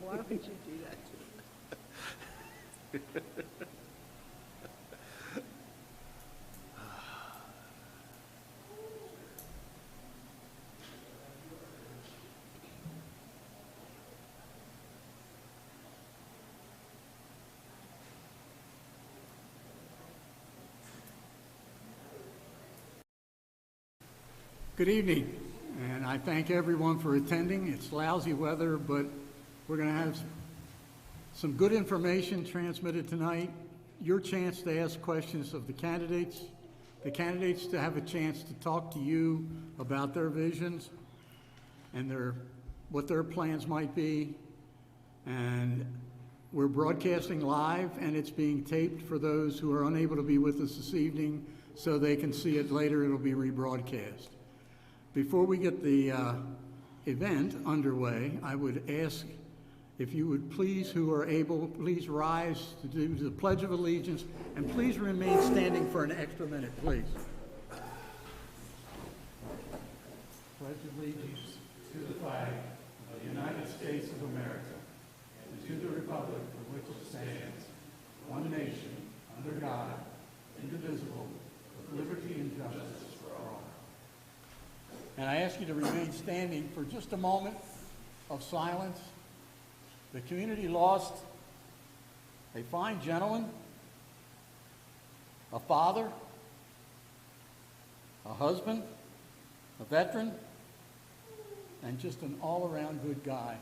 Why would you do that to me? Good evening, and I thank everyone for attending. It's lousy weather, but we're going to have some good information transmitted tonight. Your chance to ask questions of the candidates to have a chance to talk to you about their visions and what their plans might be. And we're broadcasting live, and it's being taped for those who are unable to be with us this evening, so they can see it later. It'll be rebroadcast. Before we get the event underway, I would ask if you would please, who are able, please rise to do the Pledge of Allegiance, and please remain standing for an extra minute, please. Pledge allegiance to the flag of the United States of America and to the republic for which it stands, one nation, under God, indivisible, with liberty and justice for all. And I ask you to remain standing for just a moment of silence. The community lost a fine gentleman, a father, a husband, a veteran, and just an all-around good guy.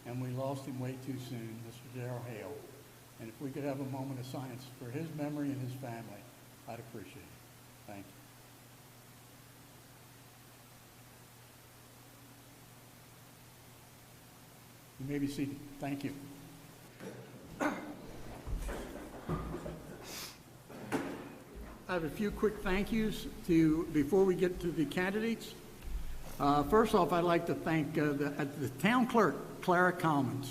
And we lost him way too soon, Mr. Darrell Hale. And if we could have a moment of silence for his memory and his family, I'd appreciate it. Thank you. You may be seated. Thank you. I have a few quick thank yous before we get to the candidates. First off, I'd like to thank the town clerk, Clara Coleman.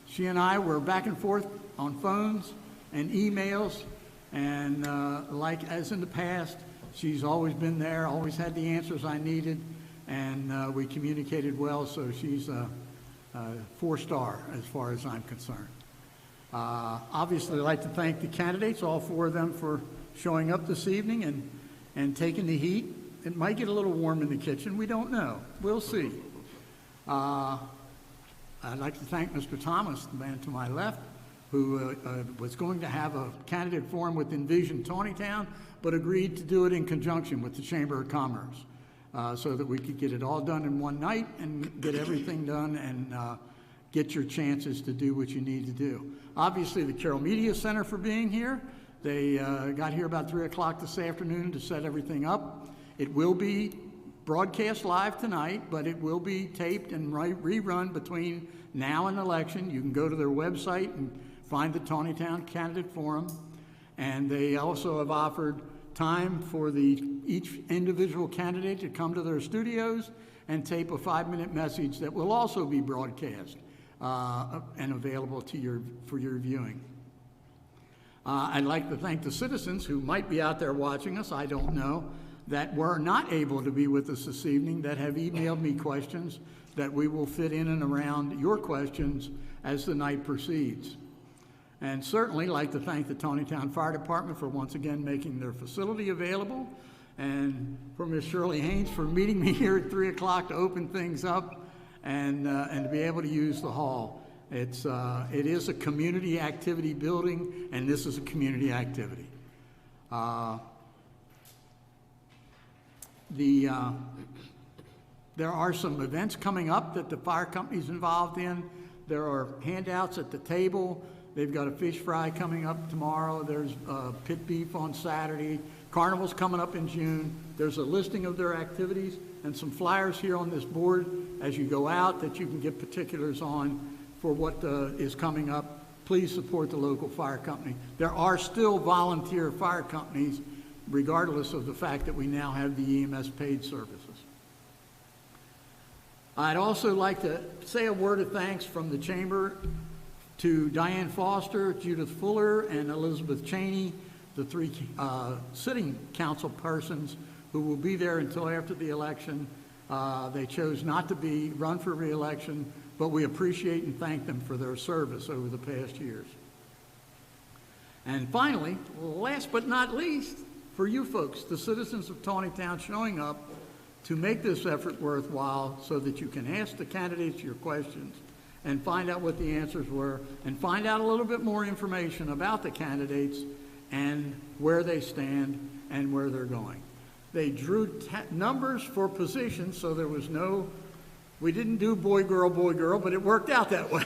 She and I were back and forth on phones and emails, and like as in the past, she's always been there, always had the answers I needed, and we communicated well, so she's a 4-star as far as I'm concerned. Obviously, I'd like to thank the candidates, all 4 of them, for showing up this evening and taking the heat. It might get a little warm in the kitchen. We don't know. We'll see. I'd like to thank Mr. Thomas, the man to my left, who was going to have a candidate forum with Envision Taneytown, but agreed to do it in conjunction with the Chamber of Commerce. So that we could get it all done in one night and get everything done and get your chances to do what you need to do. Obviously, the Carroll Media Center for being here. They got here about 3 o'clock this afternoon to set everything up. It will be broadcast live tonight, but it will be taped and rerun between now and election. You can go to their website and find the Taneytown Candidate Forum. And they also have offered time for each individual candidate to come to their studios and tape a 5-minute message that will also be broadcast and available for your viewing. I'd like to thank the citizens who might be out there watching us, I don't know, that were not able to be with us this evening, that have emailed me questions that we will fit in and around your questions as the night proceeds. And certainly like to thank the Taneytown Fire Department for once again making their facility available, and for Ms. Shirley Haynes for meeting me here at 3 o'clock to open things up and to be able to use the hall. It is a community activity building, and this is a community activity. There are some events coming up that the fire company's involved in. There are handouts at the table. They've got a fish fry coming up tomorrow. There's pit beef on Saturday. Carnival's coming up in June. There's a listing of their activities and some flyers here on this board as you go out that you can get particulars on for what is coming up. Please support the local fire company. There are still volunteer fire companies, regardless of the fact that we now have the EMS paid services. I'd also like to say a word of thanks from the Chamber to Diane Foster, Judith Fuller, and Elizabeth Cheney, the 3 sitting council persons who will be there until after the election They chose not to run for re-election, but we appreciate and thank them for their service over the past years. And finally, last but not least, for you folks, the citizens of Taneytown showing up to make this effort worthwhile so that you can ask the candidates your questions and find out what the answers were and find out a little bit more information about the candidates and where they stand and where they're going. They drew numbers for positions, so there was we didn't do boy, girl, but it worked out that way.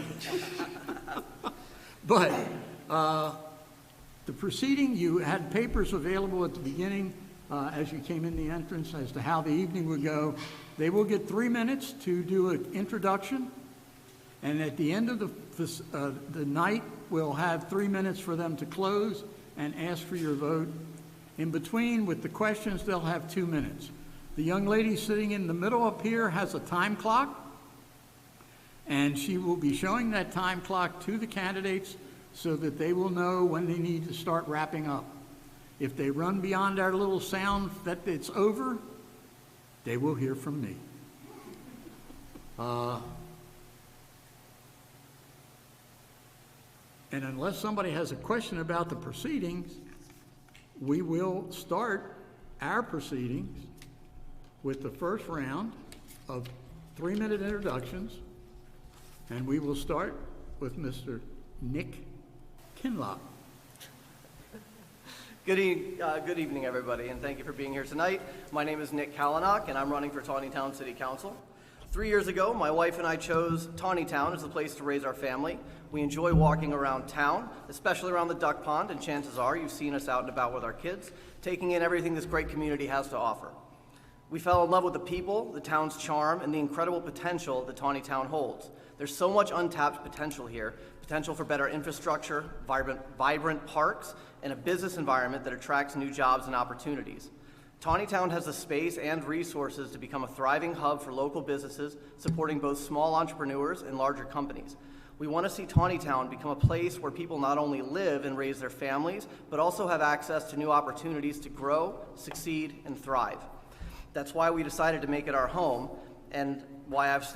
But the proceeding, you had papers available at the beginning as you came in the entrance as to how the evening would go. They will get 3 minutes to do an introduction, and at the end of the night, we'll have 3 minutes for them to close and ask for your vote. In between, with the questions, they'll have 2 minutes. The young lady sitting in the middle up here has a time clock, and she will be showing that time clock to the candidates so that they will know when they need to start wrapping up. If they run beyond our little sound that it's over, they will hear from me. And unless somebody has a question about the proceedings, we will start our proceedings with the first round of 3-minute introductions, and we will start with Mr. Nick Kinlock. Good evening, everybody, and thank you for being here tonight. My name is Nick Kalanock, and I'm running for Taneytown City Council. 3 years ago, my wife and I chose Taneytown as the place to raise our family. We enjoy walking around town, especially around the duck pond, and chances are you've seen us out and about with our kids, taking in everything this great community has to offer. We fell in love with the people, the town's charm, and the incredible potential that Taneytown holds. There's so much untapped potential here, potential for better infrastructure, vibrant parks, and a business environment that attracts new jobs and opportunities. Taneytown has the space and resources to become a thriving hub for local businesses, supporting both small entrepreneurs and larger companies. We want to see Taneytown become a place where people not only live and raise their families, but also have access to new opportunities to grow, succeed, and thrive. That's why we decided to make it our home, and why I've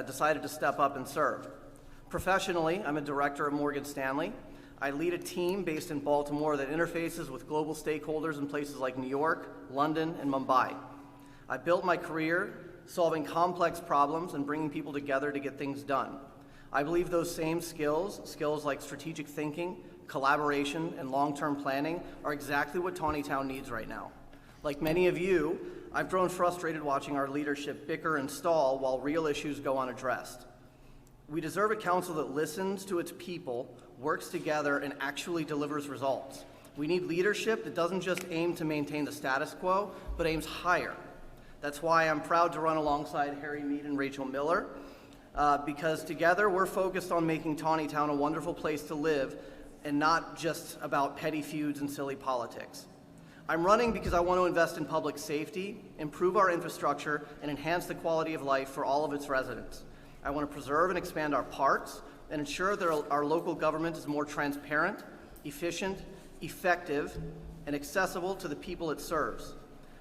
decided to step up and serve. Professionally, I'm a director at Morgan Stanley. I lead a team based in Baltimore that interfaces with global stakeholders in places like New York, London, and Mumbai. I built my career solving complex problems and bringing people together to get things done. I believe those same skills like strategic thinking, collaboration, and long-term planning, are exactly what Taneytown needs right now. Like many of you, I've grown frustrated watching our leadership bicker and stall while real issues go unaddressed. We deserve a council that listens to its people, works together, and actually delivers results. We need leadership that doesn't just aim to maintain the status quo, but aims higher. That's why I'm proud to run alongside Harry Mead and Rachel Miller, because together we're focused on making Taneytown a wonderful place to live and not just about petty feuds and silly politics. I'm running because I want to invest in public safety, improve our infrastructure, and enhance the quality of life for all of its residents. I want to preserve and expand our parks and ensure that our local government is more transparent, efficient, effective, and accessible to the people it serves.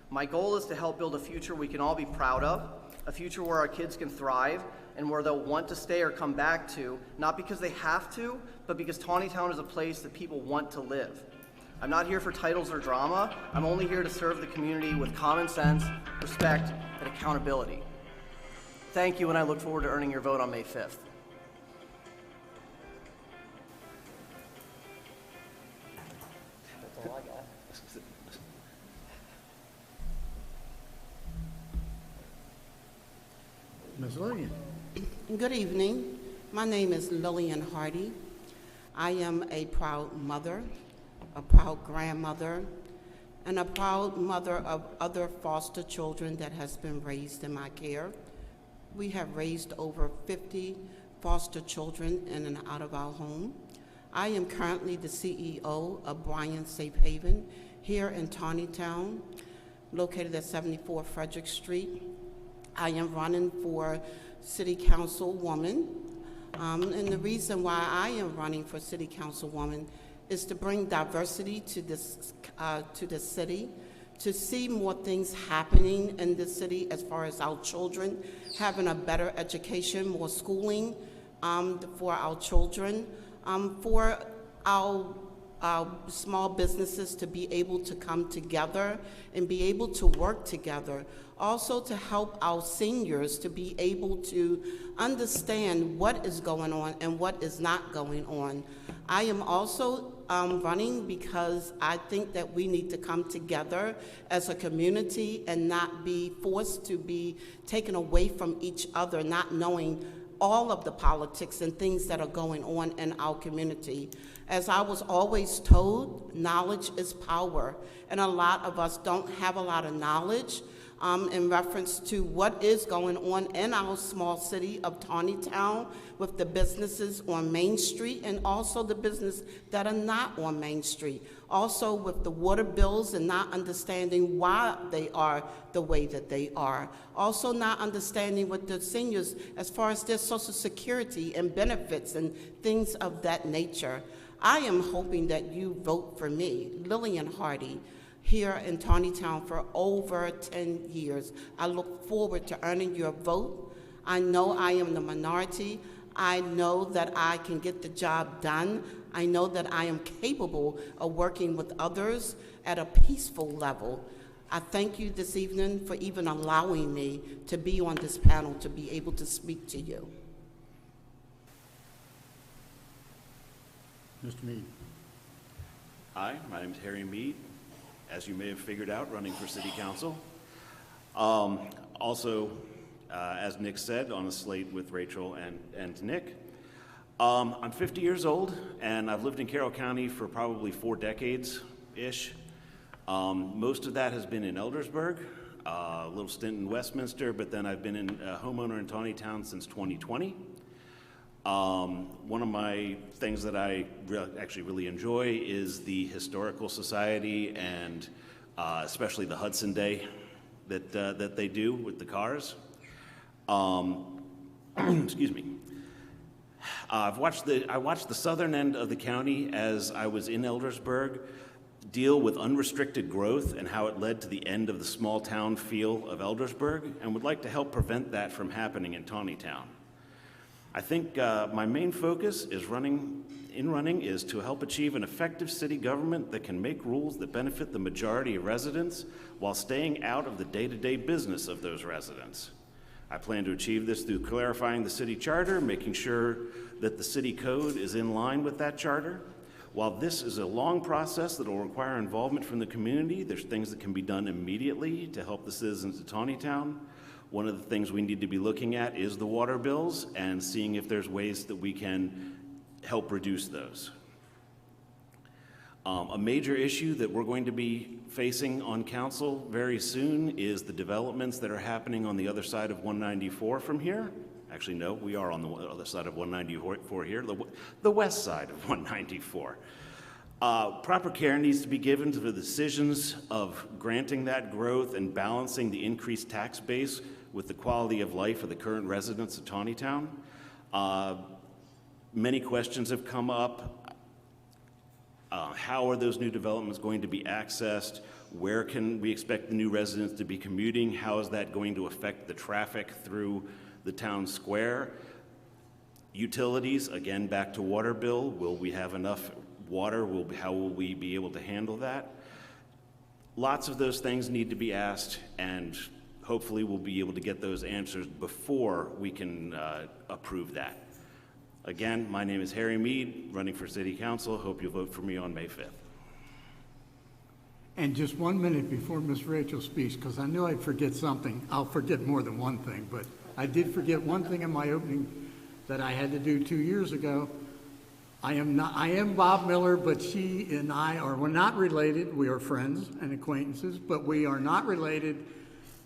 My goal is to help build a future we can all be proud of, a future where our kids can thrive and where they'll want to stay or come back to, not because they have to, but because Taneytown is a place that people want to live. I'm not here for titles or drama. I'm only here to serve the community with common sense, respect, and accountability. Thank you, and I look forward to earning your vote on May 5th. That's all I got. Ms. Lillian. Good evening. My name is Lillian Hardy. I am a proud mother, a proud grandmother, and a proud mother of other foster children that has been raised in my care. We have raised over 50 foster children in and out of our home. I am currently the CEO of Bryan Safe Haven here in Taneytown, located at 74 Frederick Street. I am running for City Councilwoman, and the reason why I am running for City Councilwoman is to bring diversity to this city, to see more things happening in the city as far as our children having a better education, more schooling for our children, for our small businesses to be able to come together and be able to work together. Also to help our seniors to be able to understand what is going on and what is not going on. I am also running because I think that we need to come together as a community and not be forced to be taken away from each other, not knowing all of the politics and things that are going on in our community. As I was always told, knowledge is power, and a lot of us don't have a lot of knowledge in reference to what is going on in our small city of Taneytown with the businesses on Main Street and also the business that are not on Main Street. Also with the water bills and not understanding why they are the way that they are. Also not understanding with the seniors as far as their Social Security and benefits and things of that nature. I am hoping that you vote for me, Lillian Hardy, here in Taneytown for over 10 years. I look forward to earning your vote. I know I am the minority. I know that I can get the job done. I know that I am capable of working with others at a peaceful level. I thank you this evening for even allowing me to be on this panel to be able to speak to you. Mr. Mead. Hi, my name is Harry Mead. As you may have figured out, running for City Council. Also, as Nick said, on a slate with Rachel and Nick. I'm 50 years old, and I've lived in Carroll County for probably 4 decades-ish. Most of that has been in Eldersburg, a little stint in Westminster, but then I've been a homeowner in Taneytown since 2020. One of my things that I actually really enjoy is the Historical Society and especially the Hudson Day that they do with the cars. Excuse me. I watched the southern end of the county as I was in Eldersburg deal with unrestricted growth and how it led to the end of the small town feel of Eldersburg, and would like to help prevent that from happening in Taneytown. I think my main focus is is to help achieve an effective city government that can make rules that benefit the majority of residents while staying out of the day-to-day business of those residents. I plan to achieve this through clarifying the city charter, making sure that the city code is in line with that charter. While this is a long process that will require involvement from the community, there's things that can be done immediately to help the citizens of Taneytown. One of the things we need to be looking at is the water bills and seeing if there's ways that we can help reduce those. A major issue that we're going to be facing on council very soon is the developments that are happening on the other side of 194 from here. Actually, no, we are on the other side of 194 here, the west side of 194. Proper care needs to be given to the decisions of granting that growth and balancing the increased tax base with the quality of life of the current residents of Taneytown. Many questions have come up. How are those new developments going to be accessed? Where can we expect the new residents to be commuting? How is that going to affect the traffic through the town square? Utilities, again, back to water bill. Will we have enough water? How will we be able to handle that? Lots of those things need to be asked, and hopefully we'll be able to get those answers before we can approve that. Again, my name is Harry Mead, running for City Council. Hope you'll vote for me on May 5th. And just 1 minute before Ms. Rachel speaks, because I knew I'd forget something. I'll forget more than one thing, but I did forget one thing in my opening that I had to do 2 years ago. I am Bob Miller, but she and we're not related. We are friends and acquaintances, but we are not related.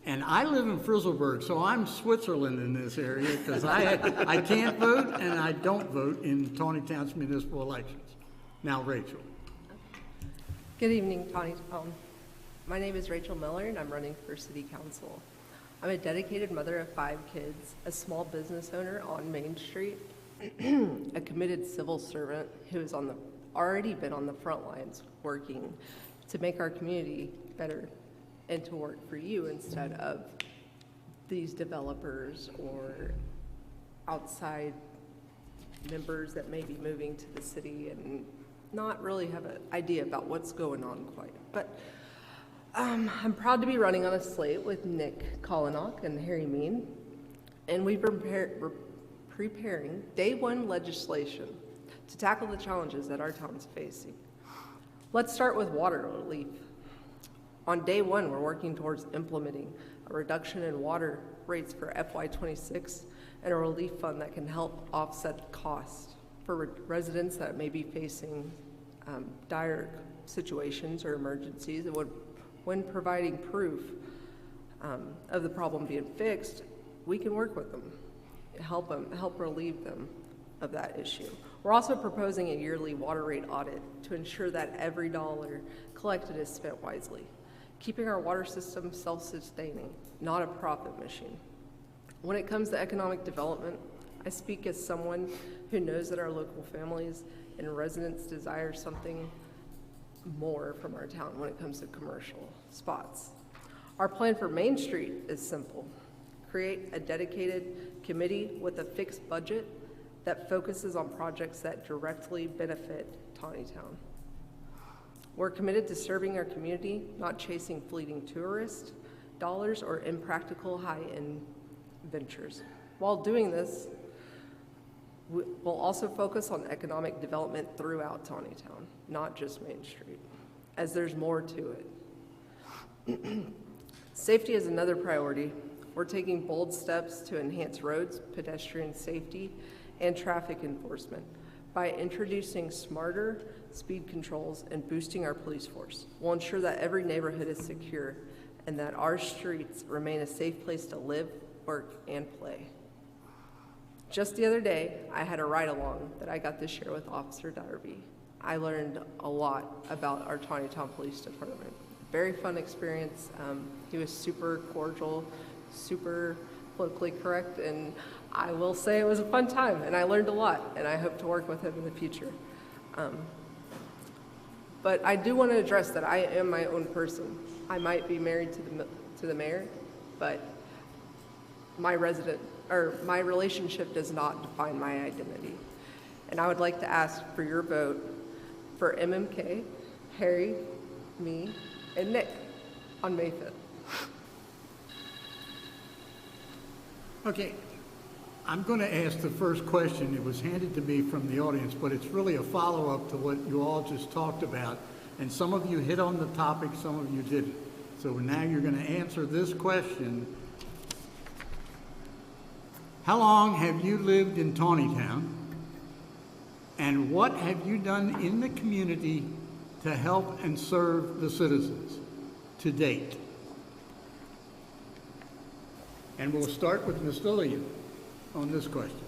And I live in Frizzleburg, so I'm Switzerland in this area because I can't vote and I don't vote in Taneytown's municipal elections. Now, Rachel. Good evening, Taneytown. My name is Rachel Miller, and I'm running for City Council. I'm a dedicated mother of 5 kids, a small business owner on Main Street, a committed civil servant who has already been on the front lines working to make our community better and to work for you instead of these developers or outside members that may be moving to the city and not really have an idea about what's going on quite. But I'm proud to be running on a slate with Nick Kollenach and Harry Mean, and we're preparing day one legislation to tackle the challenges that our town's facing. Let's start with water relief. On day one, we're working towards implementing a reduction in water rates for FY26 and a relief fund that can help offset costs for residents that may be facing dire situations or emergencies. And when providing proof of the problem being fixed, we can work with them, help relieve them of that issue. We're also proposing a yearly water rate audit to ensure that every dollar collected is spent wisely, keeping our water system self-sustaining, not a profit machine. When it comes to economic development, I speak as someone who knows that our local families and residents desire something more from our town when it comes to commercial spots. Our plan for Main Street is simple. Create a dedicated committee with a fixed budget that focuses on projects that directly benefit Taneytown. We're committed to serving our community, not chasing fleeting tourist dollars or impractical high-end ventures. While doing this, we'll also focus on economic development throughout Taneytown, not just Main Street, as there's more to it. Safety is another priority. We're taking bold steps to enhance roads, pedestrian safety, and traffic enforcement by introducing smarter speed controls and boosting our police force. We'll ensure that every neighborhood is secure and that our streets remain a safe place to live, work, and play. Just the other day, I had a ride-along that I got to share with Officer Darby. I learned a lot about our Taneytown Police Department. Very fun experience. He was super cordial, super politically correct, and I will say it was a fun time, and I learned a lot, and I hope to work with him in the future. But I do want to address that I am my own person. I might be married to the mayor, but my relationship does not define my identity. And I would like to ask for your vote for MMK, Harry, me, and Nick on May 5th. Okay, I'm going to ask the first question. It was handed to me from the audience, but it's really a follow-up to what you all just talked about. And some of you hit on the topic, some of you didn't. So now you're going to answer this question. How long have you lived in Taneytown? And what have you done in the community to help and serve the citizens to date? And we'll start with Ms. Lillian on this question.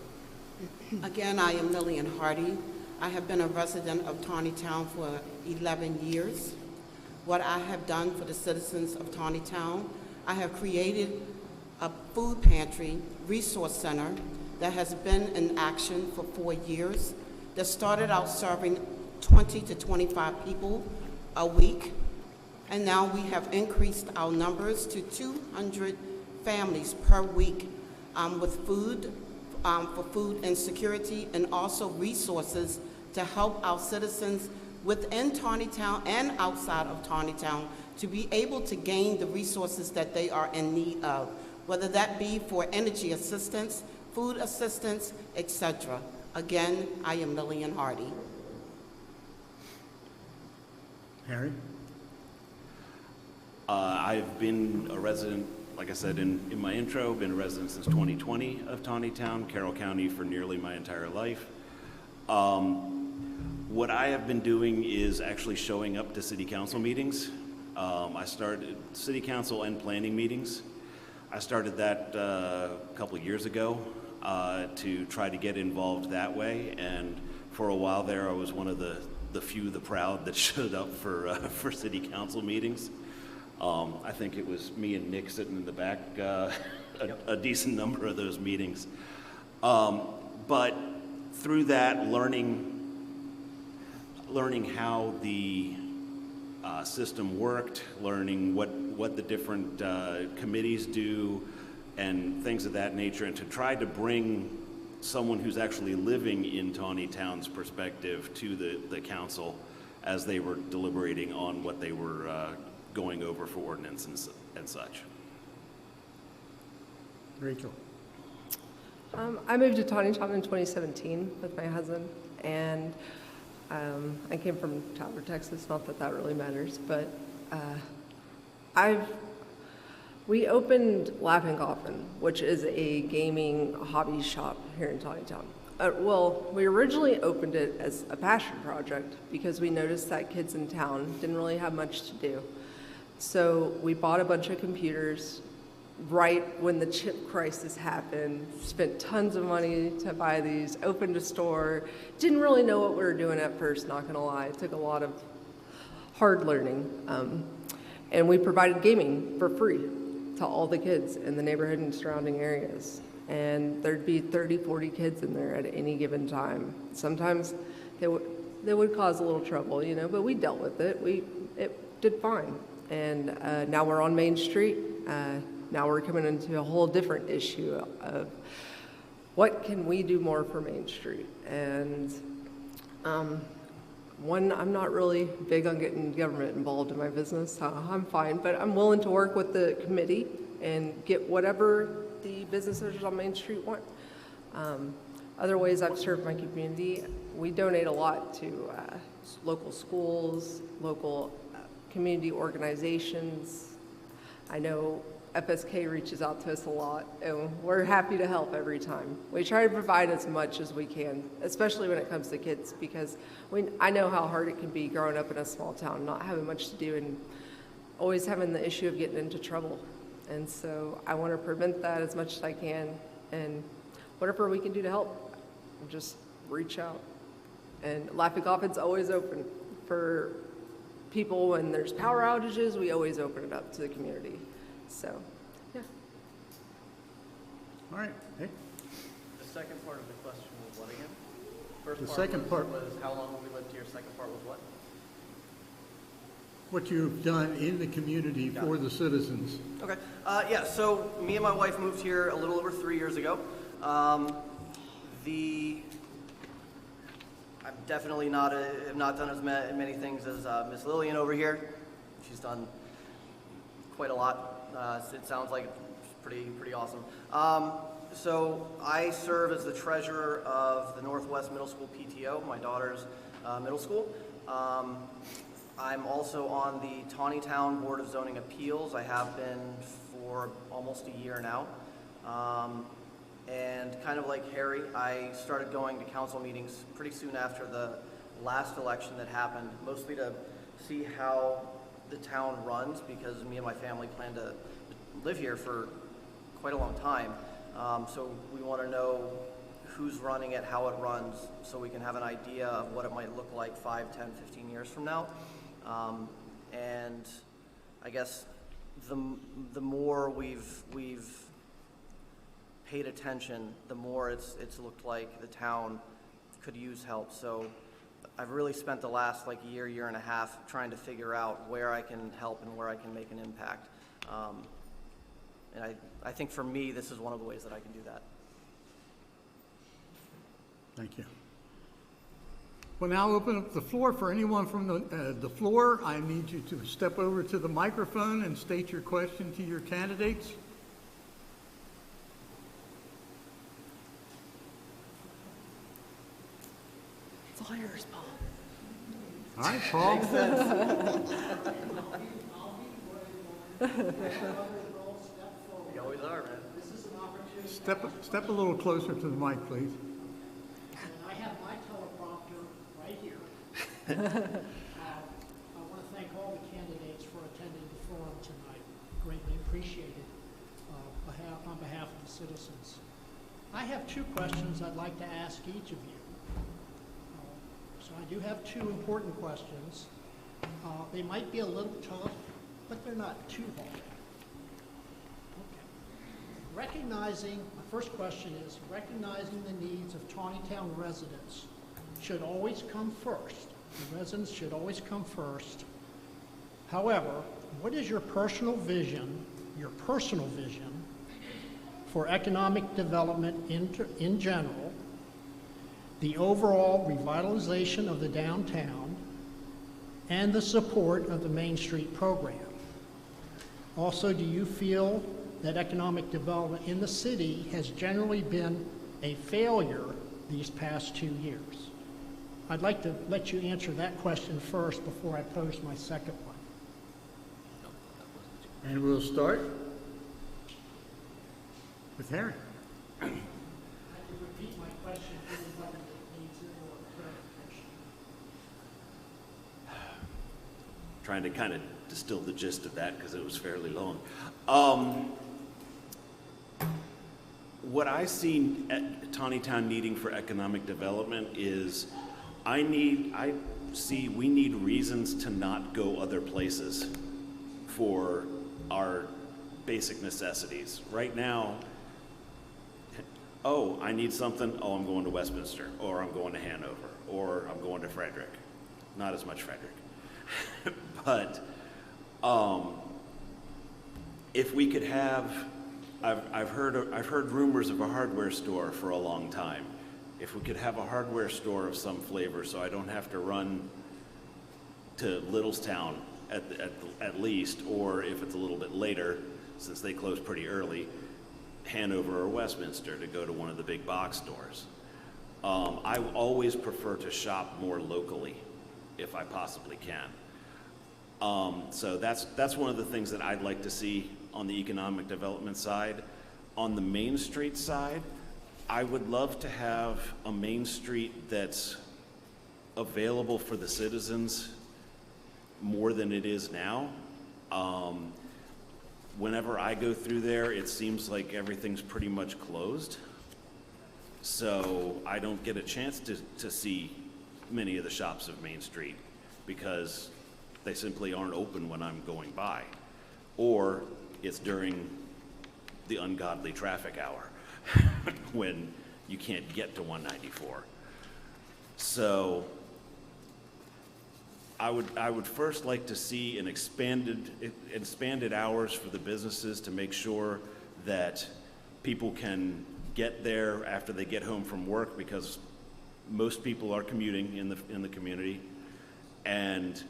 Again, I am Lillian Hardy. I have been a resident of Taneytown for 11 years. What I have done for the citizens of Taneytown, I have created a food pantry resource center that has been in action for 4 years, that started out serving 20 to 25 people a week, and now we have increased our numbers to 200 families per week with food, for food insecurity, and also resources to help our citizens within Taneytown and outside of Taneytown to be able to gain the resources that they are in need of, whether that be for energy assistance, food assistance, etc. Again, I am Lillian Hardy. Harry? I've been a resident, like I said in my intro, been a resident since 2020 of Taneytown, Carroll County for nearly my entire life. What I have been doing is actually showing up to city council meetings. I started city council and planning meetings. I started that a couple of years ago to try to get involved that way, and for a while there I was one of the few, the proud, that showed up for city council meetings. I think it was me and Nick sitting in the back a decent number of those meetings. But through that, learning how the system worked, learning what the different committees do and things of that nature, and to try to bring someone who's actually living in Taneytown's perspective to the council as they were deliberating on what they were going over for ordinance and such. Rachel. I moved to Taneytown in 2017 with my husband, and I came from Tyler, Texas. Not that that really matters, but we opened Laughing Coffin, which is a gaming hobby shop here in Taneytown. Well, we originally opened it as a passion project because we noticed that kids in town didn't really have much to do. So we bought a bunch of computers right when the chip crisis happened, spent tons of money to buy these, opened a store, didn't really know what we were doing at first, not gonna lie. It took a lot of hard learning. And we provided gaming for free to all the kids in the neighborhood and surrounding areas. And there'd be 30, 40 kids in there at any given time. Sometimes they would cause a little trouble, you know, but we dealt with it. It did fine. And now we're on Main Street. Now we're coming into a whole different issue of what can we do more for Main Street? And I'm not really big on getting government involved in my business, so I'm fine, but I'm willing to work with the committee and get whatever the business owners on Main Street want. Other ways I've served my community, we donate a lot to local schools, local community organizations. I know FSK reaches out to us a lot, and we're happy to help every time. We try to provide as much as we can, especially when it comes to kids, because I know how hard it can be growing up in a small town, not having much to do, and always having the issue of getting into trouble. And so I want to prevent that as much as I can, and whatever we can do to help, just reach out. And Laughing Coffin's always open for people. When there's power outages, we always open it up to the community. So, yeah. All right. Hey. The second part of the question was what again? First The part second part was how long have we lived here. Second part was what? What you've done in the community for the citizens. Okay. Yeah, so me and my wife moved here a little over 3 years ago. I'm definitely have not done as many things as Miss Lillian over here. She's done quite a lot. It sounds like it's pretty awesome. So I serve as the treasurer of the Northwest Middle School PTO, my daughter's middle school. I'm also on the Taneytown Board of Zoning Appeals. I have been for almost a year now. And kind of like Harry, I started going to council meetings pretty soon after the last election that happened, mostly to see how the town runs, because me and my family plan to live here for quite a long time. So we want to know who's running it, how it runs, so we can have an idea of what it might look like 5, 10, 15 years from now. And I guess the more we've paid attention, the more it's looked like the town could use help. So I've really spent the last year and a half trying to figure out where I can help and where I can make an impact. And I think for me, this is one of the ways that I can do that. Thank you. We'll now open up the floor for anyone from the floor. I need you to step over to the microphone and state your question to your candidates. It's all yours, Paul. All right, Paul. Makes sense. You always are, man. Step a little closer to the mic, please. I have my teleprompter right here. I want to thank all the candidates for attending the forum tonight. Greatly appreciated on behalf of the citizens. I have 2 questions I'd like to ask each of you. So I do have 2 important questions. They might be a little tough, but they're not too hard. Okay. My first question is, recognizing the needs of Taneytown residents should always come first. The residents should always come first. However, what is your personal vision for economic development in general, the overall revitalization of the downtown, and the support of the Main Street program? Also, do you feel that economic development in the city has generally been a failure these past 2 years? I'd like to let you answer that question first before I pose my second one. And we'll start with Harry. I can repeat my question for anybody that needs it or clarification. Trying to kind of distill the gist of that because it was fairly long. What I see at Taneytown needing for economic development is we need reasons to not go other places for our basic necessities. Right now, oh, I need something, oh, I'm going to Westminster, or I'm going to Hanover, or I'm going to Frederick. Not as much Frederick. But if we could have, I've heard rumors of a hardware store for a long time. If we could have a hardware store of some flavor, so I don't have to run to Littlestown at least, or if it's a little bit later, since they close pretty early, Hanover or Westminster to go to one of the big box stores. I always prefer to shop more locally if I possibly can. So that's one of the things that I'd like to see on the economic development side. On the Main Street side, I would love to have a Main Street that's available for the citizens more than it is now. Whenever I go through there, it seems like everything's pretty much closed. So I don't get a chance to see many of the shops of Main Street because they simply aren't open when I'm going by. Or it's during the ungodly traffic hour when you can't get to 194. So I would first like to see an expanded hours for the businesses to make sure that people can get there after they get home from work, because most people are commuting in the community, and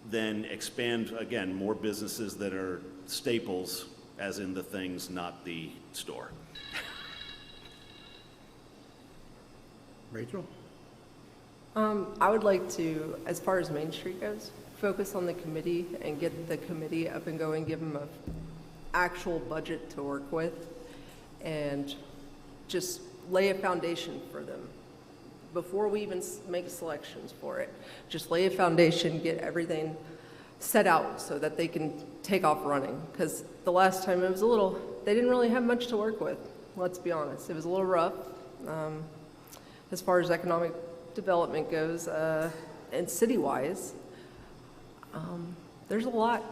then expand again more businesses that are staples, as in the things, not the store. Rachel? I would like to, as far as Main Street goes, focus on the committee and get the committee up and going, give them an actual budget to work with, and just lay a foundation for them. Before we even make selections for it, just lay a foundation, get everything set out so that they can take off running. Because the last time it was they didn't really have much to work with, let's be honest. It was a little rough as far as economic development goes, and city-wise. There's a lot.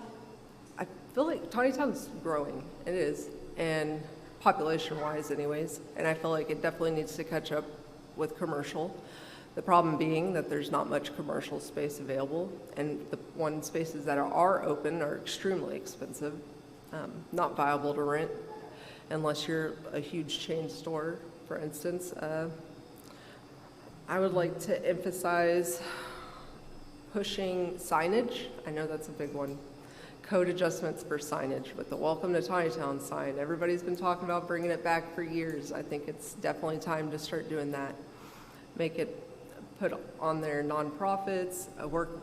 I feel like Taneytown's growing, it is, and population-wise anyways, and I feel like it definitely needs to catch up with commercial. The problem being that there's not much commercial space available, and the one spaces that are open are extremely expensive, not viable to rent unless you're a huge chain store, for instance. I would like to emphasize pushing signage. I know that's a big one. Code adjustments for signage with the Welcome to Taneytown sign. Everybody's been talking about bringing it back for years. I think it's definitely time to start doing that. Make it put on their nonprofits,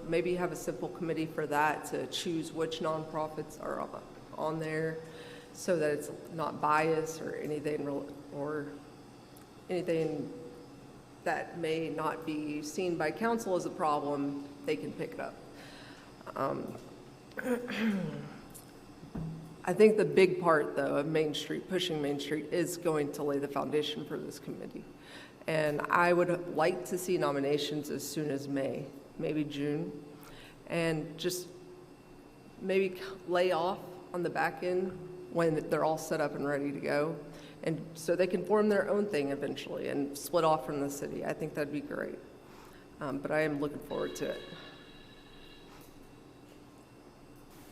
maybe have a simple committee for that to choose which nonprofits are on there so that it's not biased or anything that may not be seen by council as a problem, they can pick it up. I think the big part, though, of Main Street, pushing Main Street, is going to lay the foundation for this committee. And I would like to see nominations as soon as May, maybe June, and just maybe lay off on the back end when they're all set up and ready to go. And so they can form their own thing eventually and split off from the city. I think that'd be great. But I am looking forward to it.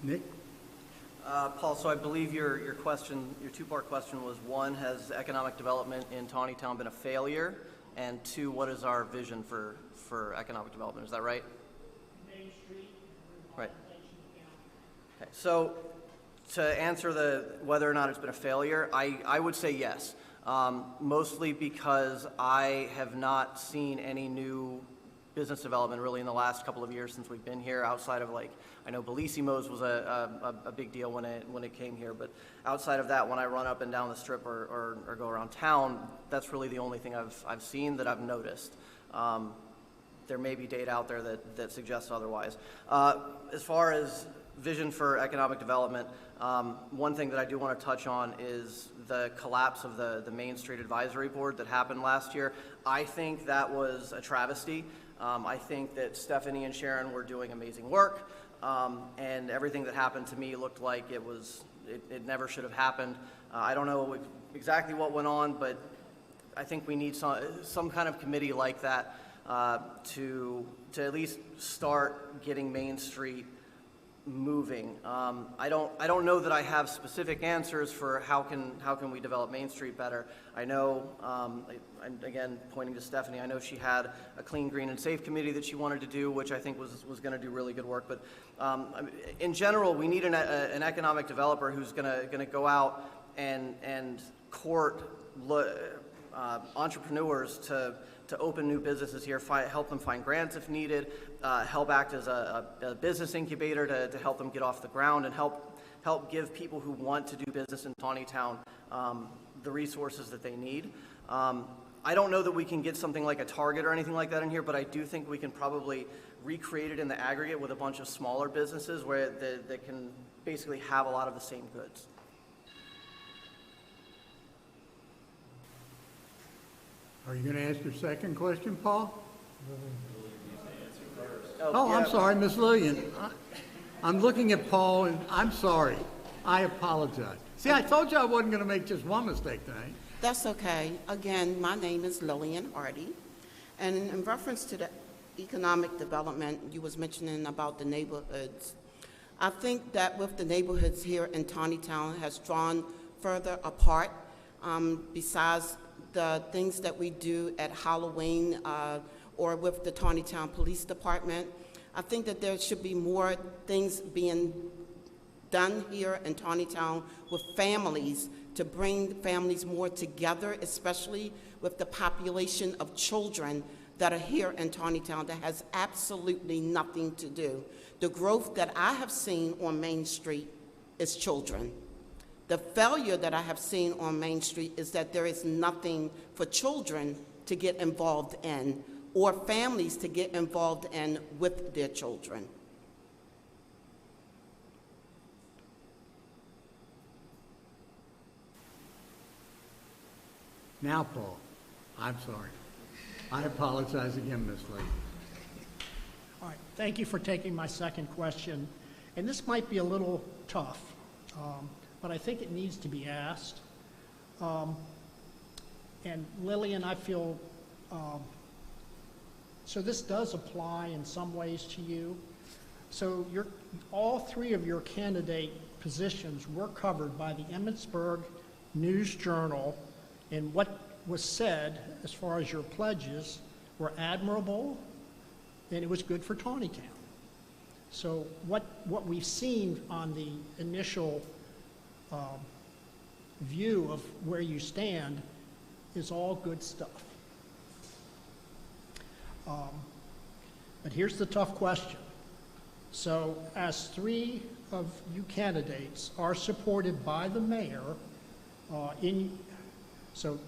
Nick? Paul, so I believe your question, your two-part question was, one, has economic development in Taneytown been a failure? And two, what is our vision for economic development? Is that right? Main Street. Right. Okay. So to answer whether or not it's been a failure, I would say yes. Mostly because I have not seen any new business development really in the last couple of years since we've been here, outside of, like, I know Bellissimo's was a big deal when it came here, but outside of that, when I run up and down the strip or go around town, that's really the only thing I've seen that I've noticed. There may be data out there that suggests otherwise. As far as vision for economic development, one thing that I do want to touch on is the collapse of the Main Street Advisory Board that happened last year. I think that was a travesty. I think that Stephanie and Sharon were doing amazing work, and everything that happened to me looked like it never should have happened. I don't know exactly what went on, but I think we need some kind of committee like that to at least start getting Main Street moving. I don't know that I have specific answers for how can we develop Main Street better. I know, again, pointing to Stephanie, I know she had a clean, green, and safe committee that she wanted to do, which I think was going to do really good work. But in general, we need an economic developer who's going to go out and court entrepreneurs to open new businesses here, help them find grants if needed, help act as a business incubator to help them get off the ground, and help give people who want to do business in Taneytown the resources that they need. I don't know that we can get something like a Target or anything like that in here, but I do think we can probably recreate it in the aggregate with a bunch of smaller businesses where they can basically have a lot of the same goods. Are you going to ask your second question, Paul? Oh, I'm yeah. sorry, Miss Lillian. I'm looking at Paul, and I'm sorry. I apologize. See, I told you I wasn't going to make just one mistake tonight. That's okay. Again, my name is Lillian Hardy, and in reference to the economic development, you was mentioning about the neighborhoods. I think that with the neighborhoods here in Taneytown has drawn further apart, besides the things that we do at Halloween or with the Taneytown Police Department. I think that there should be more things being done here in Taneytown with families to bring families more together, especially with the population of children that are here in Taneytown that has absolutely nothing to do. The growth that I have seen on Main Street is children. The failure that I have seen on Main Street is that there is nothing for children to get involved in or families to get involved in with their children. Now, Paul, I'm sorry. I apologize again, Miss Lee. All right, thank you for taking my second question. And this might be a little tough, but I think it needs to be asked. And Lillian, I feel, so this does apply in some ways to you. So all three of your candidate positions were covered by the Emmitsburg News Journal, and what was said as far as your pledges were admirable, and it was good for Taneytown. So what we've seen on the initial view of where you stand is all good stuff. But here's the tough question. So as three of you candidates are supported by the mayor, so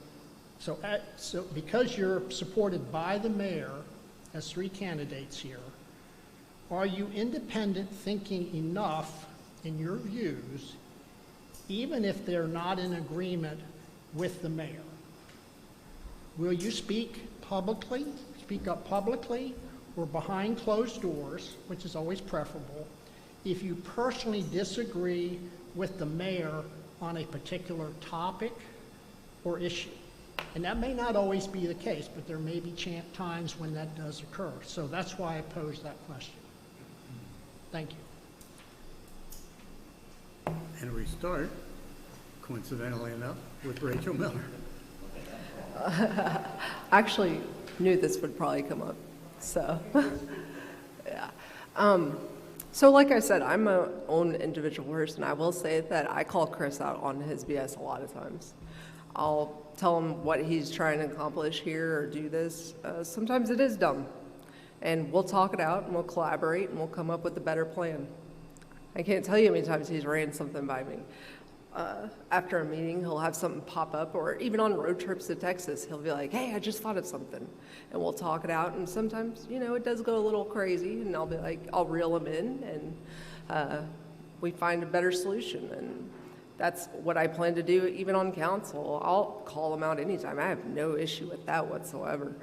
because you're supported by the mayor as three candidates here, are you independent thinking enough in your views, even if they're not in agreement with the mayor? Will you speak up publicly, or behind closed doors, which is always preferable, if you personally disagree with the mayor on a particular topic or issue? And that may not always be the case, but there may be times when that does occur. So that's why I posed that question. Thank you. And we start, coincidentally enough, with Rachel Miller. I actually knew this would probably come up, so, yeah. So like I said, I'm my own individual person. I will say that I call Chris out on his BS a lot of times. I'll tell him what he's trying to accomplish here or do this. Sometimes it is dumb. And we'll talk it out and we'll collaborate and we'll come up with a better plan. I can't tell you how many times he's ran something by me. After a meeting, he'll have something pop up, or even on road trips to Texas, he'll be like, hey, I just thought of something. And we'll talk it out, and sometimes, you know, it does go a little crazy, and I'll be like, I'll reel him in, and we find a better solution. And that's what I plan to do even on council. I'll call him out anytime. I have no issue with that whatsoever.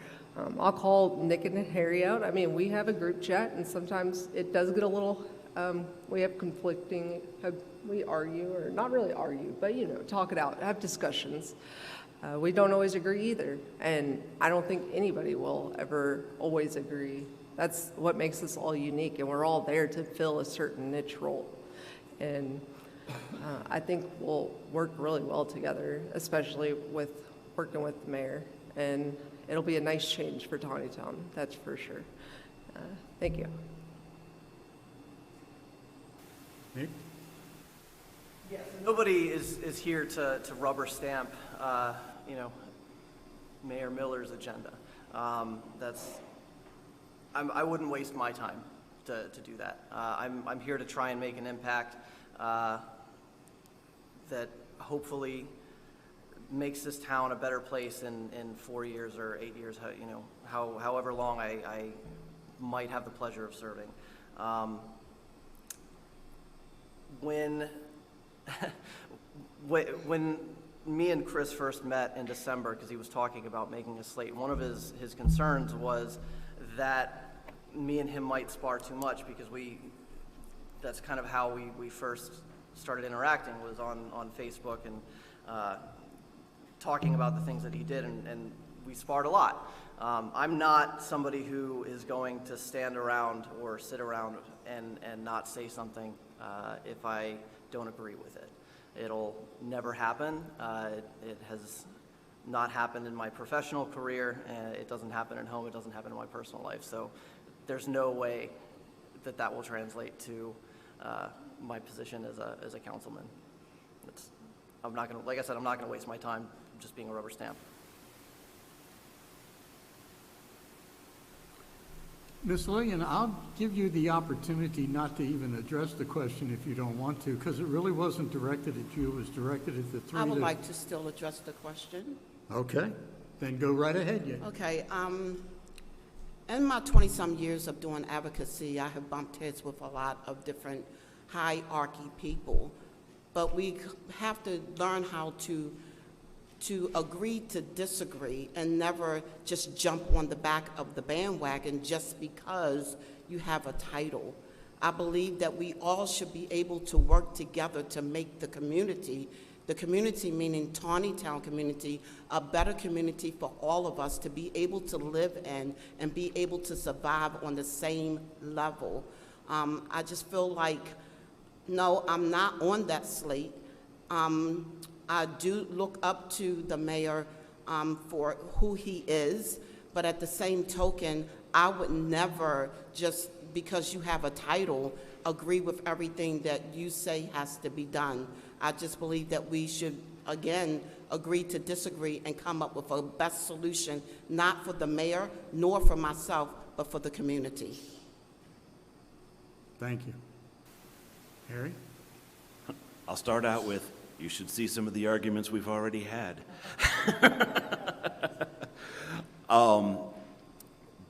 I'll call Nick and Harry out. I mean, we have a group chat, and sometimes it does get a little, we have conflicting, we argue, or not really argue, but, you know, talk it out, have discussions. We don't always agree either, and I don't think anybody will ever always agree. That's what makes us all unique, and we're all there to fill a certain niche role. And I think we'll work really well together, especially with working with the mayor, and it'll be a nice change for Taneytown, that's for sure. Thank you. Nick? Yes. Nobody is here to rubber stamp, you know, Mayor Miller's agenda. I wouldn't waste my time to do that. I'm here to try and make an impact that hopefully makes this town a better place in 4 years or 8 years, you know, however long I might have the pleasure of serving. When me and Chris first met in December, because he was talking about making a slate, one of his concerns was that me and him might spar too much, because that's kind of how we first started interacting, was on Facebook and talking about the things that he did, and we sparred a lot. I'm not somebody who is going to stand around or sit around and not say something if I don't agree with it. It'll never happen. It has not happened in my professional career, and it doesn't happen at home, it doesn't happen in my personal life. So there's no way that will translate to my position as a councilman. I'm not gonna, like I said, I'm not gonna waste my time just being a rubber stamp. Ms. Lillian, I'll give you the opportunity not to even address the question if you don't want to, because it really wasn't directed at you, it was directed at the three. I would like to still address the question. Okay, then go right ahead, yeah. Okay, in my 20-some years of doing advocacy, I have bumped heads with a lot of different hierarchy people, but we have to learn how to agree to disagree and never just jump on the back of the bandwagon just because you have a title. I believe that we all should be able to work together to make the community meaning Taneytown community, a better community for all of us to be able to live in and be able to survive on the same level. I just feel like, no, I'm not on that slate. I do look up to the mayor for who he is, but at the same token, I would never, just because you have a title, agree with everything that you say has to be done. I just believe that we should, again, agree to disagree and come up with a best solution, not for the mayor, nor for myself, but for the community. Thank you. Harry? I'll start out with, you should see some of the arguments we've already had.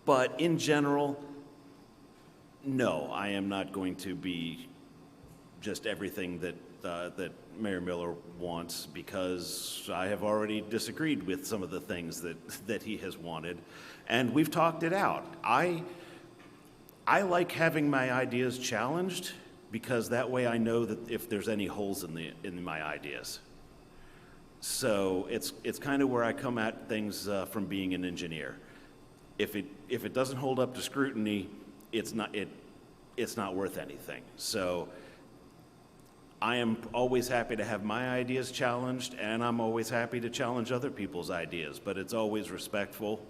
But in general, no, I am not going to be just everything that Mayor Miller wants, because I have already disagreed with some of the things that he has wanted, and we've talked it out. I like having my ideas challenged, because that way I know that if there's any holes in my ideas. So it's kind of where I come at things from being an engineer. If it doesn't hold up to scrutiny, it's not worth anything. So I am always happy to have my ideas challenged, and I'm always happy to challenge other people's ideas, but it's always respectful.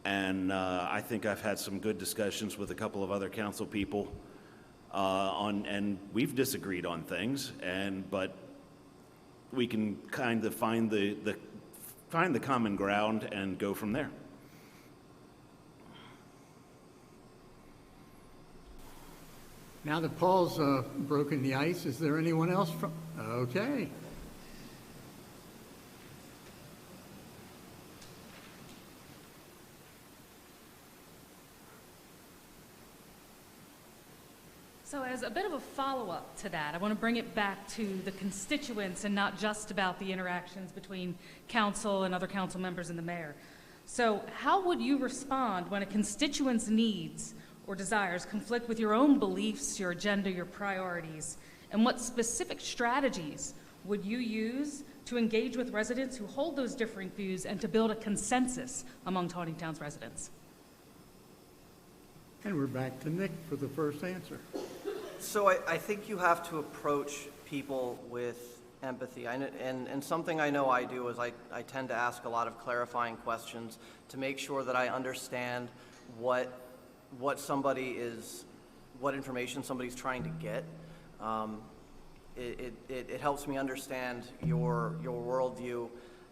And I think I've had some good discussions with a couple of other council people and we've disagreed on things, but we can kind of find the common ground and go from there. Now that Paul's broken the ice, is there anyone else from? Okay. So as a bit of a follow-up to that, I want to bring it back to the constituents and not just about the interactions between council and other council members and the mayor. So how would you respond when a constituent's needs or desires conflict with your own beliefs, your agenda, your priorities? And what specific strategies would you use to engage with residents who hold those differing views and to build a consensus among Taneytown's residents? And we're back to Nick for the first answer. So I think you have to approach people with empathy. And something I know I do is I tend to ask a lot of clarifying questions to make sure that I understand what information somebody's trying to get. It helps me understand your worldview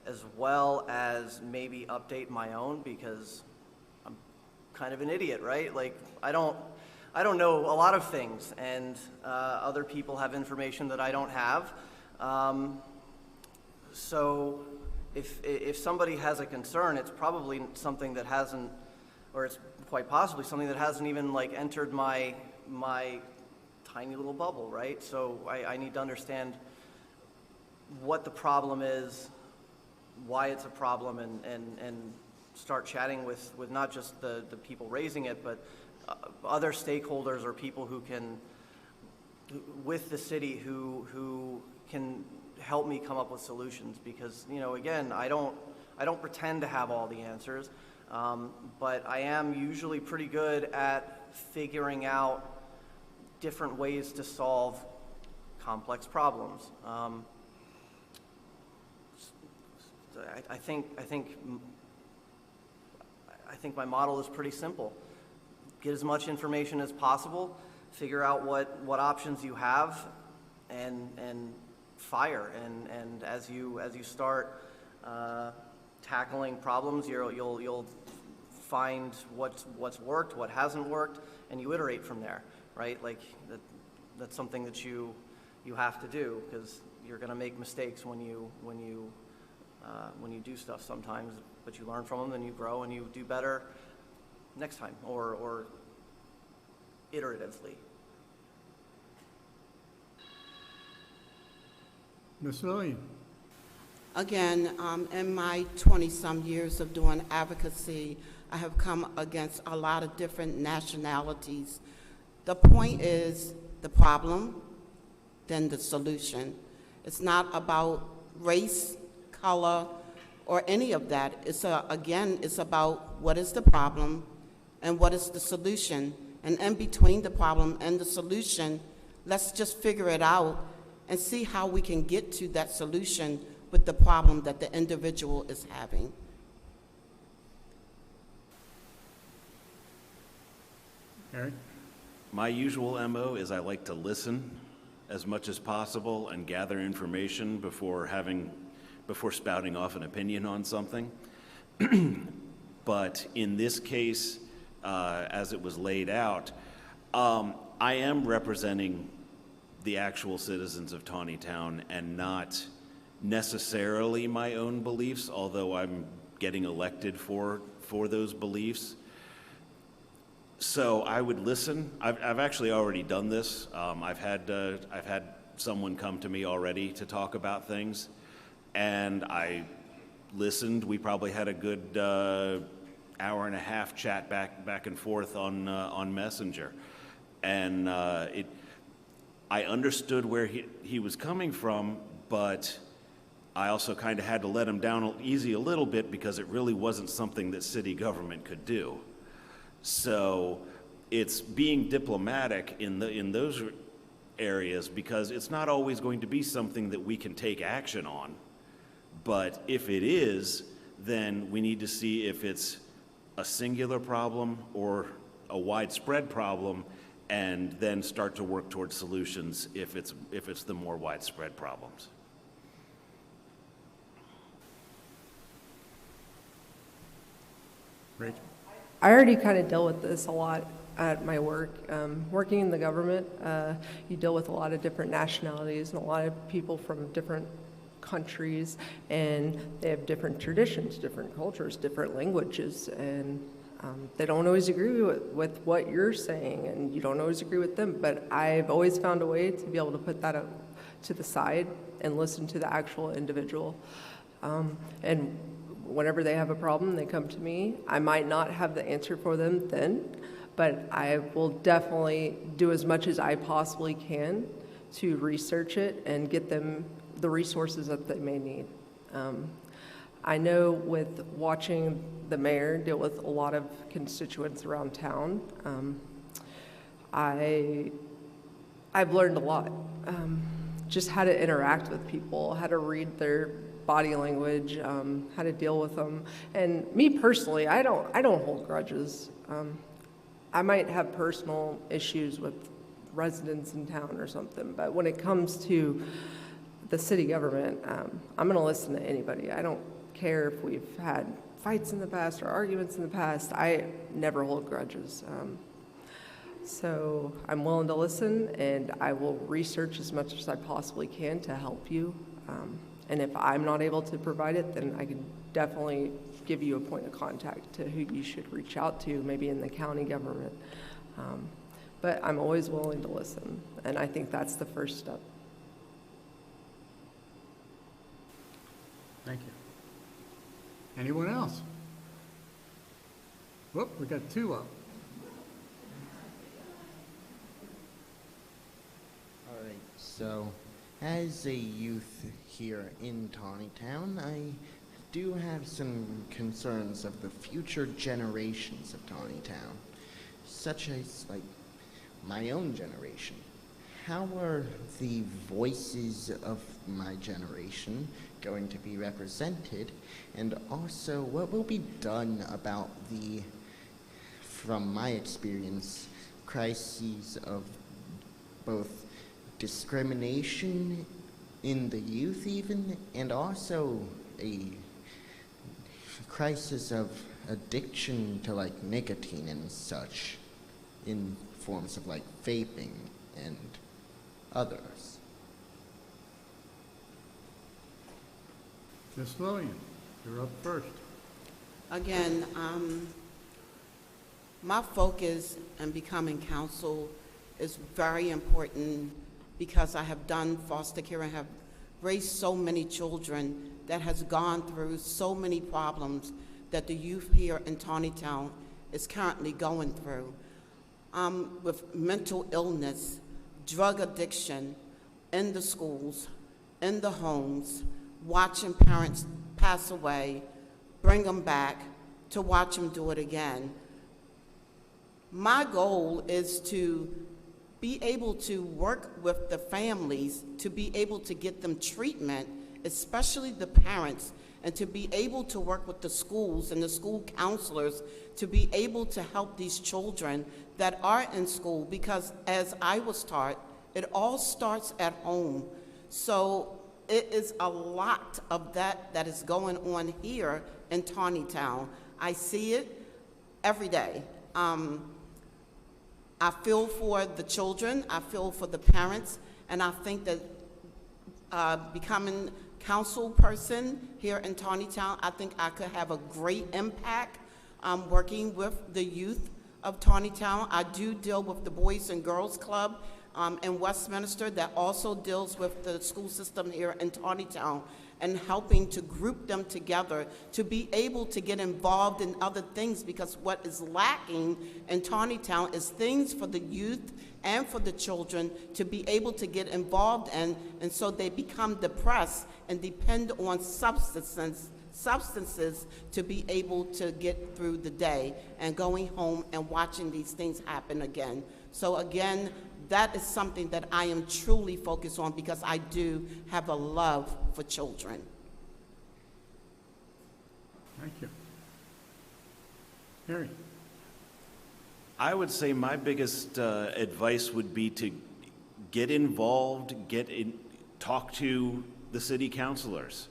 as well as maybe update my own, because I'm kind of an idiot, right? Like, I don't know a lot of things, and other people have information that I don't have. So if somebody has a concern, it's probably something that hasn't, or it's quite possibly something that hasn't even like entered my tiny little bubble, right? So I need to understand what the problem is, why it's a problem, and start chatting with not just the people raising it, but other stakeholders or people who can, with the city, who can help me come up with solutions. Because, you know, again, I don't pretend to have all the answers, but I am usually pretty good at figuring out different ways to solve complex problems. I think my model is pretty simple. Get as much information as possible, figure out what options you have, and fire. And as you start tackling problems, you'll find what's worked, what hasn't worked, and you iterate from there, right? Like that's something that you have to do, because you're going to make mistakes when you do stuff sometimes, but you learn from them, and you grow, and you do better next time, or iteratively. Ms. Lillian. Again, in my 20-some years of doing advocacy, I have come against a lot of different nationalities. The point is the problem, then the solution. It's not about race, color, or any of that. Again, it's about what is the problem and what is the solution. And in between the problem and the solution, let's just figure it out and see how we can get to that solution with the problem that the individual is having. Eric? My usual MO is I like to listen as much as possible and gather information before spouting off an opinion on something. But in this case, as it was laid out, I am representing the actual citizens of Taneytown and not necessarily my own beliefs, although I'm getting elected for those beliefs. So I would listen. I've actually already done this. I've had someone come to me already to talk about things, and I listened. We probably had a good hour and a half chat back and forth on Messenger, and I understood where he was coming from, but I also kind of had to let him down easy a little bit, because it really wasn't something that city government could do. So it's being diplomatic in those areas, because it's not always going to be something that we can take action on. But if it is, then we need to see if it's a singular problem or a widespread problem, and then start to work towards solutions if it's the more widespread problems. Rachel? I already kind of deal with this a lot at my work. Working in the government, you deal with a lot of different nationalities and a lot of people from different countries, and they have different traditions, different cultures, different languages, and they don't always agree with what you're saying, and you don't always agree with them. But I've always found a way to be able to put that up to the side and listen to the actual individual. And whenever they have a problem, they come to me. I might not have the answer for them then, but I will definitely do as much as I possibly can to research it and get them the resources that they may need. I know with watching the mayor deal with a lot of constituents around town, I've learned a lot. Just how to interact with people, how to read their body language, how to deal with them. And me personally, I don't hold grudges. I might have personal issues with residents in town or something, but when it comes to the city government, I'm going to listen to anybody. I don't care if we've had fights in the past or arguments in the past. I never hold grudges. So I'm willing to listen, and I will research as much as I possibly can to help you. And if I'm not able to provide it, then I can definitely give you a point of contact to who you should reach out to, maybe in the county government. But I'm always willing to listen, and I think that's the first step. Thank you. Anyone else? Whoop, we got two up. All right, so as a youth here in Taneytown, I do have some concerns of the future generations of Taneytown, such as like my own generation. How are the voices of my generation going to be represented, and also what will be done about the, from my experience, crises of both discrimination in the youth even, and also a crisis of addiction to like nicotine and such in forms of like vaping and others. Ms. Lillian, you're up first. Again, my focus in becoming council is very important because I have done foster care and have raised so many children that has gone through so many problems that the youth here in Taneytown is currently going through. With mental illness, drug addiction in the schools, in the homes, watching parents pass away, bring them back, to watch them do it again. My goal is to be able to work with the families to be able to get them treatment, especially the parents, and to be able to work with the schools and the school counselors to be able to help these children that are in school, because as I was taught, it all starts at home. So it is a lot of that is going on here in Taneytown. I see it every day. I feel for the children, I feel for the parents, and I think that becoming council person here in Taneytown, I think I could have a great impact working with the youth of Taneytown. I do deal with the Boys and Girls Club in Westminster that also deals with the school system here in Taneytown, and helping to group them together to be able to get involved in other things, because what is lacking in Taneytown is things for the youth and for the children to be able to get involved in, and so they become depressed and depend on substances to be able to get through the day and going home and watching these things happen again. So again, that is something that I am truly focused on because I do have a love for children. Thank you. Harry? I would say my biggest advice would be to get involved, talk to the city councilors,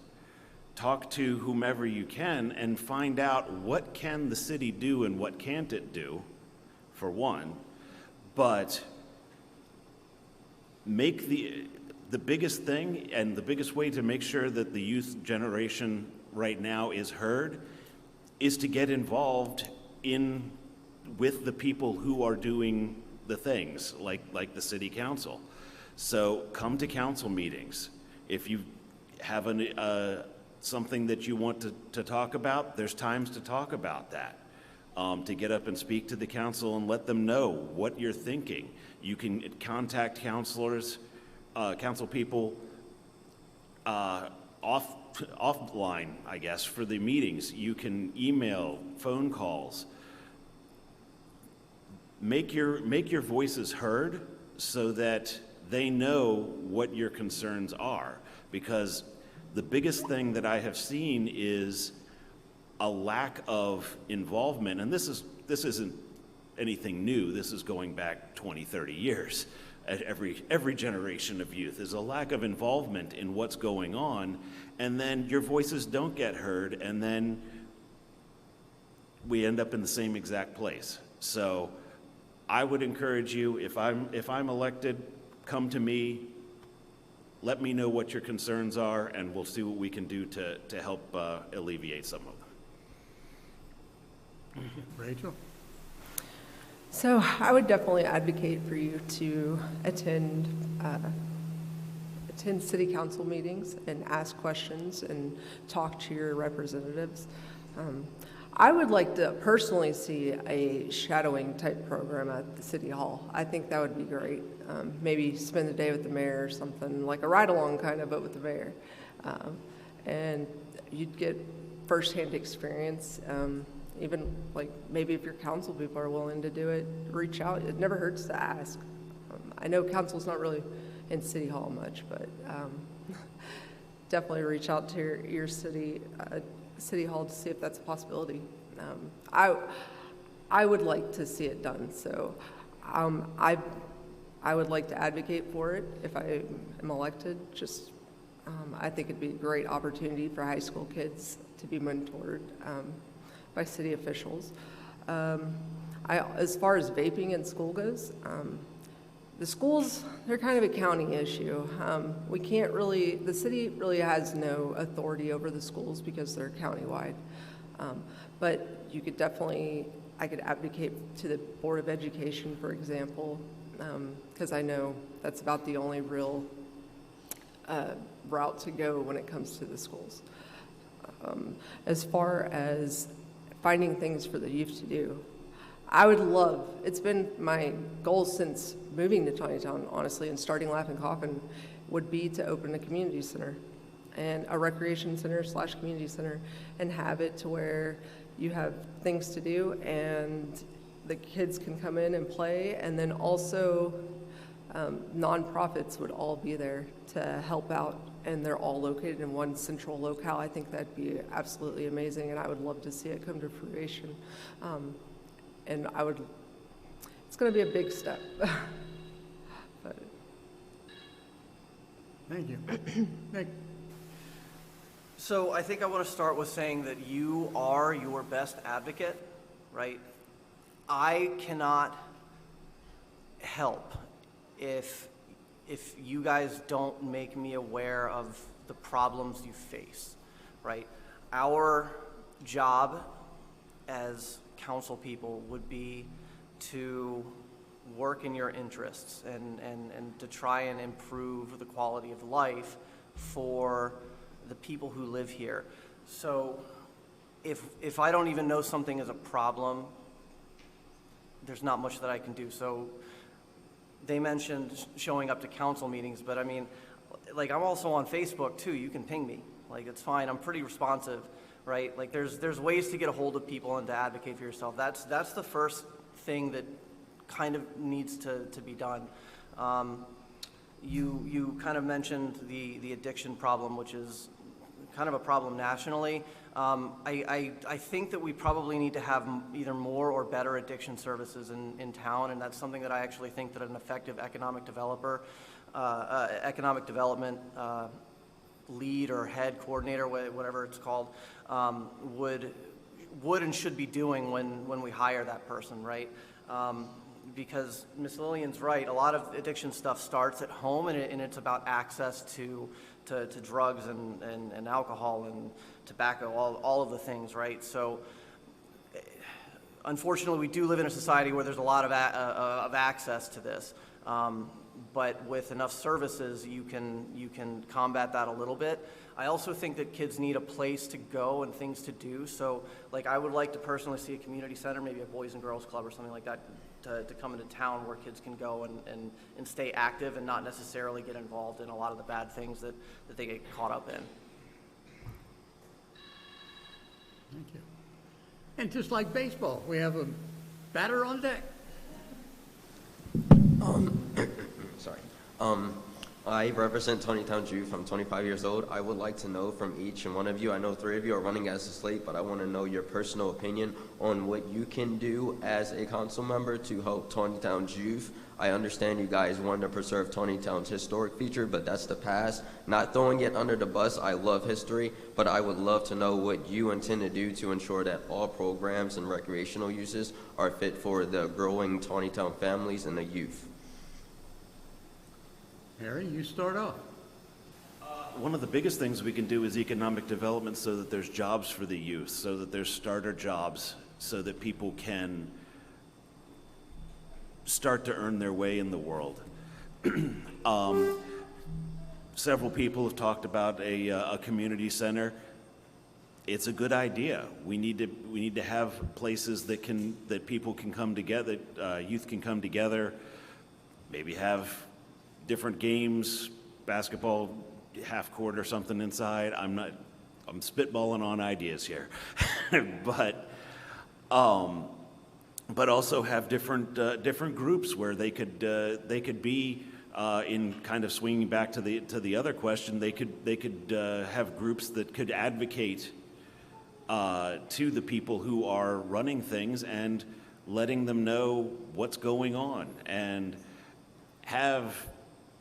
talk to whomever you can, and find out what can the city do and what can't it do, for one. But make the biggest thing and the biggest way to make sure that the youth generation right now is heard is to get involved with the people who are doing the things, like the city council. So come to council meetings. If you have something that you want to talk about, there's times to talk about that. To get up and speak to the council and let them know what you're thinking. You can contact councilors, council people offline, I guess, for the meetings. You can email, phone calls. Make your voices heard so that they know what your concerns are, because the biggest thing that I have seen is a lack of involvement, and this isn't anything new. This is going back 20, 30 years. At every generation of youth is a lack of involvement in what's going on, and then your voices don't get heard, and then we end up in the same exact place. So I would encourage you, if I'm elected, come to me, let me know what your concerns are, and we'll see what we can do to help alleviate some of them. Rachel? So I would definitely advocate for you to attend city council meetings and ask questions and talk to your representatives. I would like to personally see a shadowing type program at the city hall. I think that would be great. Maybe spend the day with the mayor or something, like a ride-along kind of, but with the mayor. And you'd get firsthand experience. Even like maybe if your council people are willing to do it, reach out. It never hurts to ask. I know council's not really in city hall much, but definitely reach out to your city hall to see if that's a possibility. I would like to see it done, so I would like to advocate for it if I am elected. Just I think it'd be a great opportunity for high school kids to be mentored by city officials. As far as vaping in school goes, the schools, they're kind of a county issue. The city really has no authority over the schools because they're countywide. But you could definitely, I could advocate to the Board of Education, for example, because I know that's about the only real route to go when it comes to the schools. As far as finding things for the youth to do, I would love, it's been my goal since moving to Taneytown, honestly, and starting Laughing Coffin, would be to open a community center and a recreation center / community center, and have it to where you have things to do and the kids can come in and play, and then also nonprofits would all be there to help out, and they're all located in one central locale. I think that'd be absolutely amazing, and I would love to see it come to fruition. And it's going to be a big step. But. Thank you. Nick? So I think I want to start with saying that you are your best advocate, right? I cannot help if you guys don't make me aware of the problems you face, right? Our job as council people would be to work in your interests and to try and improve the quality of life for the people who live here. So if I don't even know something is a problem, there's not much that I can do. So they mentioned showing up to council meetings, but I mean, like, I'm also on Facebook too. You can ping me. Like, it's fine. I'm pretty responsive, right? Like, there's ways to get a hold of people and to advocate for yourself. That's the first thing that kind of needs to be done. You kind of mentioned the addiction problem, which is kind of a problem nationally. I think that we probably need to have either more or better addiction services in town, and that's something that I actually think that an effective economic development lead or head coordinator, whatever it's called, would and should be doing when we hire that person, right? Because Ms. Lillian's right, a lot of addiction stuff starts at home, and it's about access to drugs and alcohol and tobacco, all of the things, right? So unfortunately, we do live in a society where there's a lot of access to this. But with enough services, you can combat that a little bit. I also think that kids need a place to go and things to do. So, like, I would like to personally see a community center, maybe a Boys and Girls Club or something like that, to come into town where kids can go and stay active and not necessarily get involved in a lot of the bad things that they get caught up in. Thank you. And just like baseball, we have a batter on deck. Sorry. I represent Taneytown Youth. I'm 25 years old. I would like to know from each and one of you, I know 3 of you are running as a slate, but I want to know your personal opinion on what you can do as a council member to help Taneytown's youth. I understand you guys want to preserve Taneytown's historic feature, but that's the past. Not throwing it under the bus, I love history, but I would love to know what you intend to do to ensure that all programs and recreational uses are fit for the growing Taneytown families and the youth. Harry, you start off. One of the biggest things we can do is economic development so that there's jobs for the youth, so that there's starter jobs, so that people can start to earn their way in the world. Several people have talked about a community center. It's a good idea. We need to have places that people can come together, youth can come together, maybe have different games, basketball, half court or something inside. I'm spitballing on ideas here, but also have different groups where they could be in kind of swinging back to the other question. They could have groups that could advocate to the people who are running things and letting them know what's going on, and have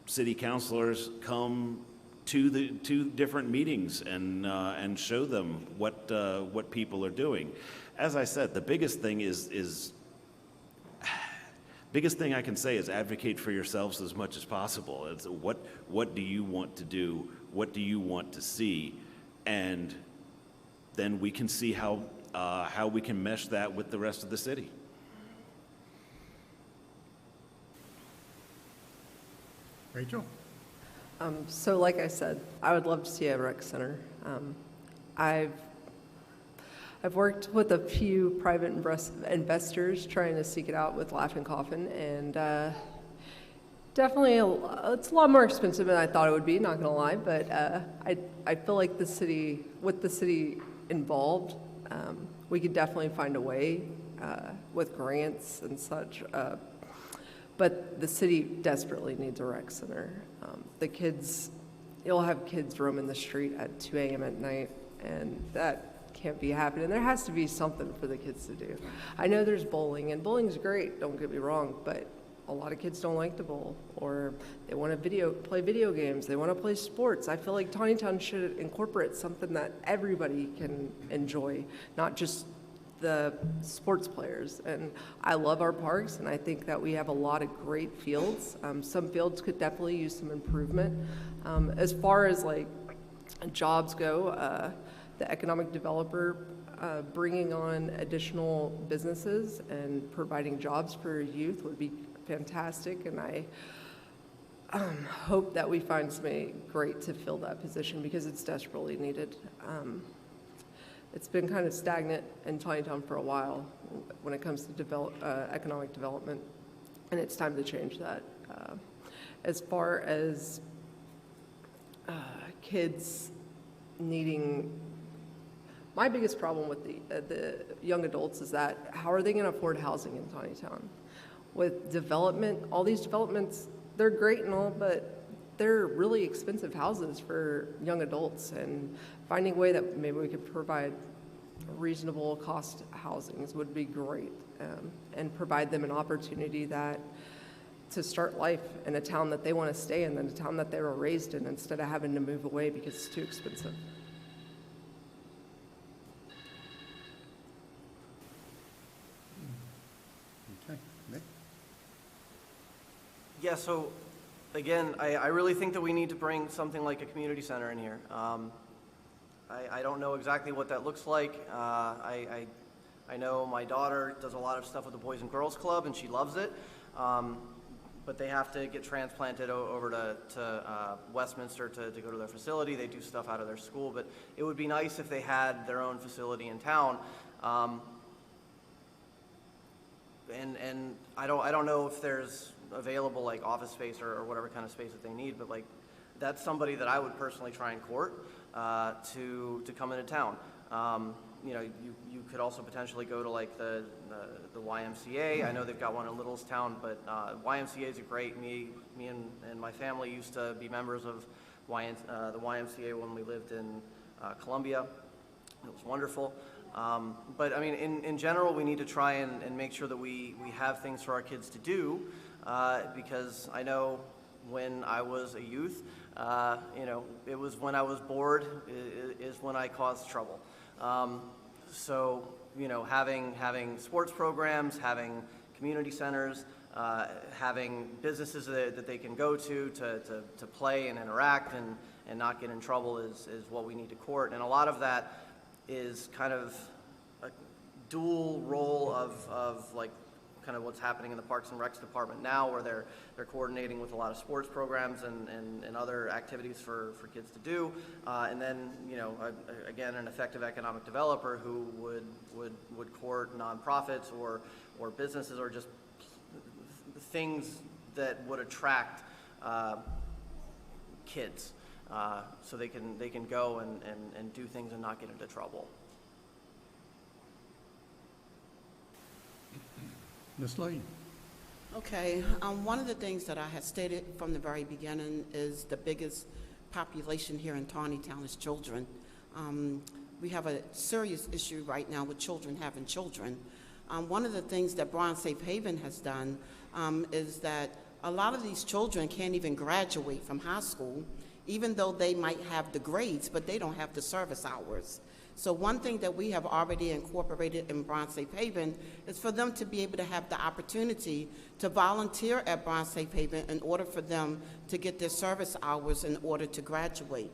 city councilors come to different meetings and show them what people are doing. As I said, the biggest thing biggest thing I can say is advocate for yourselves as much as possible. It's what do you want to do? What do you want to see? And then we can see how we can mesh that with the rest of the city. Rachel? So like I said, I would love to see a rec center. I've worked with a few private investors trying to seek it out with Laughing Coffin, and definitely it's a lot more expensive than I thought it would be, not gonna lie, but I feel like the city involved, we could definitely find a way with grants and such. But the city desperately needs a rec center. You'll have kids roaming the street at 2 a.m. at night, and that can't be happening. There has to be something for the kids to do. I know there's bowling, and bowling's great, don't get me wrong, but a lot of kids don't like to bowl, or they want to play video games, they want to play sports. I feel like Taneytown should incorporate something that everybody can enjoy, not just the sports players. And I love our parks, and I think that we have a lot of great fields. Some fields could definitely use some improvement. As far as like jobs go, the economic developer bringing on additional businesses and providing jobs for youth would be fantastic, and I hope that we find somebody great to fill that position because it's desperately needed. It's been kind of stagnant in Taneytown for a while when it comes to economic development, and it's time to change that. As far as kids needing, my biggest problem with the young adults is that how are they going to afford housing in Taneytown? With development, all these developments they're great and all, but they're really expensive houses for young adults, and finding a way that maybe we could provide reasonable cost housings would be great, and provide them an opportunity to start life in a town that they want to stay in, a town that they were raised in, instead of having to move away because it's too expensive. Okay, Nick? Yeah, so again, I really think that we need to bring something like a community center in here. I don't know exactly what that looks like. I know my daughter does a lot of stuff with the Boys and Girls Club, and she loves it. But they have to get transplanted over to Westminster to go to their facility. They do stuff out of their school, but it would be nice if they had their own facility in town. And I don't know if there's available like office space or whatever kind of space that they need, but like that's somebody that I would personally try and court to come into town. You know, you could also potentially go to like the YMCA. I know they've got one in Littlestown, but YMCA's are great. Me and my family used to be members of the YMCA when we lived in Columbia. It was wonderful. But I mean, in general, we need to try and make sure that we have things for our kids to do, because I know when I was a youth, you know, it was when I was bored is when I caused trouble. So, you know, having sports programs, having community centers, having businesses that they can go to play and interact and not get in trouble is what we need to court. And a lot of that is kind of a dual role of like kind of what's happening in the Parks and Recs department now, where they're coordinating with a lot of sports programs and other activities for kids to do, and then, you know, again, an effective economic developer who would court nonprofits or businesses or just things that would attract kids, so they can go and do things and not get into trouble. Ms. Lane? Okay, one of the things that I had stated from the very beginning is the biggest population here in Taneytown is children. We have a serious issue right now with children having children. One of the things that Bronze Safe Haven has done is that a lot of these children can't even graduate from high school, even though they might have the grades, but they don't have the service hours. So one thing that we have already incorporated in Bronze Safe Haven is for them to be able to have the opportunity to volunteer at Bronze Safe Haven in order for them to get their service hours in order to graduate.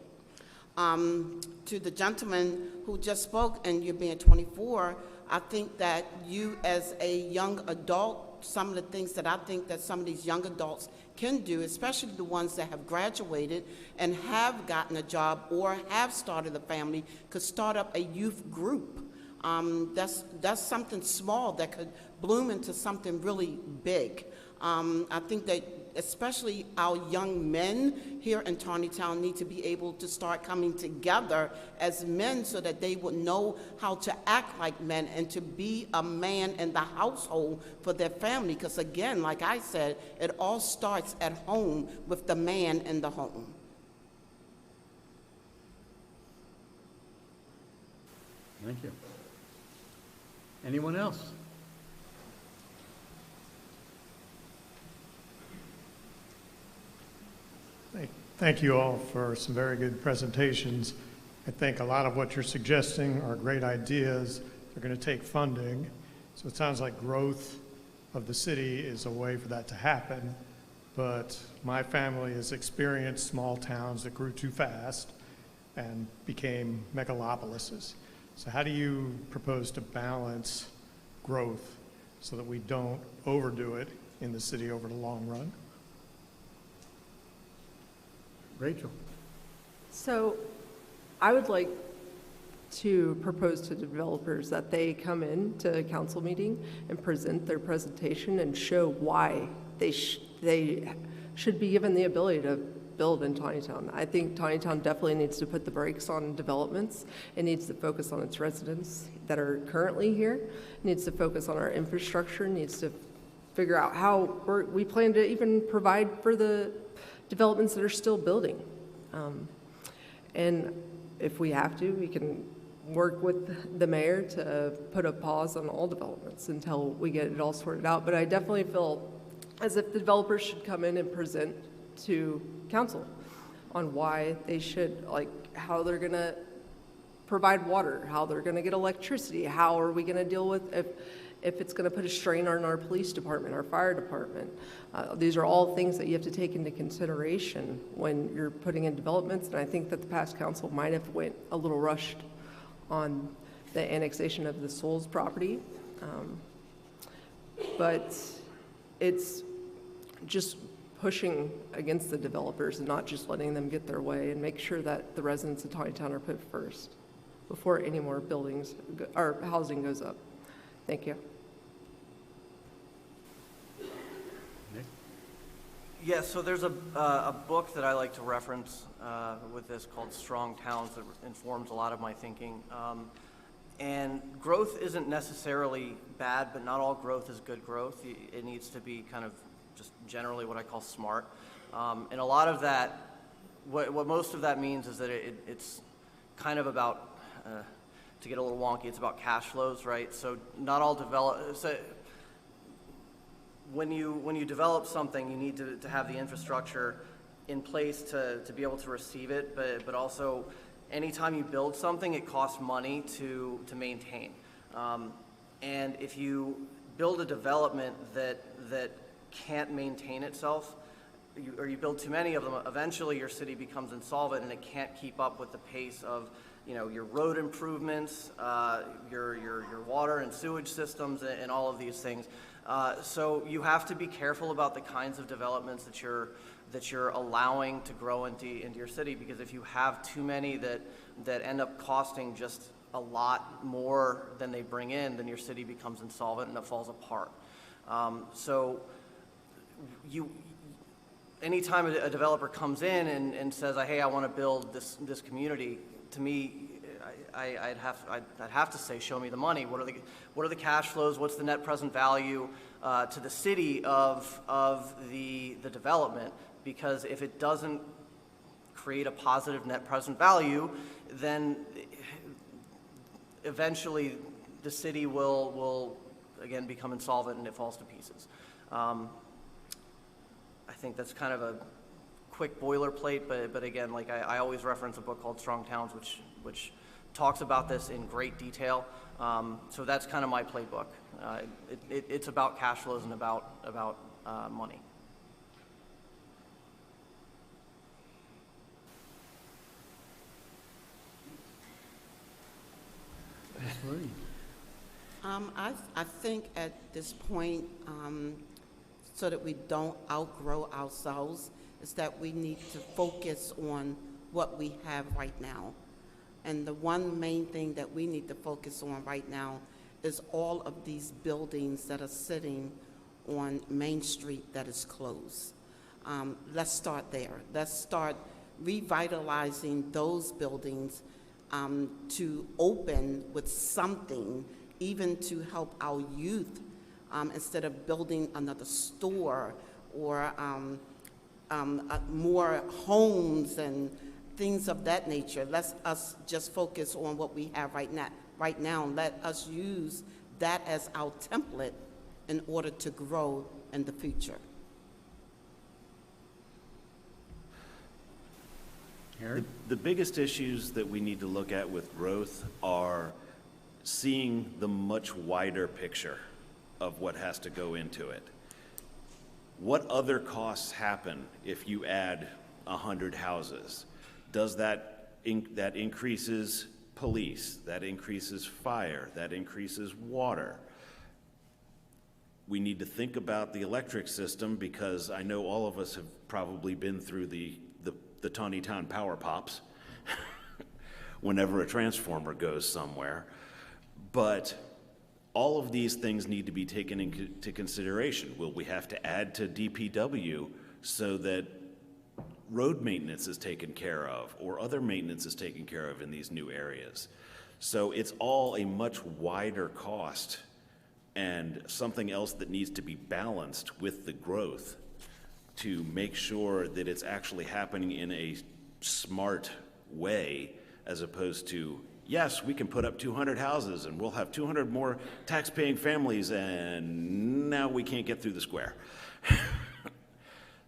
To the gentleman who just spoke, and you being 24, I think that you as a young adult, some of the things that I think that some of these young adults can do, especially the ones that have graduated and have gotten a job or have started a family, could start up a youth group. That's something small that could bloom into something really big. I think that especially our young men here in Taneytown need to be able to start coming together as men so that they would know how to act like men and to be a man in the household for their family. Because again, like I said, it all starts at home with the man in the home. Thank you. Anyone else? Thank you all for some very good presentations. I think a lot of what you're suggesting are great ideas. They're going to take funding. So it sounds like growth of the city is a way for that to happen. But my family has experienced small towns that grew too fast and became megalopolises. So how do you propose to balance growth so that we don't overdo it in the city over the long run? Rachel? So I would like to propose to developers that they come in to a council meeting and present their presentation and show why they should be given the ability to build in Taneytown. I think Taneytown definitely needs to put the brakes on developments. It needs to focus on its residents that are currently here. It needs to focus on our infrastructure. It needs to figure out how we plan to even provide for the developments that are still building. And if we have to, we can work with the mayor to put a pause on all developments until we get it all sorted out. But I definitely feel as if the developers should come in and present to council on why they should, like, how they're gonna provide water, how they're gonna get electricity, how are we gonna deal with if it's gonna put a strain on our police department, our fire department. These are all things that you have to take into consideration when you're putting in developments, and I think that the past council might have went a little rushed on the annexation of the Souls property. But it's just pushing against the developers and not just letting them get their way, and make sure that the residents of Taneytown are put first before any more buildings or housing goes up. Thank you. Yeah, so there's a book that I like to reference with this called Strong Towns that informs a lot of my thinking. And growth isn't necessarily bad, but not all growth is good growth. It needs to be kind of just generally what I call smart. And a lot of that, what most of that means is that it's kind of about, to get a little wonky, it's about cash flows, right? So not all when you develop something, you need to have the infrastructure in place to be able to receive it, but also anytime you build something, it costs money to maintain. And if you build a development that can't maintain itself, or you build too many of them, eventually your city becomes insolvent and it can't keep up with the pace of, you know, your road improvements, your water and sewage systems, and all of these things. So you have to be careful about the kinds of developments that you're allowing to grow into your city, because if you have too many that end up costing just a lot more than they bring in, then your city becomes insolvent and it falls apart. So anytime a developer comes in and says, hey, I want to build this community, to me, I'd have to say, show me the money. What are the cash flows? What's the net present value to the city of the development? Because if it doesn't create a positive net present value, then eventually the city will again become insolvent and it falls to pieces. I think that's kind of a quick boilerplate, but again, like I always reference a book called Strong Towns, which talks about this in great detail. So that's kind of my playbook. It's about cash flows and about money. I think at this point, so that we don't outgrow ourselves, is that we need to focus on what we have right now. And the one main thing that we need to focus on right now is all of these buildings that are sitting on Main Street that is closed. Let's start there. Let's start revitalizing those buildings to open with something, even to help our youth, instead of building another store or more homes and things of that nature. Let us just focus on what we have right now. Let us use that as our template in order to grow in the future. The biggest issues that we need to look at with growth are seeing the much wider picture of what has to go into it. What other costs happen if you add 100 houses? Does that increases police, that increases fire, that increases water? We need to think about the electric system, because I know all of us have probably been through the Taneytown power pops whenever a transformer goes somewhere. But all of these things need to be taken into consideration. Will we have to add to DPW so that road maintenance is taken care of, or other maintenance is taken care of in these new areas? So it's all a much wider cost, and something else that needs to be balanced with the growth to make sure that it's actually happening in a smart way, as opposed to, yes, we can put up 200 houses and we'll have 200 more tax-paying families, and now we can't get through the square.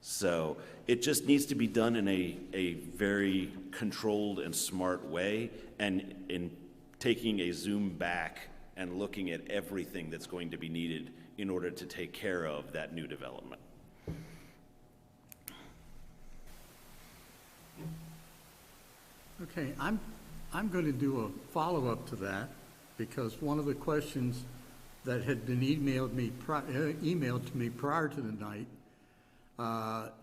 So it just needs to be done in a very controlled and smart way, and in taking a zoom back and looking at everything that's going to be needed in order to take care of that new development. Okay, I'm going to do a follow-up to that, because one of the questions that had been emailed to me prior to the night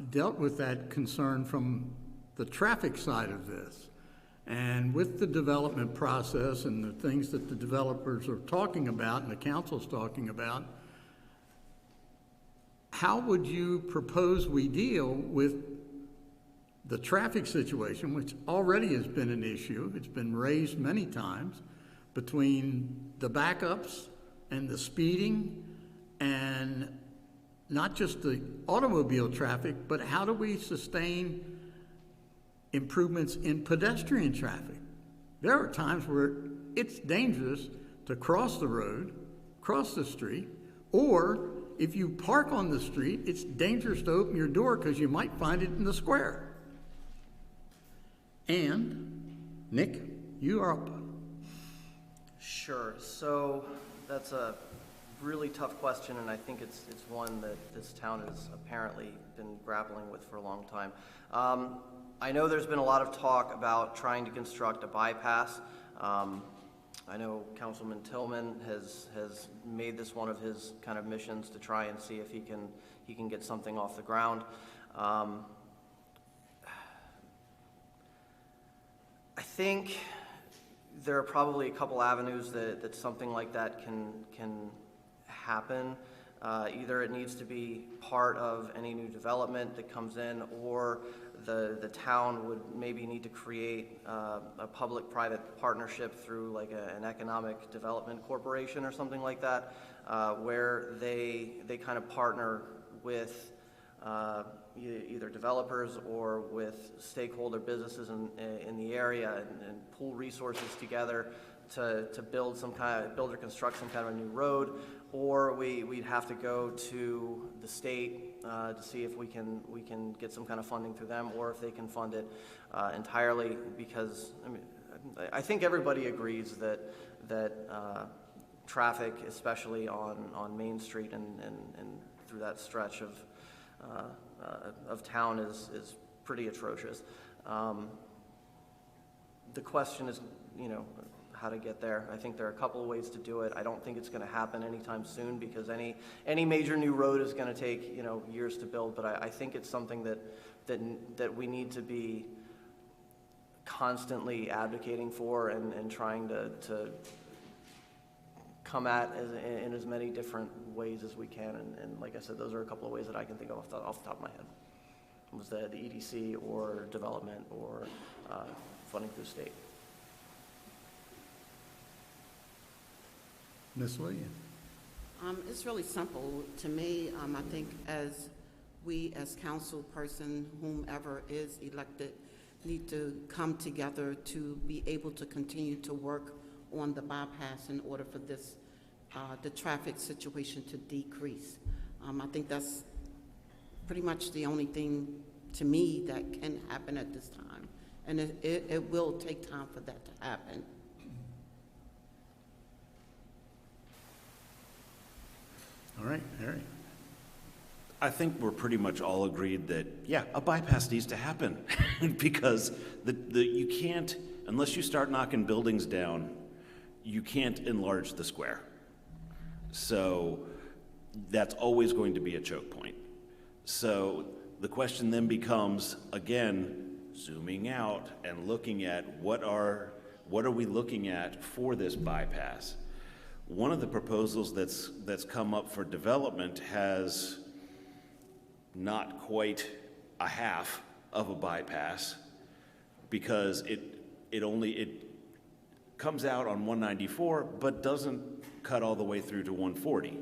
dealt with that concern from the traffic side of this. And with the development process and the things that the developers are talking about and the council's talking about, how would you propose we deal with the traffic situation, which already has been an issue? It's been raised many times, between the backups and the speeding, and not just the automobile traffic, but how do we sustain improvements in pedestrian traffic? There are times where it's dangerous to cross the road, cross the street, or if you park on the street, it's dangerous to open your door because you might find it in the square. And, Nick, you are up. Sure. So that's a really tough question, and I think it's one that this town has apparently been grappling with for a long time. I know there's been a lot of talk about trying to construct a bypass. I know Councilman Tillman has made this one of his kind of missions to try and see if he can get something off the ground. I think there are probably a couple avenues that something like that can happen. Either it needs to be part of any new development that comes in, or the town would maybe need to create a public-private partnership through like an economic development corporation or something like that, where they kind of partner with either developers or with stakeholder businesses in the area, and pool resources together to build or construct some kind of a new road. Or we'd have to go to the state to see if we can get some kind of funding through them, or if they can fund it entirely. Because I think everybody agrees that traffic, especially on Main Street and through that stretch of town, is pretty atrocious. The question is, how to get there. I think there are a couple of ways to do it. I don't think it's going to happen anytime soon, because any major new road is going to take years to build. But I think it's something that we need to be constantly advocating for and trying to come at in as many different ways as we can. And like I said, those are a couple of ways that I can think of off the top of my head. Was the EDC or development or funding through state. Ms. Williams. It's really simple to me. I think as we, as council person, whomever is elected, need to come together to be able to continue to work on the bypass in order for this, the traffic situation to decrease. I think that's pretty much the only thing to me that can happen at this time. And it will take time for that to happen. All right, Harry. I think we're pretty much all agreed that, yeah, a bypass needs to happen because you can't, unless you start knocking buildings down, you can't enlarge the square. So that's always going to be a choke point. So the question then becomes, again, zooming out and looking at what are we looking at for this bypass? One of the proposals that's come up for development has not quite a half of a bypass, because comes out on 194, but doesn't cut all the way through to 140.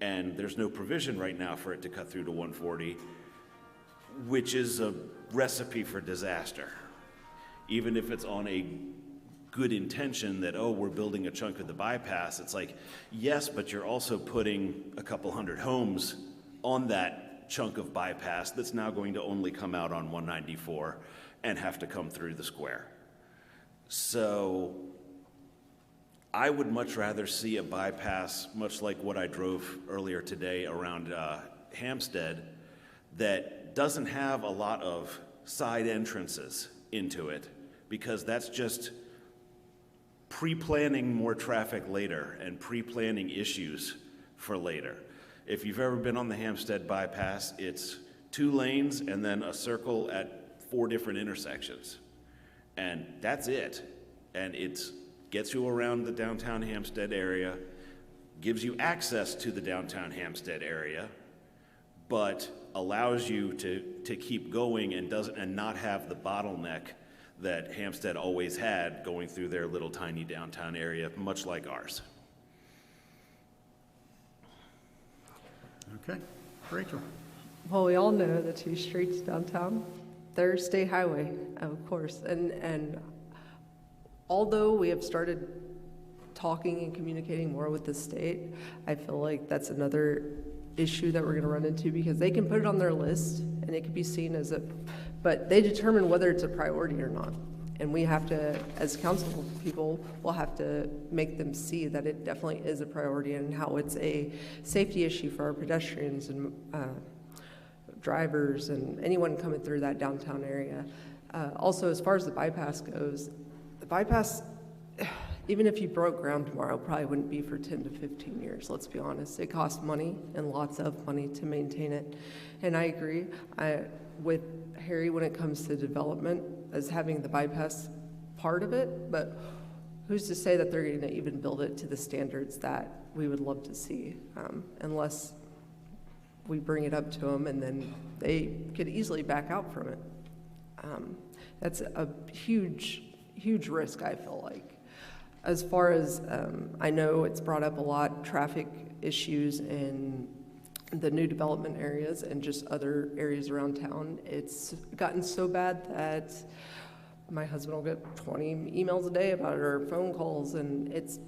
And there's no provision right now for it to cut through to 140, which is a recipe for disaster. Even if it's on a good intention that, oh, we're building a chunk of the bypass, it's like, yes, but you're also putting a couple hundred homes on that chunk of bypass that's now going to only come out on 194 and have to come through the square. So I would much rather see a bypass, much like what I drove earlier today around Hampstead, that doesn't have a lot of side entrances into it, because that's just pre-planning more traffic later and pre-planning issues for later. If you've ever been on the Hampstead bypass, it's 2 lanes and then a circle at 4 different intersections. And that's it. And it gets you around the downtown Hampstead area, gives you access to the downtown Hampstead area, but allows you to keep going and not have the bottleneck that Hampstead always had going through their little tiny downtown area, much like ours. Okay, Rachel. Well, we all know the 2 streets downtown, they're state highway, of course. And although we have started talking and communicating more with the state, I feel like that's another issue that we're going to run into, because they can put it on their list and it can be seen as but they determine whether it's a priority or not. And we have to, as council people, we'll have to make them see that it definitely is a priority and how it's a safety issue for our pedestrians and drivers and anyone coming through that downtown area. Also, as far as the bypass goes, the bypass, even if you broke ground tomorrow, probably wouldn't be for 10 to 15 years, let's be honest. It costs money and lots of money to maintain it. And I agree with Harry when it comes to development as having the bypass part of it, but who's to say that they're going to even build it to the standards that we would love to see, unless we bring it up to them and then they could easily back out from it. That's a huge, huge risk, I feel like. As far as, I know it's brought up a lot, traffic issues in the new development areas and just other areas around town. It's gotten so bad that my husband will get 20 emails a day about it, or phone calls, and it's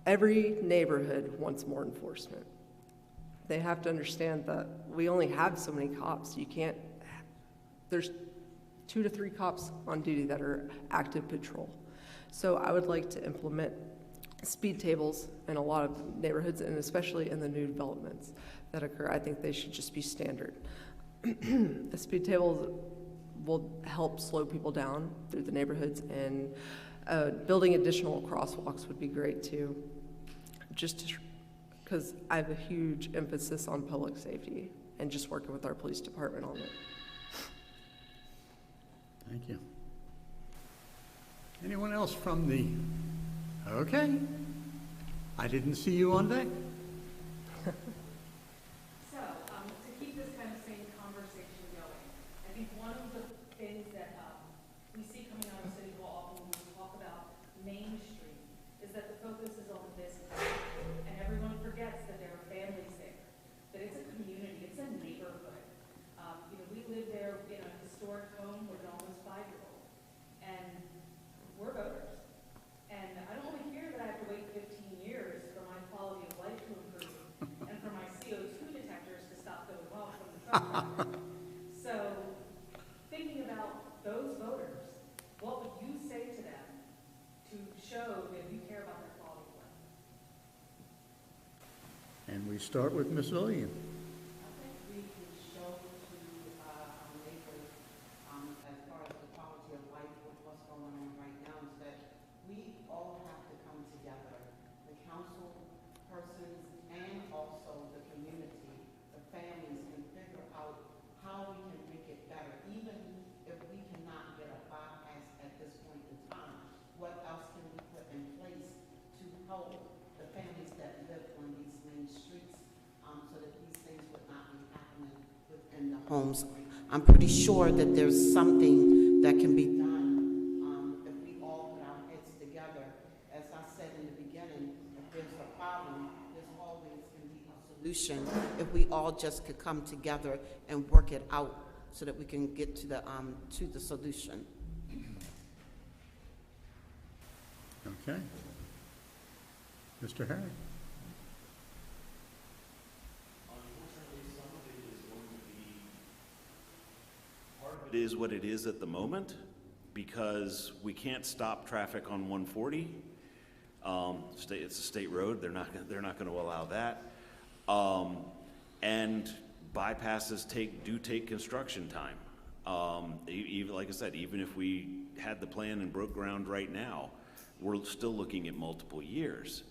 every neighborhood wants more enforcement. They have to understand that we only have so many cops. You can't, there's 2 to 3 cops on duty that are active patrol. So I would like to implement speed tables in a lot of neighborhoods, and especially in the new developments that occur. I think they should just be standard. The speed tables will help slow people down through the neighborhoods, and building additional crosswalks would be great too, just because I have a huge emphasis on public safety and just working with our police department on it. Thank you. Anyone else from the, okay. I didn't see you on deck. So, to keep this kind of same conversation going, I think one of the things that we see coming out of City Hall often when we talk about Main Street is that the focus is on business, and everyone forgets that there are families there, that it's a community, it's a neighborhood. We live there in a historic home with an almost 5-year-old, and we're voters. And I don't want to hear that I have to wait 15 years for my quality of life to improve and for my CO2 detectors to stop going off from the truck driver. So, thinking about those voters, what would you say to them to show that you care about their quality of life? And we start with Ms. Lillian. I think we can show to our neighbors, as far as the quality of life with what's going on right now, is that we all have to come together, the council persons and also the community, the families, and figure out how we can make it better. Even if we cannot get a bypass at this point in time, what else can we put in place to help the families that live on these main streets, so that these things would not be happening within the homes? I'm pretty sure that there's something that can be done if we all put our heads together solution if we all just could come together and work it out so that we can get to the solution. Okay. Mr. Harry? It is what it is at the moment, because we can't stop traffic on 140. It's a state road. They're not going to allow that. And bypasses do take construction time. Even like I said, even if we had the plan and broke ground right now, we're still looking at multiple years.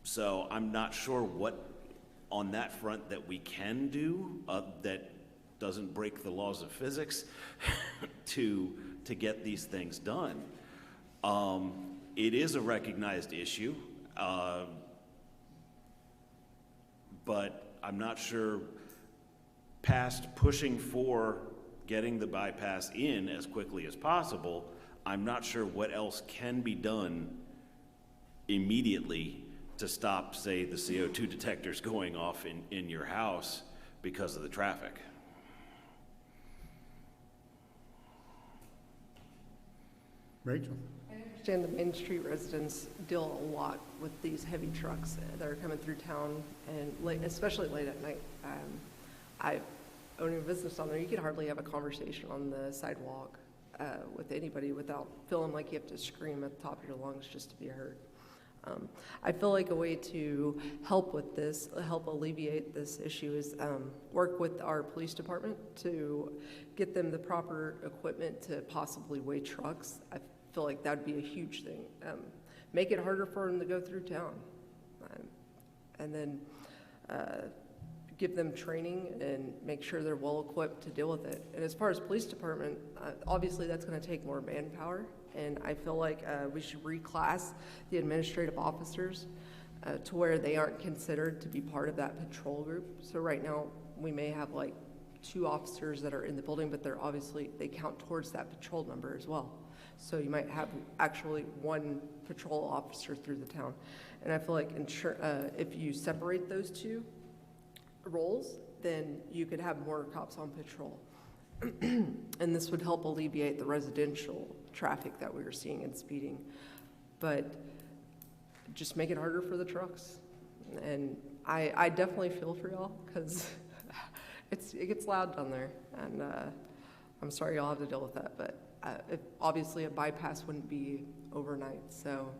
So I'm not sure what on that front that we can do that doesn't break the laws of physics to get these things done. It is a recognized issue, but I'm not sure, past pushing for getting the bypass in as quickly as possible, I'm not sure what else can be done immediately to stop, say, the CO2 detectors going off in your house because of the traffic. Rachel? I understand the Main Street residents deal a lot with these heavy trucks that are coming through town, and especially late at night. I own a business on there. You could hardly have a conversation on the sidewalk with anybody without feeling like you have to scream at the top of your lungs just to be heard. I feel like a way to help with this, help alleviate this issue, is work with our police department to get them the proper equipment to possibly weigh trucks. I feel like that'd be a huge thing. Make it harder for them to go through town. And then give them training and make sure they're well equipped to deal with it. And as far as police department, obviously that's going to take more manpower. And I feel like we should reclass the administrative officers to where they aren't considered to be part of that patrol group. So right now, we may have like 2 officers that are in the building, but they count towards that patrol number as well. So you might have actually 1 patrol officer through the town. And I feel like if you separate those 2 roles, then you could have more cops on patrol. And this would help alleviate the residential traffic that we were seeing and speeding, but just make it harder for the trucks. And I definitely feel for y'all, because it gets loud down there, and I'm sorry y'all have to deal with that, but obviously a bypass wouldn't be overnight,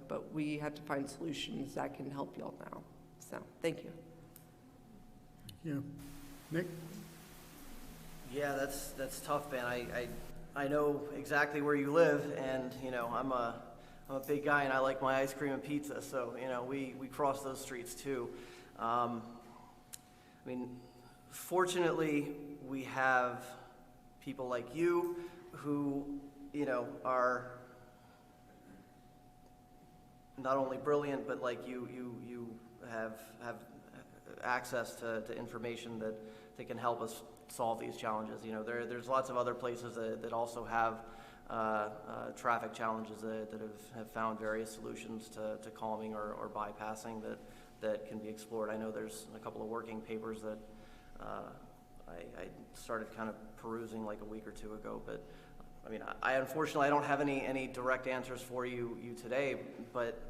but we have to find solutions that can help y'all now. So thank you. Thank you. Nick? Yeah, that's tough, man. I know exactly where you live, and you know I'm a big guy, and I like my ice cream and pizza. So you know we cross those streets too. I mean, fortunately, we have people like you who are not only brilliant, but like you have access to information that can help us solve these challenges. You know, there's lots of other places that also have traffic challenges that have found various solutions to calming or bypassing that can be explored. I know there's a couple of working papers that I started kind of perusing like a week or 2 ago, but I mean, I unfortunately I don't have any direct answers for you today, but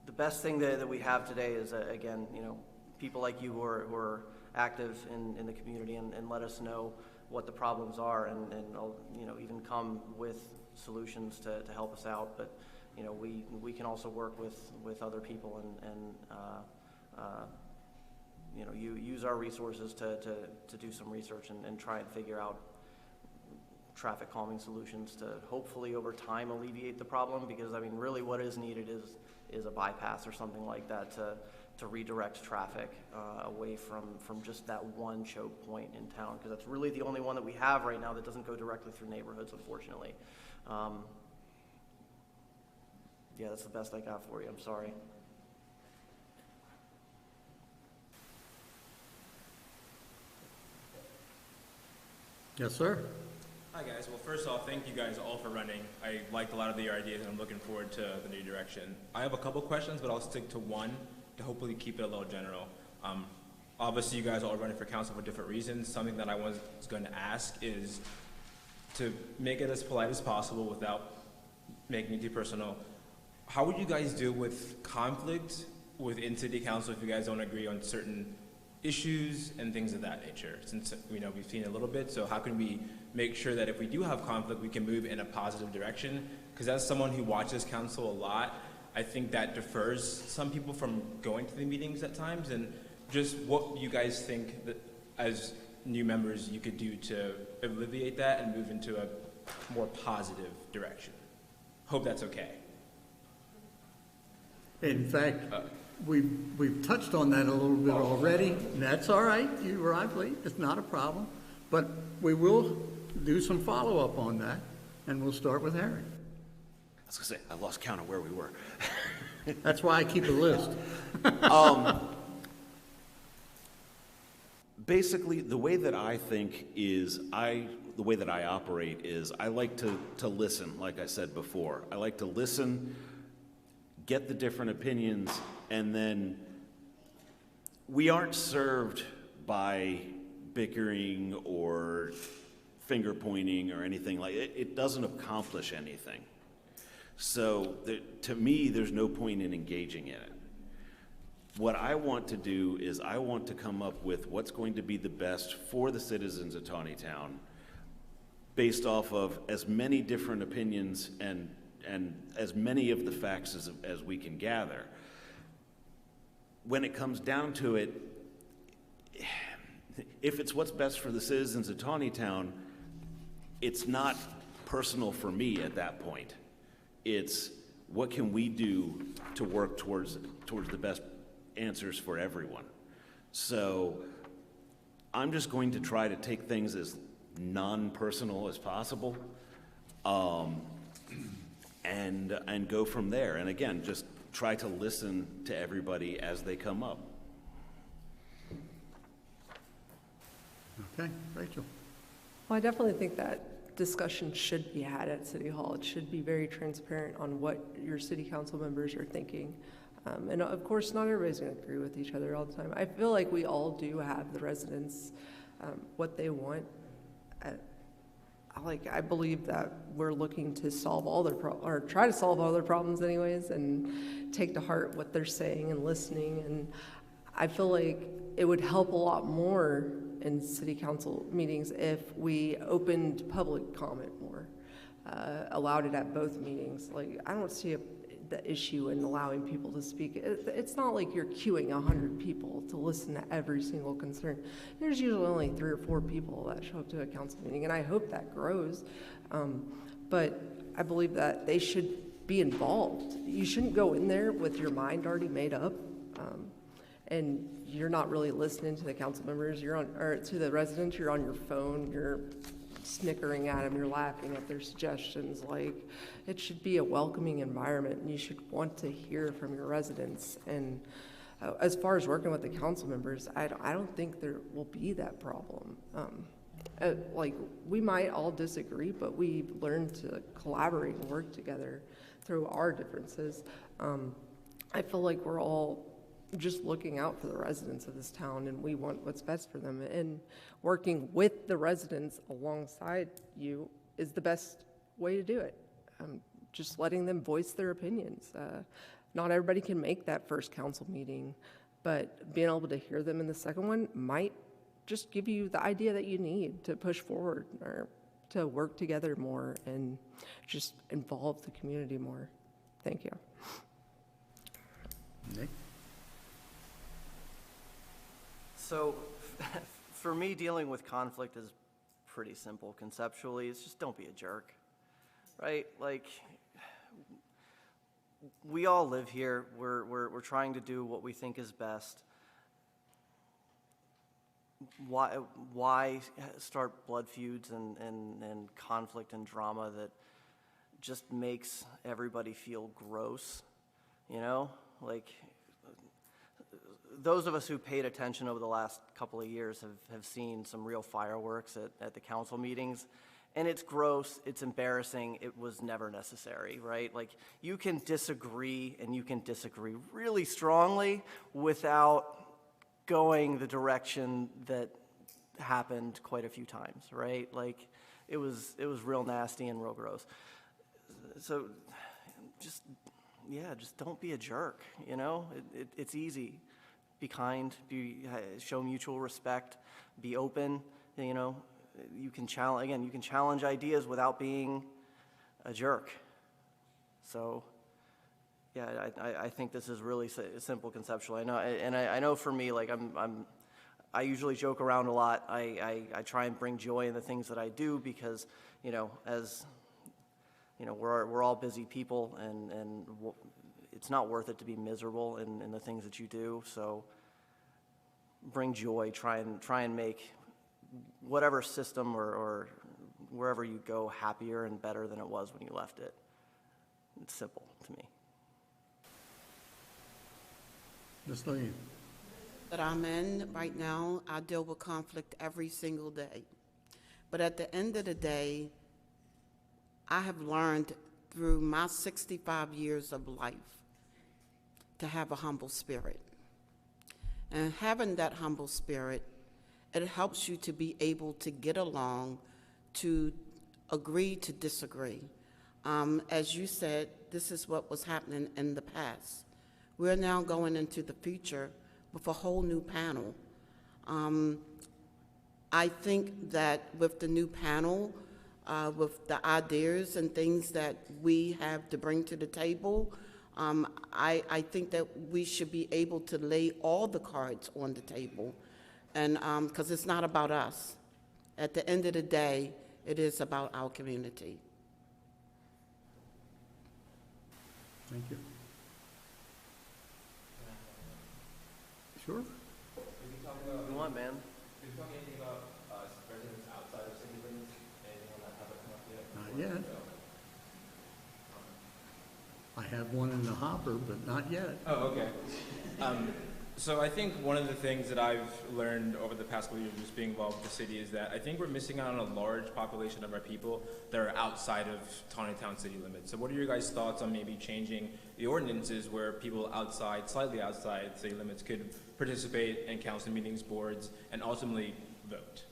the best thing that we have today is, again, people like you who are active in the community and let us know what the problems are and even come with solutions to help us out. But, we can also work with other people and use our resources to do some research and try and figure out traffic calming solutions to hopefully over time alleviate the problem, because I mean really what is needed is a bypass or something like that to redirect traffic away from just that one choke point in town, because that's really the only one that we have right now that doesn't go directly through neighborhoods, unfortunately. Yeah, that's the best I got for you. I'm sorry. Yes, sir. Hi guys, well first off, thank you guys all for running. I liked a lot of your ideas and I'm looking forward to the new direction. I have a couple questions, but I'll stick to one to hopefully keep it a little general. Obviously you guys are all running for council for different reasons. Something that I was going to ask is to make it as polite as possible without making it too personal. How would you guys deal with conflict within city council if you guys don't agree on certain issues and things of that nature? Since we've seen a little bit, so how can we make sure that if we do have conflict, we can move in a positive direction? Because as someone who watches council a lot, I think that defers some people from going to the meetings at times, and just what you guys think that as new members you could do to alleviate that and move into a more positive direction. Hope that's okay. In fact, we've touched on that a little bit already, and that's all right. You rightly, it's not a problem. But we will do some follow-up on that, and we'll start with Harry. I was gonna say, I lost count of where we were. That's why I keep a list. Basically, the way that I think is, the way that I operate is I like to listen, like I said before. I like to listen, get the different opinions, and then we aren't served by bickering or finger pointing or anything like it. It doesn't accomplish anything. So to me, there's no point in engaging in it. What I want to do is I want to come up with what's going to be the best for the citizens of Taneytown based off of as many different opinions and as many of the facts as we can gather. When it comes down to it, if it's what's best for the citizens of Taneytown, it's not personal for me at that point. It's what can we do to work towards the best answers for everyone. So I'm just going to try to take things as non-personal as possible, and go from there. And again, just try to listen to everybody as they come up. Okay, Rachel. Well, I definitely think that discussion should be had at City Hall. It should be very transparent on what your city council members are thinking. And of course, not everybody's going to agree with each other all the time. I feel like we all do have the residents what they want. I believe that we're looking to solve all their or try to solve all their problems anyways, and take to heart what they're saying and listening. And I feel like it would help a lot more in city council meetings if we opened public comment more, allowed it at both meetings. Like, I don't see the issue in allowing people to speak. It's not like you're queuing 100 people to listen to every single concern. There's usually only 3 or 4 people that show up to a council meeting, and I hope that grows. But I believe that they should be involved. You shouldn't go in there with your mind already made up, and you're not really listening to the council members. Or to the residents. You're on your phone. You're snickering at them, you're laughing at their suggestions. Like, it should be a welcoming environment, and you should want to hear from your residents. And as far as working with the council members, I don't think there will be that problem. Like, we might all disagree, but we learn to collaborate and work together through our differences. I feel like we're all just looking out for the residents of this town, and we want what's best for them. And working with the residents alongside you is the best way to do it. Just letting them voice their opinions. Not everybody can make that first council meeting, but being able to hear them in the second one might just give you the idea that you need to push forward or to work together more and just involve the community more. Thank you. Nick? So, for me, dealing with conflict is pretty simple conceptually. It's just don't be a jerk, right? Like, we all live here. We're trying to do what we think is best. Why start blood feuds and conflict and drama that just makes everybody feel gross, you know? Like, those of us who paid attention over the last couple of years have seen some real fireworks at the council meetings, And it's gross, it's embarrassing, it was never necessary, right? Like, you can disagree, and you can disagree really strongly without going the direction that happened quite a few times, right? Like, it was real nasty and real gross. So just don't be a jerk, you know? It's easy. Be kind, show mutual respect, be open, you know? You can challenge ideas without being a jerk. So, yeah, I think this is really simple conceptually. I know for me, like, I usually joke around a lot. I try and bring joy in the things that I do because, you know, as you know, we're all busy people, and it's not worth it to be miserable in the things that you do. So, bring joy. Try and make whatever system or wherever you go happier and better than it was when you left it. It's simple to me. Ms. Lee. That I'm in right now, I deal with conflict every single day. But at the end of the day, I have learned through my 65 years of life to have a humble spirit. And having that humble spirit, it helps you to be able to get along, to agree to disagree. As you said, this is what was happening in the past. We're now going into the future with a whole new panel. I think that with the new panel, with the ideas and things that we have to bring to the table, I think that we should be able to lay all the cards on the table, and because it's not about us. At the end of the day, it is about our community. Thank you. Sure. If you want, man. Did you talk anything about residents outside of city limits? Anything on that topic come up yet? Not yet. I have one in the hopper, but not yet. Oh, okay. So I think one of the things that I've learned over the past couple of years just being involved with the city is that I think we're missing out on a large population of our people that are outside of Taneytown city limits. So what are your guys' thoughts on maybe changing the ordinances where people outside, slightly outside city limits could participate in council meetings, boards, and ultimately vote?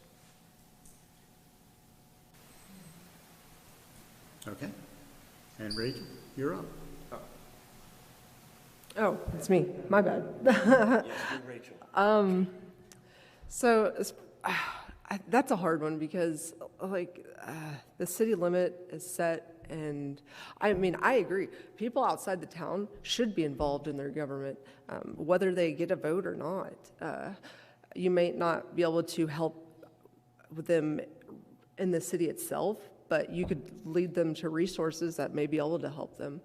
Okay. And Rachel, you're up. Oh, it's me. My bad. Yes, you're Rachel. That's a hard one because, like, the city limit is set, and I mean, I agree. People outside the town should be involved in their government, whether they get a vote or not. You may not be able to help with them in the city itself, but you could lead them to resources that may be able to help them.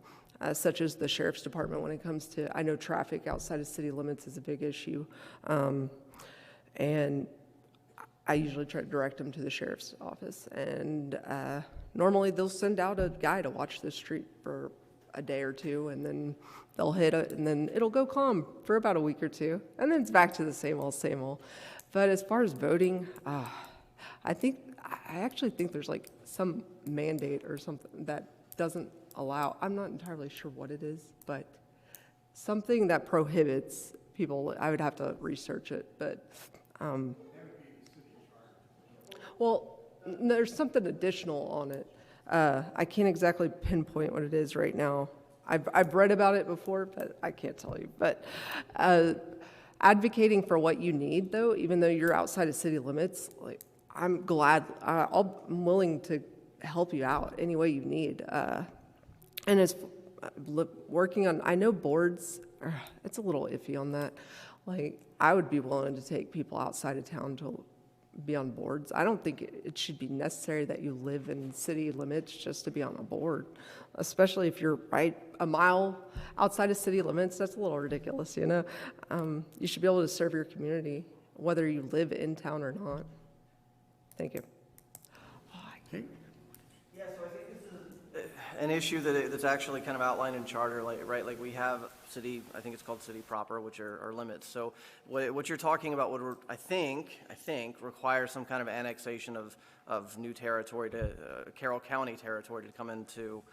Such as the sheriff's department when it comes to, I know traffic outside of city limits is a big issue. And I usually try to direct them to the sheriff's office. And normally they'll send out a guy to watch the street for a day or two, and then they'll hit it, and then it'll go calm for about a week or two. And then it's back to the same old, same old. But as far as voting, I actually think there's like some mandate or something that doesn't allow, I'm not entirely sure what it is, but something that prohibits people. I would have to research it, but well, there's something additional on it. I can't exactly pinpoint what it is right now. I've read about it before, but I can't tell you. But advocating for what you need, though, even though you're outside of city limits, like, I'm glad, I'm willing to help you out any way you need. And as working on, I know boards, it's a little iffy on that. Like, I would be willing to take people outside of town to be on boards. I don't think it should be necessary that you live in city limits just to be on a board, especially if you're right a mile outside of city limits. That's a little ridiculous, you know? You should be able to serve your community, whether you live in town or not. Thank you. Okay. Yeah, so I think this is, an issue that's actually kind of outlined in charter, right? Like we have city, I think it's called city proper, which are limits. So what you're talking about would, I think, require some kind of annexation of new territory to Carroll County territory to come into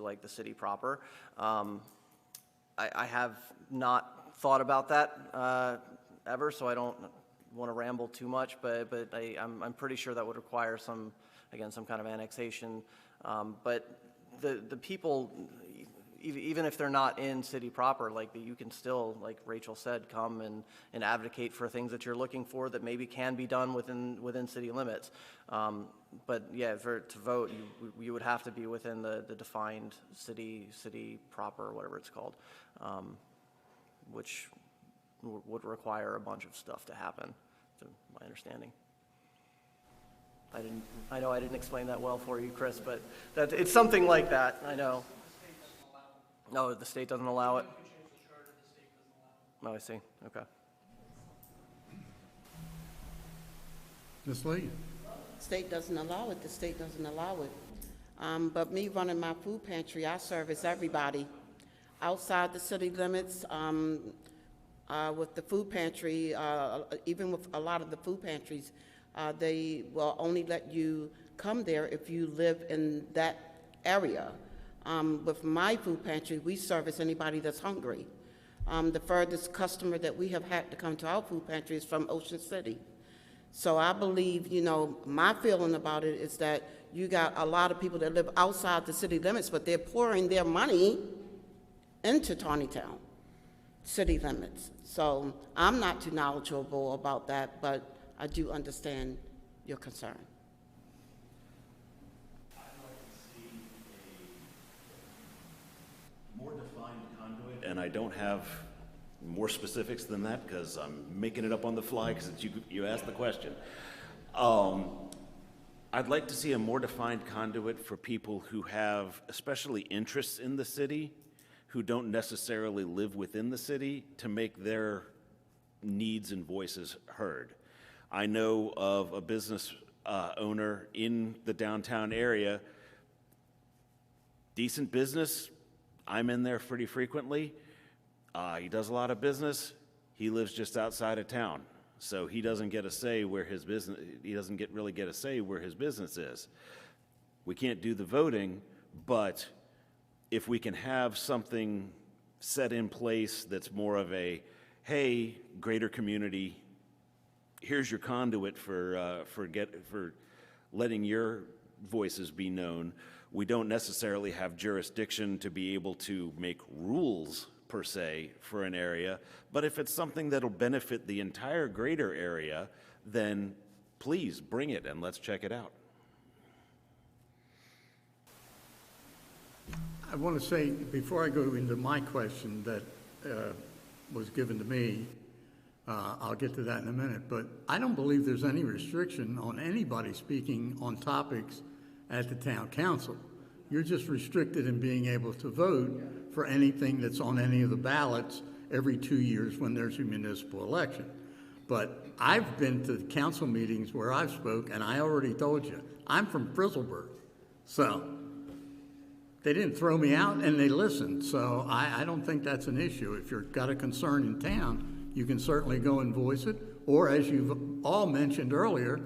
like the city proper. I have not thought about that ever, so I don't want to ramble too much, but I'm pretty sure that would require some kind of annexation. But the people, even if they're not in city proper, like you can still, like Rachel said, come and advocate for things that you're looking for that maybe can be done within city limits. But yeah, to vote, you would have to be within the defined city proper, or whatever it's called, which would require a bunch of stuff to happen, to my understanding. I know I didn't explain that well for you, Chris, but it's something like that. I know. No, the state doesn't allow it. Oh, I see. Okay. Ms. Lee? State doesn't allow it, the state doesn't allow it. But me running my food pantry, I service everybody. Outside the city limits, with the food pantry, even with a lot of the food pantries, they will only let you come there if you live in that area. With my food pantry, we service anybody that's hungry. The furthest customer that we have had to come to our food pantry is from Ocean City. So I believe, my feeling about it is that you got a lot of people that live outside the city limits, but they're pouring their money into Taneytown city limits. So I'm not too knowledgeable about that, but I do understand your concern. I'd like to see a more defined conduit, and I don't have more specifics than that because I'm making it up on the fly because you asked the question. I'd like to see a more defined conduit for people who have especially interests in the city, who don't necessarily live within the city, to make their needs and voices heard. I know of a business owner in the downtown area, decent business. I'm in there pretty frequently. He does a lot of business. He lives just outside of town, so he doesn't get a say where his business. He doesn't really get a say where his business is. We can't do the voting, but if we can have something set in place that's more of a, hey, greater community, here's your conduit for letting your voices be known. We don't necessarily have jurisdiction to be able to make rules per se for an area, but if it's something that'll benefit the entire greater area, then please bring it and let's check it out. I want to say, before I go into my question that was given to me, I'll get to that in a minute, but I don't believe there's any restriction on anybody speaking on topics at the town council. You're just restricted in being able to vote for anything that's on any of the ballots every 2 years when there's a municipal election. But I've been to council meetings where I've spoke, and I already told you, I'm from Frizzleburg, so they didn't throw me out and they listened. So I don't think that's an issue. If you've got a concern in town, you can certainly go and voice it, or as you've all mentioned earlier,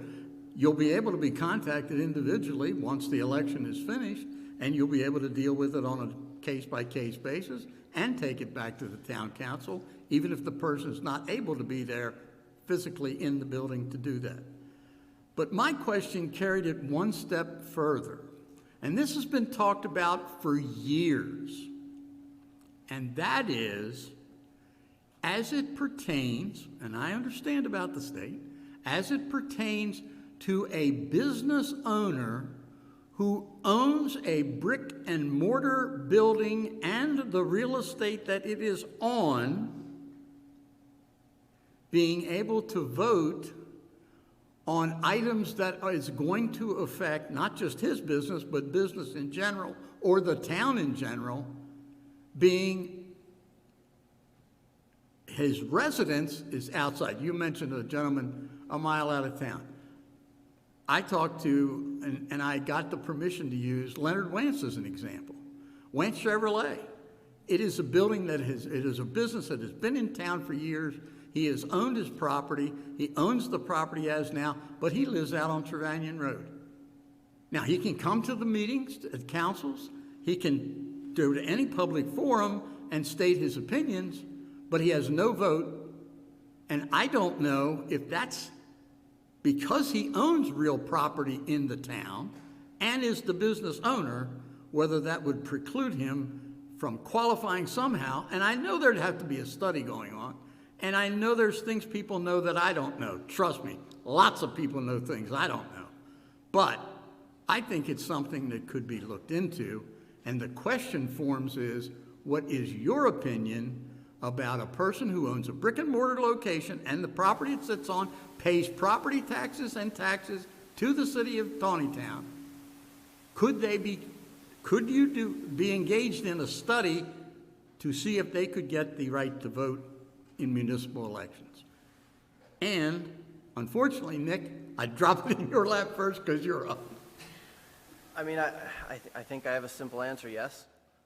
you'll be able to be contacted individually once the election is finished, and you'll be able to deal with it on a case-by-case basis and take it back to the town council, even if the person's not able to be there physically in the building to do that. But my question carried it one step further, and this has been talked about for years, and that is, as it pertains, and I understand about the state, as it pertains to a business owner who owns a brick and mortar building and the real estate that it is on, being able to vote on items that is going to affect not just his business, but business in general, or the town in general, being his residence is outside. You mentioned a gentleman a mile out of town. I talked to, and I got the permission to use Leonard Wentz as an example. Wentz Chevrolet. It is a building it is a business that has been in town for years. He has owned his property. He owns the property as now, but he lives out on Trevanion Road. Now, he can come to the meetings at councils. He can go to any public forum and state his opinions, but he has no vote. And I don't know if that's because he owns real property in the town and is the business owner, whether that would preclude him from qualifying somehow. And I know there'd have to be a study going on. And I know there's things people know that I don't know. Trust me, lots of people know things I don't know. But I think it's something that could be looked into. And the question forms is, what is your opinion about a person who owns a brick and mortar location and the property it sits on, pays property taxes and taxes to the city of Taneytown? Could you be engaged in a study to see if they could get the right to vote in municipal elections? And unfortunately, Nick, I dropped it in your lap first because you're up. I mean, I think I have a simple answer, yes.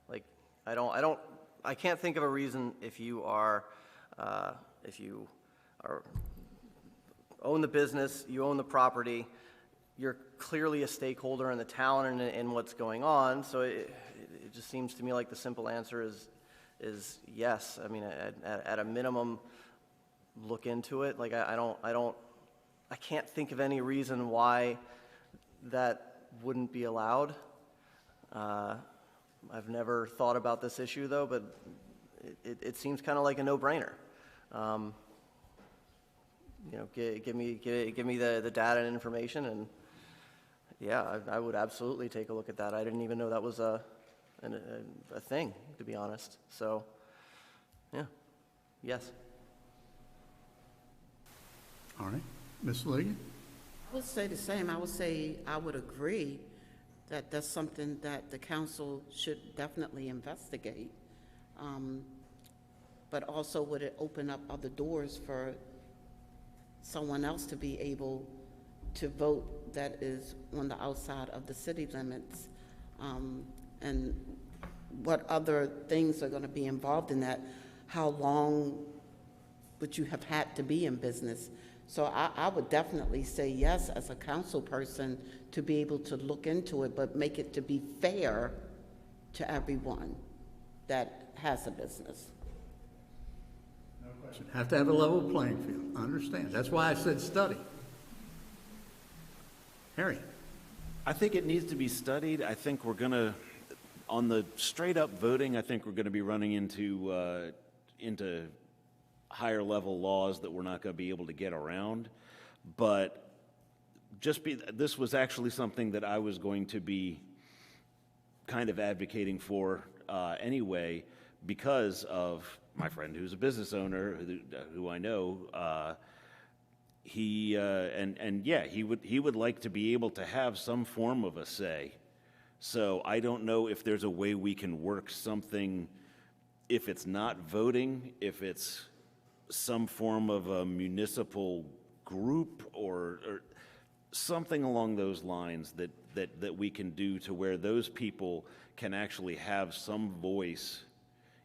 Like, I can't think of a reason if you own the business, you own the property, you're clearly a stakeholder in the town and in what's going on. So it just seems to me like the simple answer is yes. I mean, at a minimum, look into it. Like, I can't think of any reason why that wouldn't be allowed. I've never thought about this issue though, but it seems kind of like a no-brainer. You know, give me the data and information, and yeah, I would absolutely take a look at that. I didn't even know that was a thing, to be honest. So, yeah, yes. All right, Ms. Ligon? I would say the same. I would say I would agree that that's something that the council should definitely investigate. But also, would it open up other doors for someone else to be able to vote that is on the outside of the city limits? And what other things are going to be involved in that? How long would you have had to be in business? So I would definitely say yes as a council person to be able to look into it, but make it to be fair to everyone that has a business. No question. Have to have a level playing field. I understand. That's why I said study. Harry? I think it needs to be studied. I think we're going to, on the straight up voting, I think we're going to be running into higher level laws that we're not going to be able to get around. But this was actually something that I was going to be kind of advocating for anyway, because of my friend who's a business owner who I know. He would like to be able to have some form of a say. So I don't know if there's a way we can work something, if it's not voting, if it's some form of a municipal group or something along those lines that we can do to where those people can actually have some voice,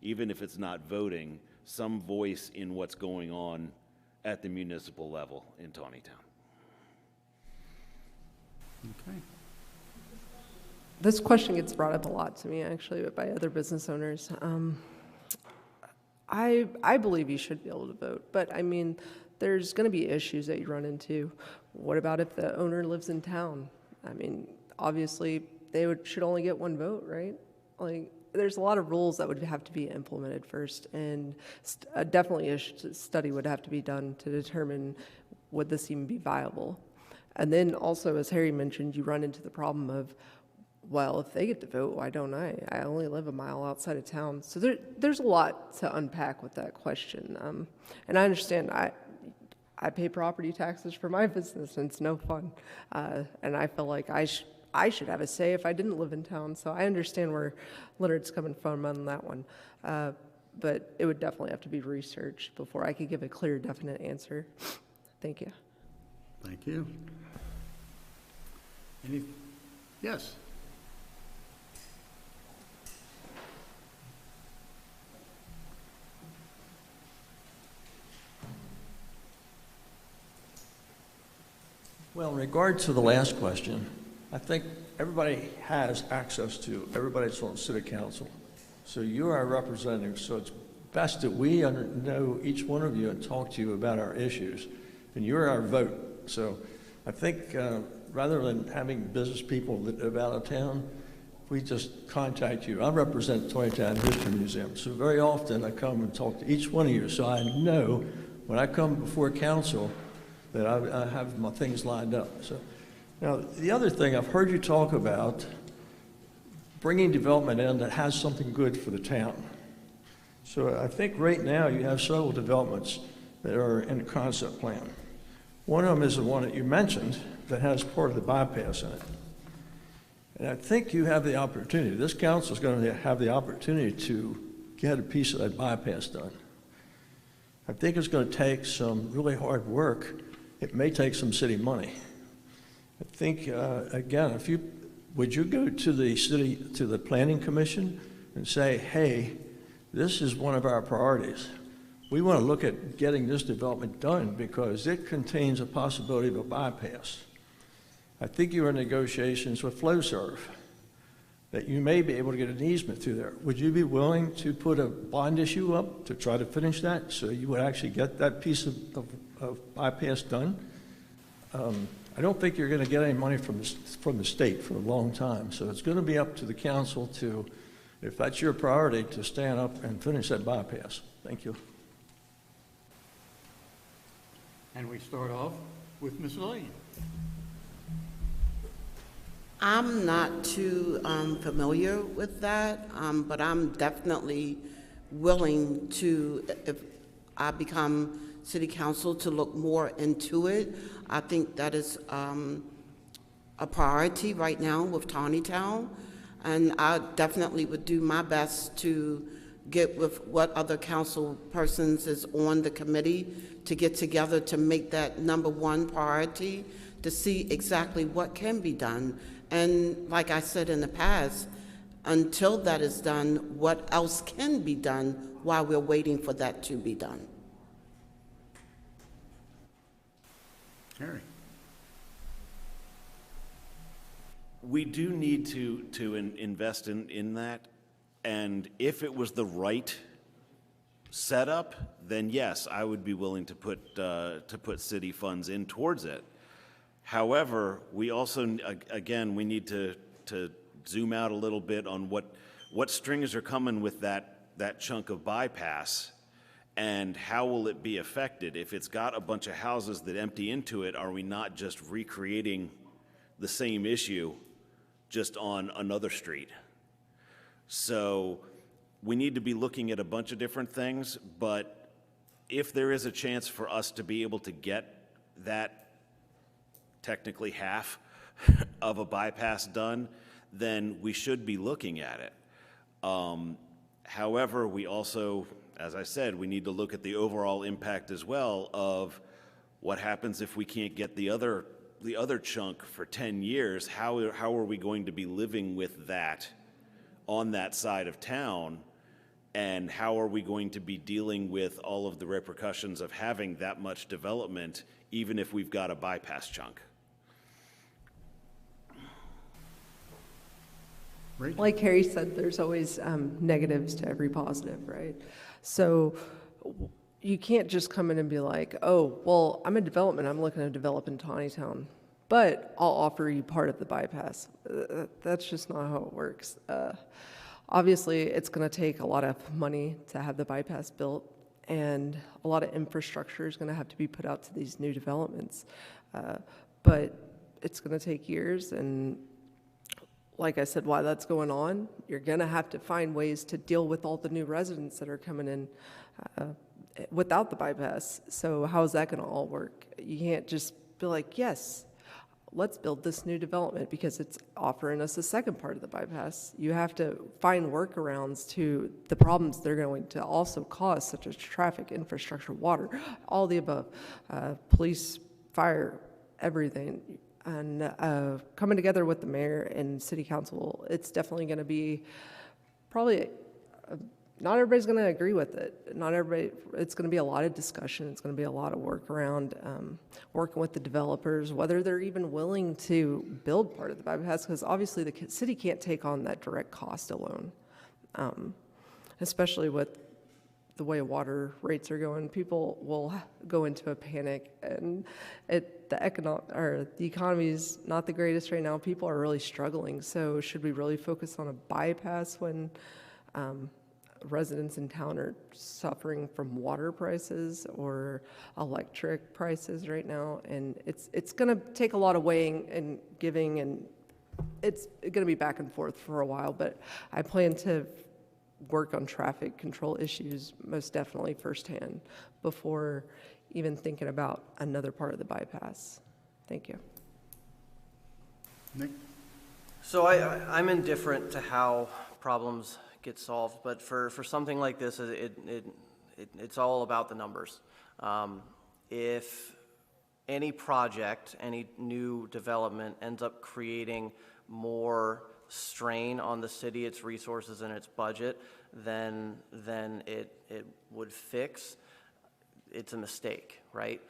even if it's not voting, some voice in what's going on at the municipal level in Taneytown. Okay. This question gets brought up a lot to me, actually, by other business owners. I believe you should be able to vote, but I mean, there's going to be issues that you run into. What about if the owner lives in town? I mean, obviously, should only get one vote, right? Like, there's a lot of rules that would have to be implemented first, and definitely a study would have to be done to determine would this even be viable. And then also, as Harry mentioned, you run into the problem of, well, if they get to vote, why don't I? I only live a mile outside of town. So there's a lot to unpack with that question. And I understand I pay property taxes for my business, and it's no fun. And I feel like I should have a say if I didn't live in town. So I understand where Leonard's coming from on that one. But it would definitely have to be researched before I could give a clear, definite answer. Thank you. Thank you. Any, yes? Well, in regard to the last question, I think everybody has access to, everybody that's on city council. So you're our representative, so it's best that we know each one of you and talk to you about our issues. And you're our vote. So I think rather than having business people that live out of town, we just contact you. I represent the Taneytown History Museum, so very often I come and talk to each one of you, so I know when I come before council that I have my things lined up. So now the other thing, I've heard you talk about bringing development in that has something good for the town. So I think right now you have several developments that are in the concept plan. One of them is the one that you mentioned that has part of the bypass in it. And I think you have the opportunity, this council is going to have the opportunity to get a piece of that bypass done. I think it's going to take some really hard work. It may take some city money. I think, again, would you go to the city, to the planning commission and say, hey, this is one of our priorities. We want to look at getting this development done because it contains a possibility of a bypass. I think you are in negotiations with FlowServe that you may be able to get an easement through there. Would you be willing to put a bond issue up to try to finish that so you would actually get that piece of bypass done? I don't think you're going to get any money from the state for a long time, so it's going to be up to the council to, if that's your priority, to stand up and finish that bypass. Thank you. And we start off with Ms. Lillian. I'm not too familiar with that, but I'm definitely willing to, if I become city council, to look more into it. I think that is a priority right now with Taneytown, and I definitely would do my best to get with what other council persons is on the committee to get together to make that #1 priority, to see exactly what can be done. And like I said in the past, until that is done, what else can be done while we're waiting for that to be done? Harry. We do need to invest in that, and if it was the right setup, then yes, I would be willing to put city funds in towards it. However, we also, again, we need to zoom out a little bit on what strings are coming with that chunk of bypass, and how will it be affected? If it's got a bunch of houses that empty into it, are we not just recreating the same issue just on another street? So we need to be looking at a bunch of different things, but if there is a chance for us to be able to get that technically half of a bypass done, then we should be looking at it. However, we also, as I said, we need to look at the overall impact as well of what happens if we can't get the other chunk for 10 years. How are we going to be living with that on that side of town? And how are we going to be dealing with all of the repercussions of having that much development, even if we've got a bypass chunk? Rachel? Like Harry said, there's always negatives to every positive, right? So you can't just come in and be like, oh, well, I'm in development, I'm looking to develop in Taneytown, but I'll offer you part of the bypass. That's just not how it works. Obviously, it's going to take a lot of money to have the bypass built, and a lot of infrastructure is going to have to be put out to these new developments. But it's going to take years, and like I said, while that's going on, you're going to have to find ways to deal with all the new residents that are coming in without the bypass. So how is that going to all work? You can't just be like, yes, let's build this new development because it's offering us a second part of the bypass. You have to find workarounds to the problems they're going to also cause, such as traffic, infrastructure, water, all the above, police, fire, everything. And coming together with the mayor and city council, it's definitely going to be probably, not everybody's going to agree with it. Not everybody, it's going to be a lot of discussion. It's going to be a lot of work around working with the developers, whether they're even willing to build part of the bypass, because obviously the city can't take on that direct cost alone, especially with the way water rates are going. People will go into a panic, and the economy is not the greatest right now. People are really struggling. So should we really focus on a bypass when residents in town are suffering from water prices or electric prices right now? And it's going to take a lot of weighing and giving, and it's going to be back and forth for a while. But I plan to work on traffic control issues most definitely firsthand before even thinking about another part of the bypass. Thank you. Nick? So I'm indifferent to how problems get solved, but for something like this, it's all about the numbers. If any project, any new development ends up creating more strain on the city, its resources, and its budget, then it would fix, it's a mistake, right?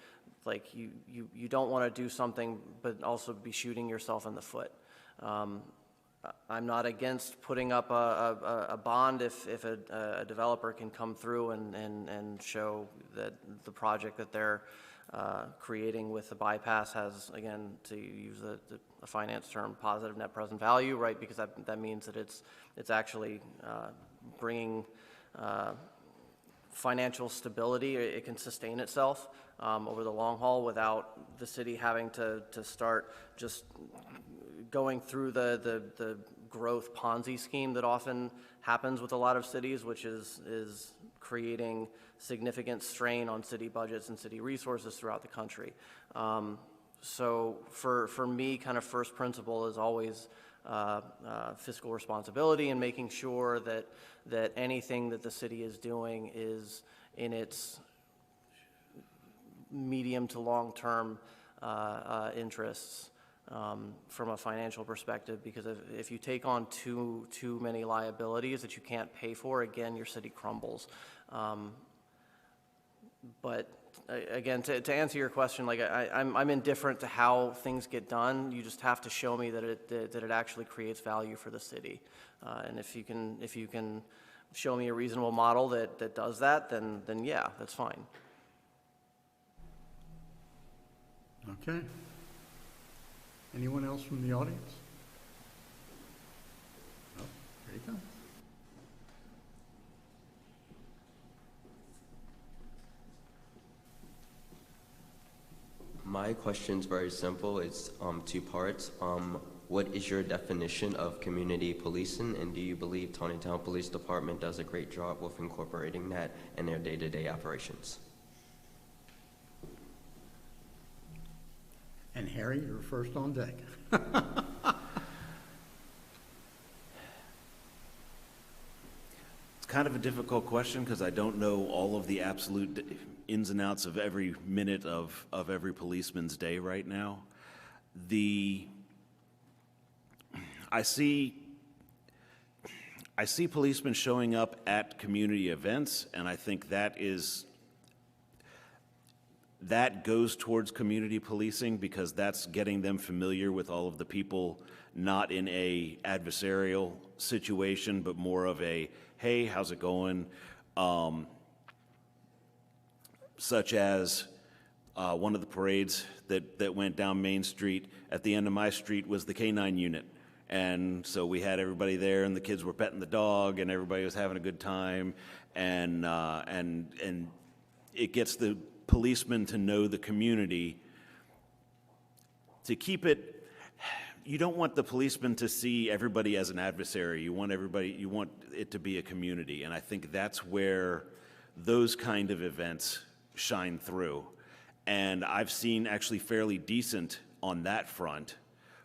Like you don't want to do something but also be shooting yourself in the foot. I'm not against putting up a bond if a developer can come through and show that the project that they're creating with the bypass has, again, to use the finance term, positive net present value, right? Because that means that it's actually bringing financial stability. It can sustain itself over the long haul without the city having to start just going through the growth Ponzi scheme that often happens with a lot of cities, which is creating significant strain on city budgets and city resources throughout the country. So for me, kind of first principle is always fiscal responsibility and making sure that anything that the city is doing is in its medium to long-term interests from a financial perspective, because if you take on too many liabilities that you can't pay for, again, your city crumbles. But again, to answer your question, like I'm indifferent to how things get done. You just have to show me that it actually creates value for the city. And if you can show me a reasonable model that does that, then yeah, that's fine. Okay. Anyone else from the audience? Oh, here you come. My question's very simple. It's two parts. What is your definition of community policing, and do you believe Taneytown Police Department does a great job with incorporating that in their day-to-day operations? And Harry, you're first on deck. It's kind of a difficult question because I don't know all of the absolute ins and outs of every minute of every policeman's day right now. I see policemen showing up at community events, and I think that goes towards community policing because that's getting them familiar with all of the people, not in a adversarial situation, but more of a, hey, how's it going? Such as one of the parades that went down Main Street. At the end of my street was the K-9 unit. And so we had everybody there, and the kids were petting the dog, and everybody was having a good time. And it gets the policemen to know the community, to keep it. You don't want the policemen to see everybody as an adversary. You want it to be a community, and I think that's where those kind of events shine through. And I've seen actually fairly decent on that front,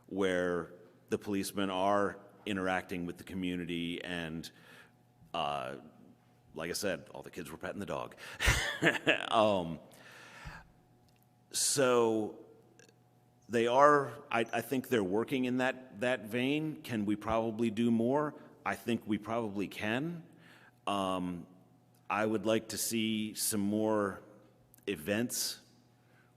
where the policemen are interacting with the community, and like I said, all the kids were petting the dog. So I think they're working in that vein. Can we probably do more? I think we probably can. I would like to see some more events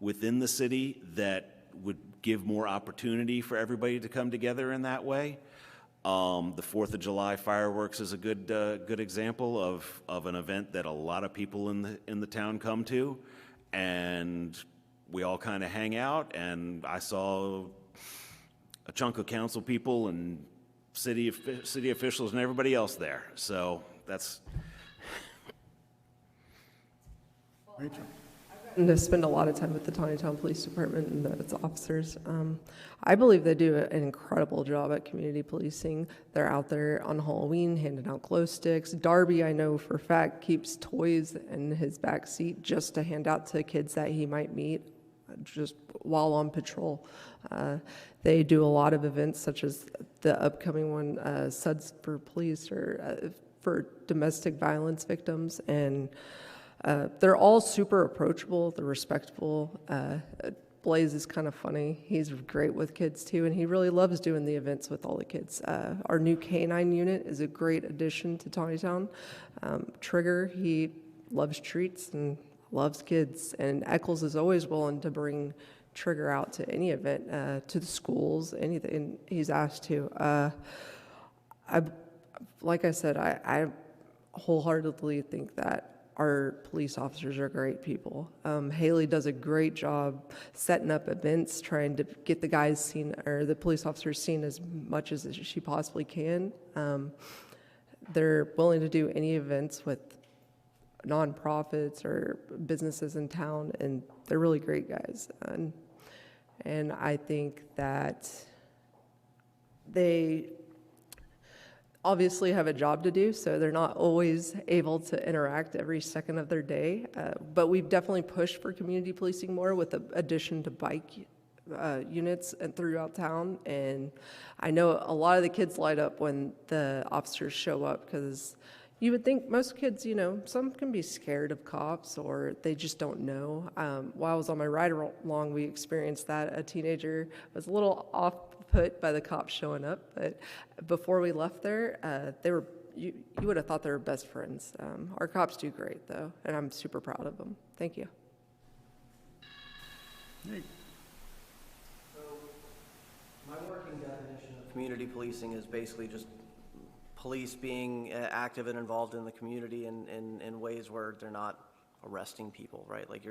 within the city that would give more opportunity for everybody to come together in that way. The 4th of July fireworks is a good example of an event that a lot of people in the town come to, and we all kind of hang out, and I saw a chunk of council people and city officials and everybody else there. So that's... Rachel? And to spend a lot of time with the Taneytown Police Department and its officers. I believe they do an incredible job at community policing. They're out there on Halloween handing out glow sticks. Darby, I know for a fact, keeps toys in his back seat just to hand out to kids that he might meet just while on patrol. They do a lot of events such as the upcoming one, Suds for Police, or for domestic violence victims, and they're all super approachable, they're respectful. Blaze is kind of funny. He's great with kids too, and he really loves doing the events with all the kids. Our new K-9 unit is a great addition to Taneytown. Trigger, he loves treats and loves kids, and Eccles is always willing to bring Trigger out to any event, to the schools, anything he's asked to. Like I said, I wholeheartedly think that our police officers are great people. Haley does a great job setting up events, trying to get the guys seen, or the police officers seen as much as she possibly can. They're willing to do any events with nonprofits or businesses in town, and they're really great guys. And I think that they obviously have a job to do, so they're not always able to interact every second of their day. But we've definitely pushed for community policing more with the addition to bike units and throughout town. And I know a lot of the kids light up when the officers show up, because you would think most kids, some can be scared of cops or they just don't know. While I was on my ride along, we experienced that. A teenager was a little off put by the cops showing up, but before we left there, you would have thought they were best friends. Our cops do great though, and I'm super proud of them. Thank you. Nick? So my working definition of community policing is basically just police being active and involved in the community in ways where they're not arresting people, right? Like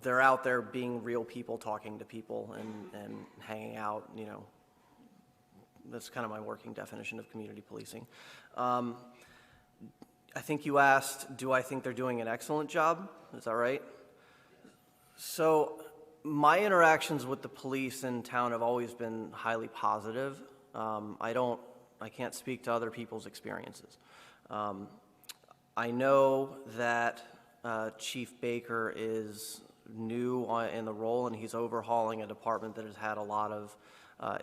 they're out there being real people, talking to people and hanging out, That's kind of my working definition of community policing. I think you asked, do I think they're doing an excellent job? Is that right? So my interactions with the police in town have always been highly positive. I can't speak to other people's experiences. I know that Chief Baker is new in the role, and he's overhauling a department that has had a lot of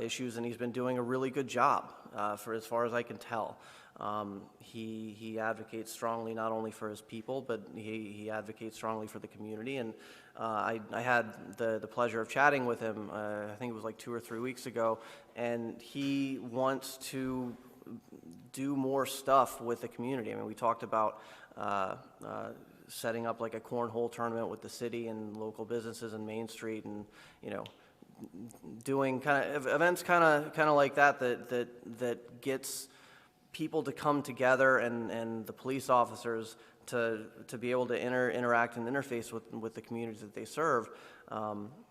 issues, and he's been doing a really good job for as far as I can tell. He advocates strongly not only for his people, but he advocates strongly for the community. And I had the pleasure of chatting with him, I think it was like 2 or 3 weeks ago, and he wants to do more stuff with the community. I mean, we talked about setting up like a cornhole tournament with the city and local businesses in Main Street, and doing kind of events kind of like that gets people to come together and the police officers to be able to interact and interface with the communities that they serve,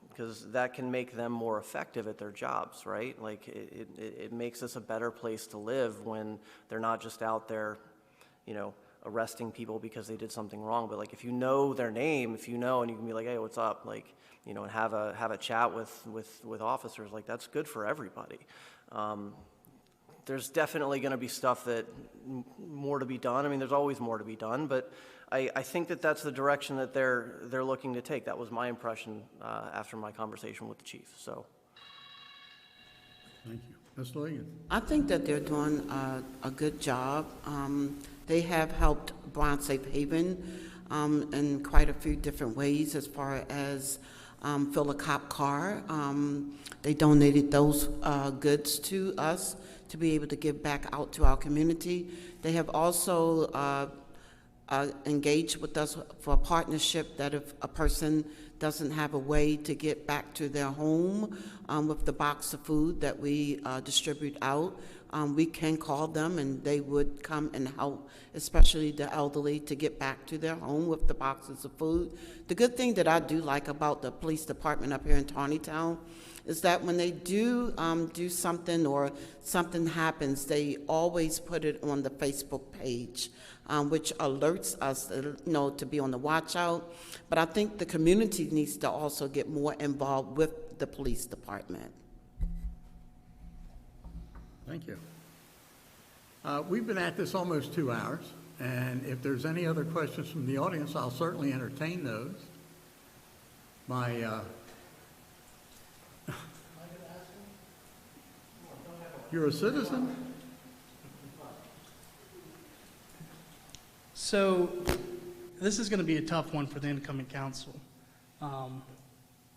because that can make them more effective at their jobs, right? Like it makes us a better place to live when they're not just out there, arresting people because they did something wrong. But like if you know their name, and you can be like, hey, what's up? Like, and have a chat with officers, like that's good for everybody. There's definitely going to be stuff that more to be done. I mean, there's always more to be done, but I think that's the direction that they're looking to take. That was my impression after my conversation with the chief. So, Thank you. Ms. Logan? I think that they're doing a good job. They have helped Bronx Safe Haven in quite a few different ways, as far as fill a cop car. They donated those goods to us to be able to give back out to our community. They have also engaged with us for a partnership that if a person doesn't have a way to get back to their home with the box of food that we distribute out, we can call them and they would come and help, especially the elderly, to get back to their home with the boxes of food. The good thing that I do like about the police department up here in Taneytown is that when they do do something or something happens, they always put it on the Facebook page, which alerts us, to be on the watch out. But I think the community needs to also get more involved with the police department. Thank you. We've been at this almost 2 hours, and if there's any other questions from the audience, I'll certainly entertain those. You're a citizen? So this is going to be a tough one for the incoming council.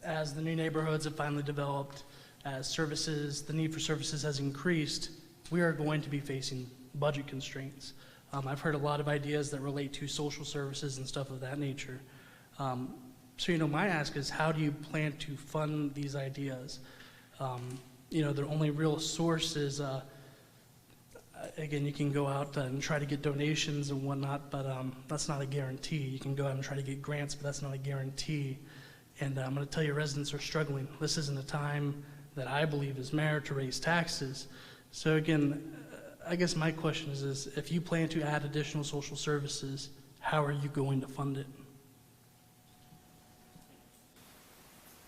As the new neighborhoods have finally developed, as the need for services has increased, we are going to be facing budget constraints. I've heard a lot of ideas that relate to social services and stuff of that nature. So, my ask is, how do you plan to fund these ideas? Their only real source is, again, you can go out and try to get donations and whatnot, but that's not a guarantee. You can go out and try to get grants, but that's not a guarantee. And I'm going to tell you, residents are struggling. This isn't a time that I believe is mayor to raise taxes. So again, I guess my question is if you plan to add additional social services, how are you going to fund it?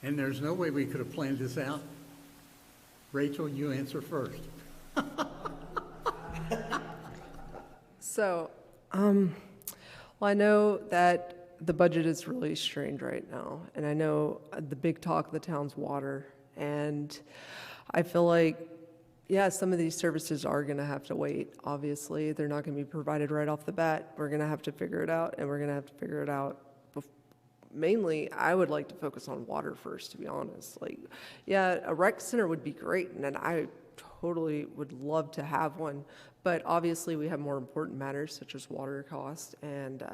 And there's no way we could have planned this out. Rachel, you answer first. So, well, I know that the budget is really strained right now, and I know the big talk of the town's water, and I feel like, yeah, some of these services are going to have to wait. Obviously, they're not going to be provided right off the bat. We're going to have to figure it out, and we're going to have to figure it out. Mainly, I would like to focus on water first, to be honest. Like, yeah, a rec center would be great, and I totally would love to have one, but obviously we have more important matters such as water cost and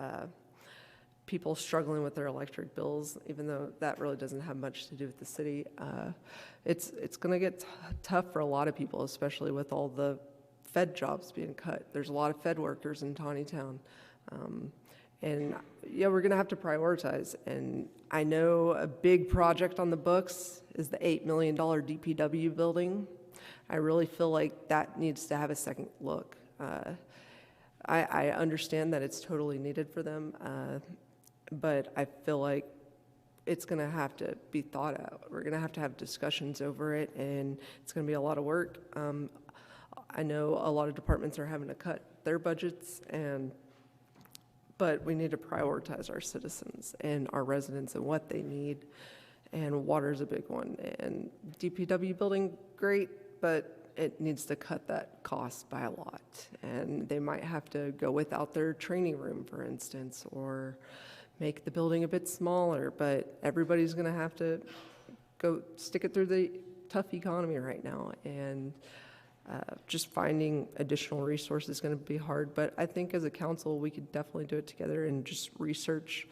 people struggling with their electric bills, even though that really doesn't have much to do with the city. It's going to get tough for a lot of people, especially with all the Fed jobs being cut. There's a lot of Fed workers in Taneytown. And yeah, we're going to have to prioritize. And I know a big project on the books is the $8 million DPW building. I really feel like that needs to have a second look. I understand that it's totally needed for them, but I feel like it's going to have to be thought out. We're going to have discussions over it, and it's going to be a lot of work. I know a lot of departments are having to cut their budgets, but we need to prioritize our citizens and our residents and what they need, and water is a big one. And DPW building, great, but it needs to cut that cost by a lot. And they might have to go without their training room, for instance, or make the building a bit smaller, but everybody's gonna have to go stick it through the tough economy right now. And just finding additional resources is going to be hard, but I think as a council we could definitely do it together and just research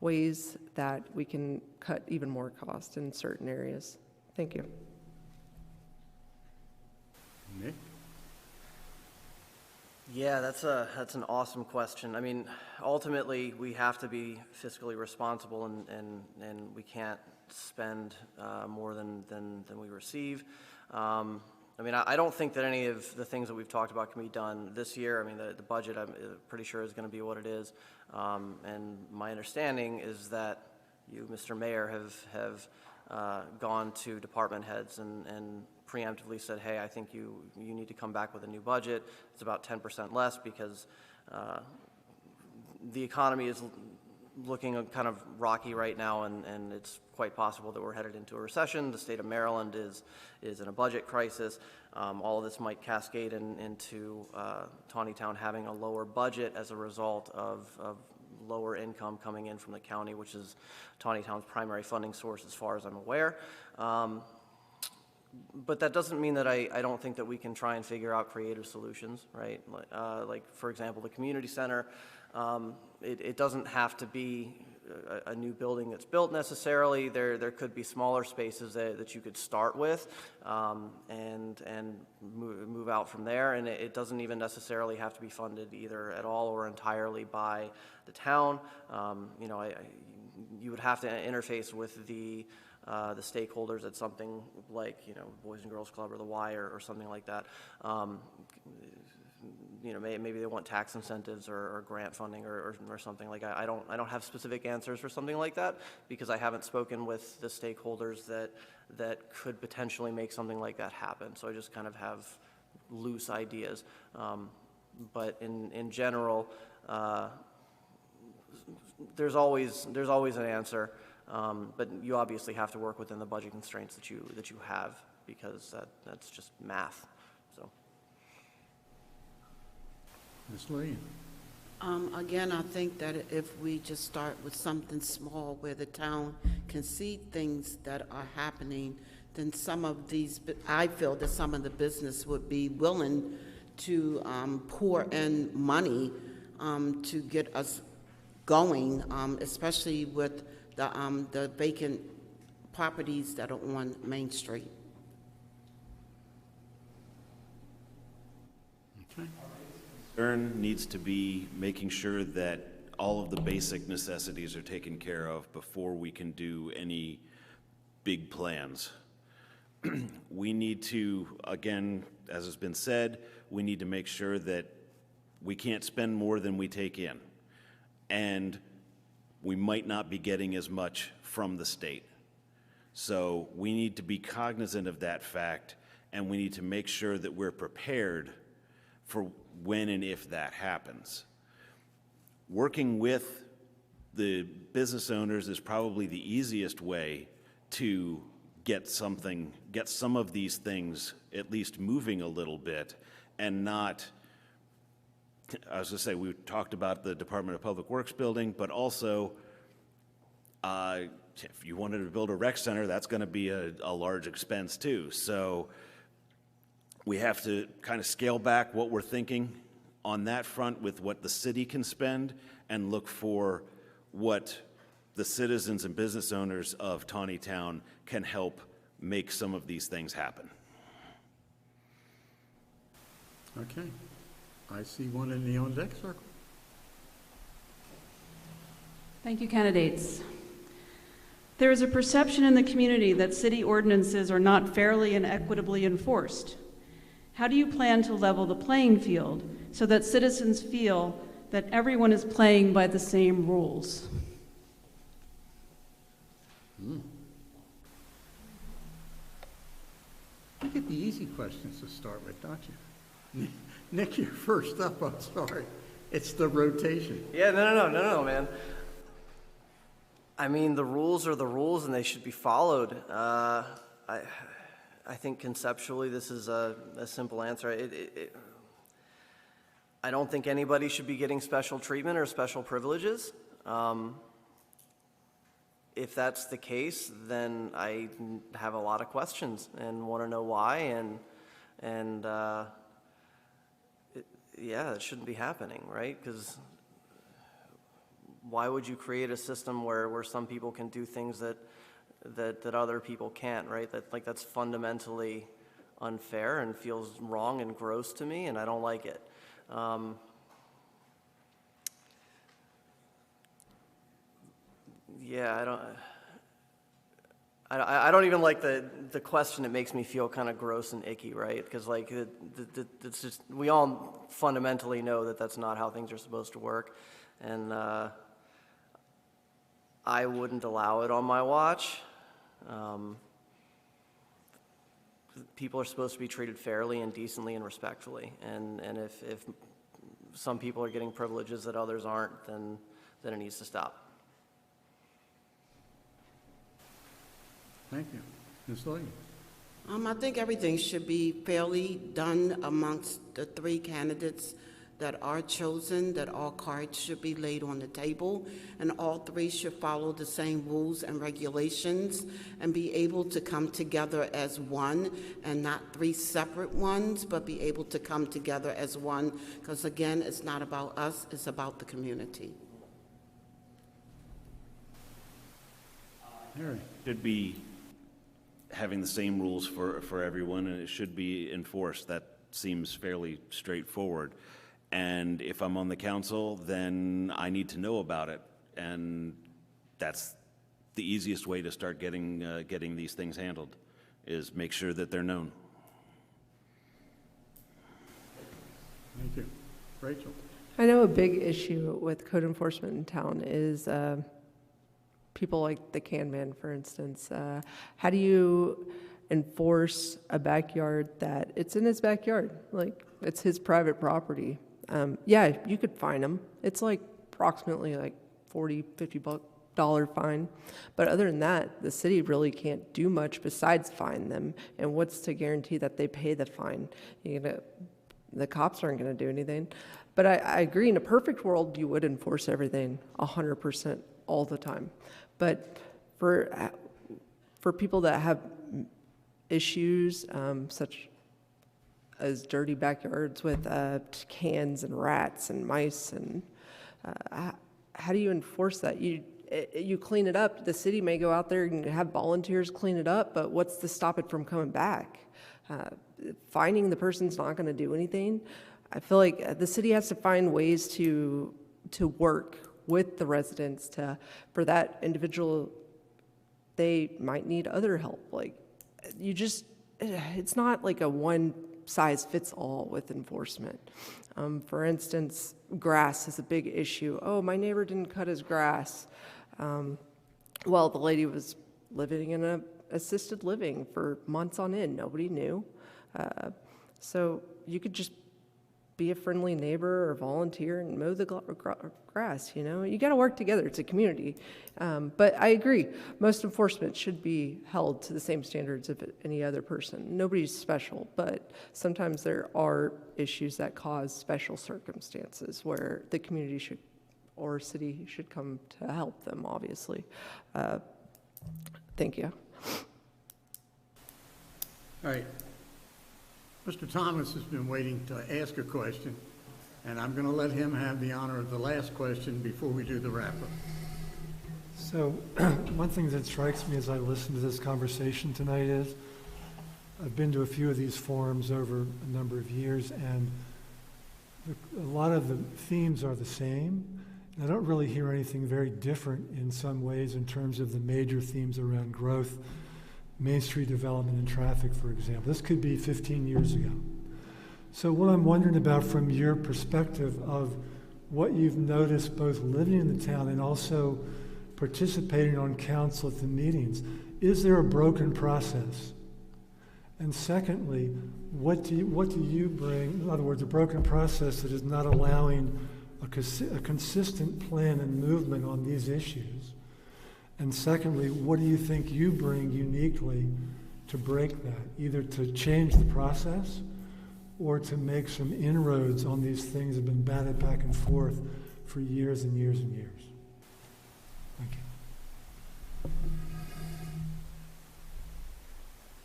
ways that we can cut even more cost in certain areas. Thank you. Nick? Yeah, that's an awesome question. I mean, ultimately, we have to be fiscally responsible, and we can't spend more than we receive. I mean, I don't think that any of the things that we've talked about can be done this year. I mean, the budget, I'm pretty sure, is going to be what it is. And my understanding is that you, Mr. Mayor, have gone to department heads and preemptively said, hey, I think you need to come back with a new budget. It's about 10% less because the economy is looking kind of rocky right now, and it's quite possible that we're headed into a recession. The state of Maryland is in a budget crisis. All of this might cascade into Taneytown having a lower budget as a result of lower income coming in from the county, which is Taneytown's primary funding source as far as I'm aware. But that doesn't mean that I don't think that we can try and figure out creative solutions, right? Like for example, the community center, it doesn't have to be a new building that's built necessarily. There could be smaller spaces that you could start with and move out from there. And it doesn't even necessarily have to be funded either at all or entirely by the town. You know, you would have to interface with the stakeholders at something like, you know, Boys and Girls Club or the Y or something like that. You know, maybe they want tax incentives or grant funding or something like that. I don't have specific answers for something like that because I haven't spoken with the stakeholders that could potentially make something like that happen. So I just kind of have loose ideas. But in general, there's always an answer. But you obviously have to work within the budget constraints that you have because that's just math. So. Ms. Lee? Again, I think that if we just start with something small where the town can see things that are happening, then some of these, I feel that some of the business would be willing to pour in money to get us going, especially with the vacant properties that are on Main Street. Okay. Concern needs to be making sure that all of the basic necessities are taken care of before we can do any big plans. We need to, again, as has been said, we need to make sure that we can't spend more than we take in. And we might not be getting as much from the state. So we need to be cognizant of that fact, and we need to make sure that we're prepared for when and if that happens. Working with the business owners is probably the easiest way to get some of these things at least moving a little bit and not, I was going to say, we talked about the Department of Public Works building, but also if you wanted to build a rec center, that's going to be a large expense too. So we have to kind of scale back what we're thinking on that front with what the city can spend and look for what the citizens and business owners of Taneytown can help make some of these things happen. Okay. I see one in the on-deck circle. Thank you, candidates. There is a perception in the community that city ordinances are not fairly and equitably enforced. How do you plan to level the playing field so that citizens feel that everyone is playing by the same rules? You get the easy questions to start with, don't you? Nick, you're first up. I'm sorry. It's the rotation. Yeah, no, man. I mean, the rules are the rules, and they should be followed. I think conceptually this is a simple answer. I don't think anybody should be getting special treatment or special privileges. If that's the case, then I have a lot of questions and want to know why, and yeah, it shouldn't be happening, right? Because why would you create a system where some people can do things that other people can't, right? That's fundamentally unfair and feels wrong and gross to me, and I don't like it. Yeah, I don't even like the question. It makes me feel kind of gross and icky, right? Because like it's just, we all fundamentally know that that's not how things are supposed to work, and I wouldn't allow it on my watch. People are supposed to be treated fairly and decently and respectfully, and if some people are getting privileges that others aren't, then it needs to stop. Thank you. Ms. Williams? I think everything should be fairly done amongst the three candidates that are chosen, that all cards should be laid on the table, and all three should follow the same rules and regulations and be able to come together as one, and not three separate ones, but be able to come together as one, because again, it's not about us, it's about the community. Harry. Should be having the same rules for everyone, and it should be enforced. That seems fairly straightforward. And if I'm on the council, then I need to know about it, and that's the easiest way to start getting these things handled, is make sure that they're known. Thank you. Rachel? I know a big issue with code enforcement in town is people like the can man, for instance. How do you enforce a backyard that it's in his backyard? Like, it's his private property. Yeah, you could fine him. It's like approximately like $40, $50 fine. But other than that, the city really can't do much besides fine them. And what's to guarantee that they pay the fine? The cops aren't going to do anything. But I agree, in a perfect world, you would enforce everything 100% all the time. But for people that have issues such as dirty backyards with cans and rats and mice, and how do you enforce that? You clean it up. The city may go out there and have volunteers clean it up, but what's to stop it from coming back? Finding the person's not going to do anything. I feel like the city has to find ways to work with the residents for that individual. They might need other help. Like, it's not like a one size fits all with enforcement. For instance, grass is a big issue. Oh, my neighbor didn't cut his grass. Well, the lady was living in an assisted living for months on end. Nobody knew. So you could just be a friendly neighbor or volunteer and mow the grass, You got to work together. It's a community. But I agree. Most enforcement should be held to the same standards of any other person. Nobody's special, but sometimes there are issues that cause special circumstances where the community should or city should come to help them, obviously. Thank you. All right. Mr. Thomas has been waiting to ask a question, and I'm going to let him have the honor of the last question before we do the wrap-up. So one thing that strikes me as I listen to this conversation tonight is I've been to a few of these forums over a number of years, and a lot of the themes are the same. And I don't really hear anything very different in some ways in terms of the major themes around growth, Main Street development and traffic, for example. This could be 15 years ago. So what I'm wondering about from your perspective of what you've noticed both living in the town and also participating on council at the meetings, is there a broken process? And secondly, what do you bring, in other words, a broken process that is not allowing a consistent plan and movement on these issues? And secondly, what do you think you bring uniquely to break that, either to change the process or to make some inroads on these things that have been batted back and forth for years and years and years? Thank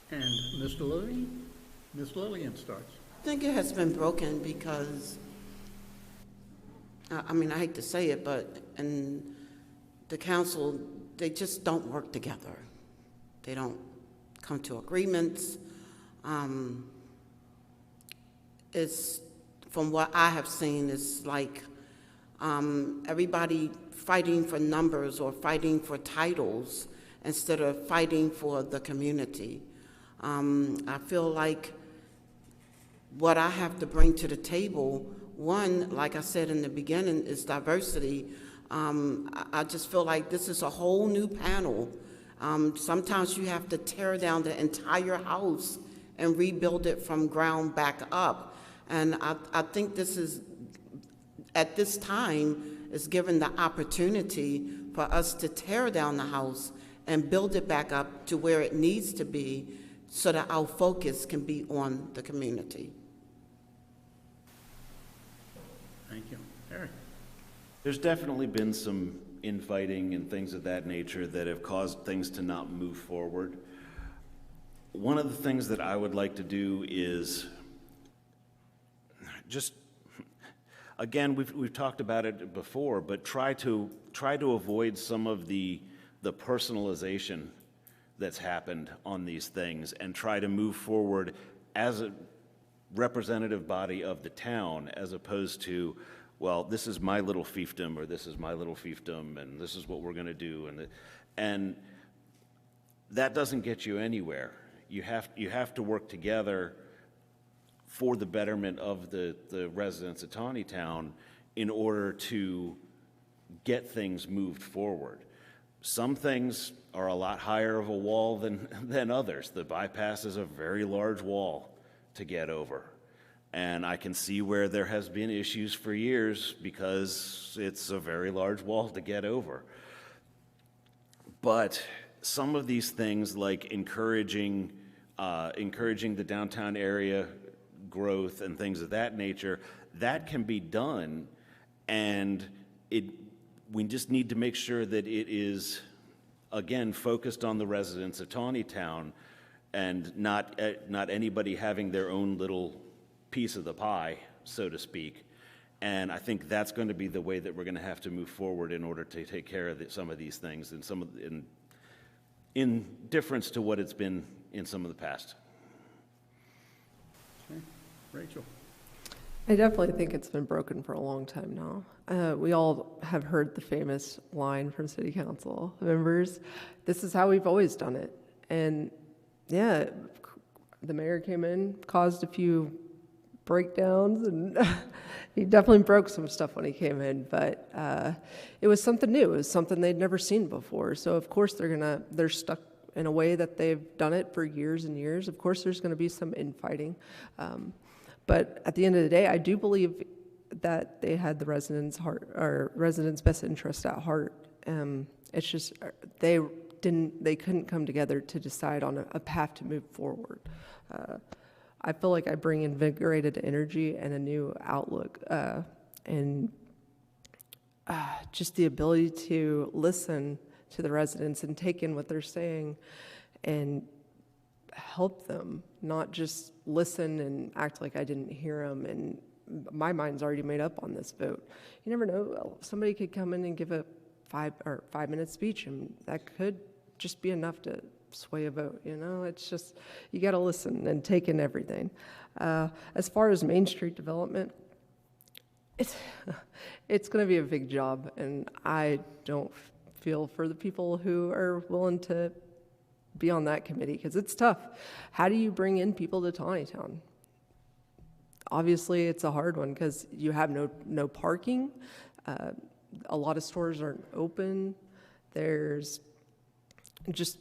you. And Mr. Lillian? Ms. Lillian starts. I think it has been broken because, I hate to say it, but in the council, they just don't work together. They don't come to agreements. It's, from what I have seen, it's like everybody fighting for numbers or fighting for titles instead of fighting for the community. I feel like what I have to bring to the table, one, like I said in the beginning, is diversity. I just feel like this is a whole new panel. Sometimes you have to tear down the entire house and rebuild it from ground back up. And I think this is, at this time, is given the opportunity for us to tear down the house and build it back up to where it needs to be so that our focus can be on the community. Thank you. Eric? There's definitely been some infighting and things of that nature that have caused things to not move forward. One of the things that I would like to do is just, again, we've talked about it before, but try to avoid some of the personalization that's happened on these things and try to move forward as a representative body of the town, as opposed to, well, this is my little fiefdom, or this is my little fiefdom, and this is what we're going to do, and that doesn't get you anywhere. You have to work together for the betterment of the residents of Taneytown in order to get things moved forward. Some things are a lot higher of a wall than others. The bypass is a very large wall to get over. And I can see where there has been issues for years because it's a very large wall to get over. But some of these things, like encouraging the downtown area growth and things of that nature, that can be done, and we just need to make sure that it is, again, focused on the residents of Taneytown and not anybody having their own little piece of the pie, so to speak. And I think that's going to be the way that we're going to have to move forward in order to take care of some of these things, and in difference to what it's been in some of the past. Okay. Rachel? I definitely think it's been broken for a long time now. We all have heard the famous line from city council members, "This is how we've always done it." And yeah, the mayor came in, caused a few breakdowns, and he definitely broke some stuff when he came in, but it was something new. It was something they'd never seen before. So of course they're stuck in a way that they've done it for years and years. Of course there's going to be some infighting. But at the end of the day, I do believe that they had the residents' best interest at heart. It's just they couldn't come together to decide on a path to move forward. I feel like I bring invigorated energy and a new outlook, and just the ability to listen to the residents and take in what they're saying and help them, not just listen and act like I didn't hear them and my mind's already made up on this vote. You never know, somebody could come in and give a 5-minute speech, and that could just be enough to sway a vote. It's just, you got to listen and take in everything. As far as Main Street development, it's going to be a big job, and I don't feel for the people who are willing to be on that committee, because it's tough. How do you bring in people to Taneytown? Obviously, it's a hard one because you have no parking. A lot of stores aren't open. There's just,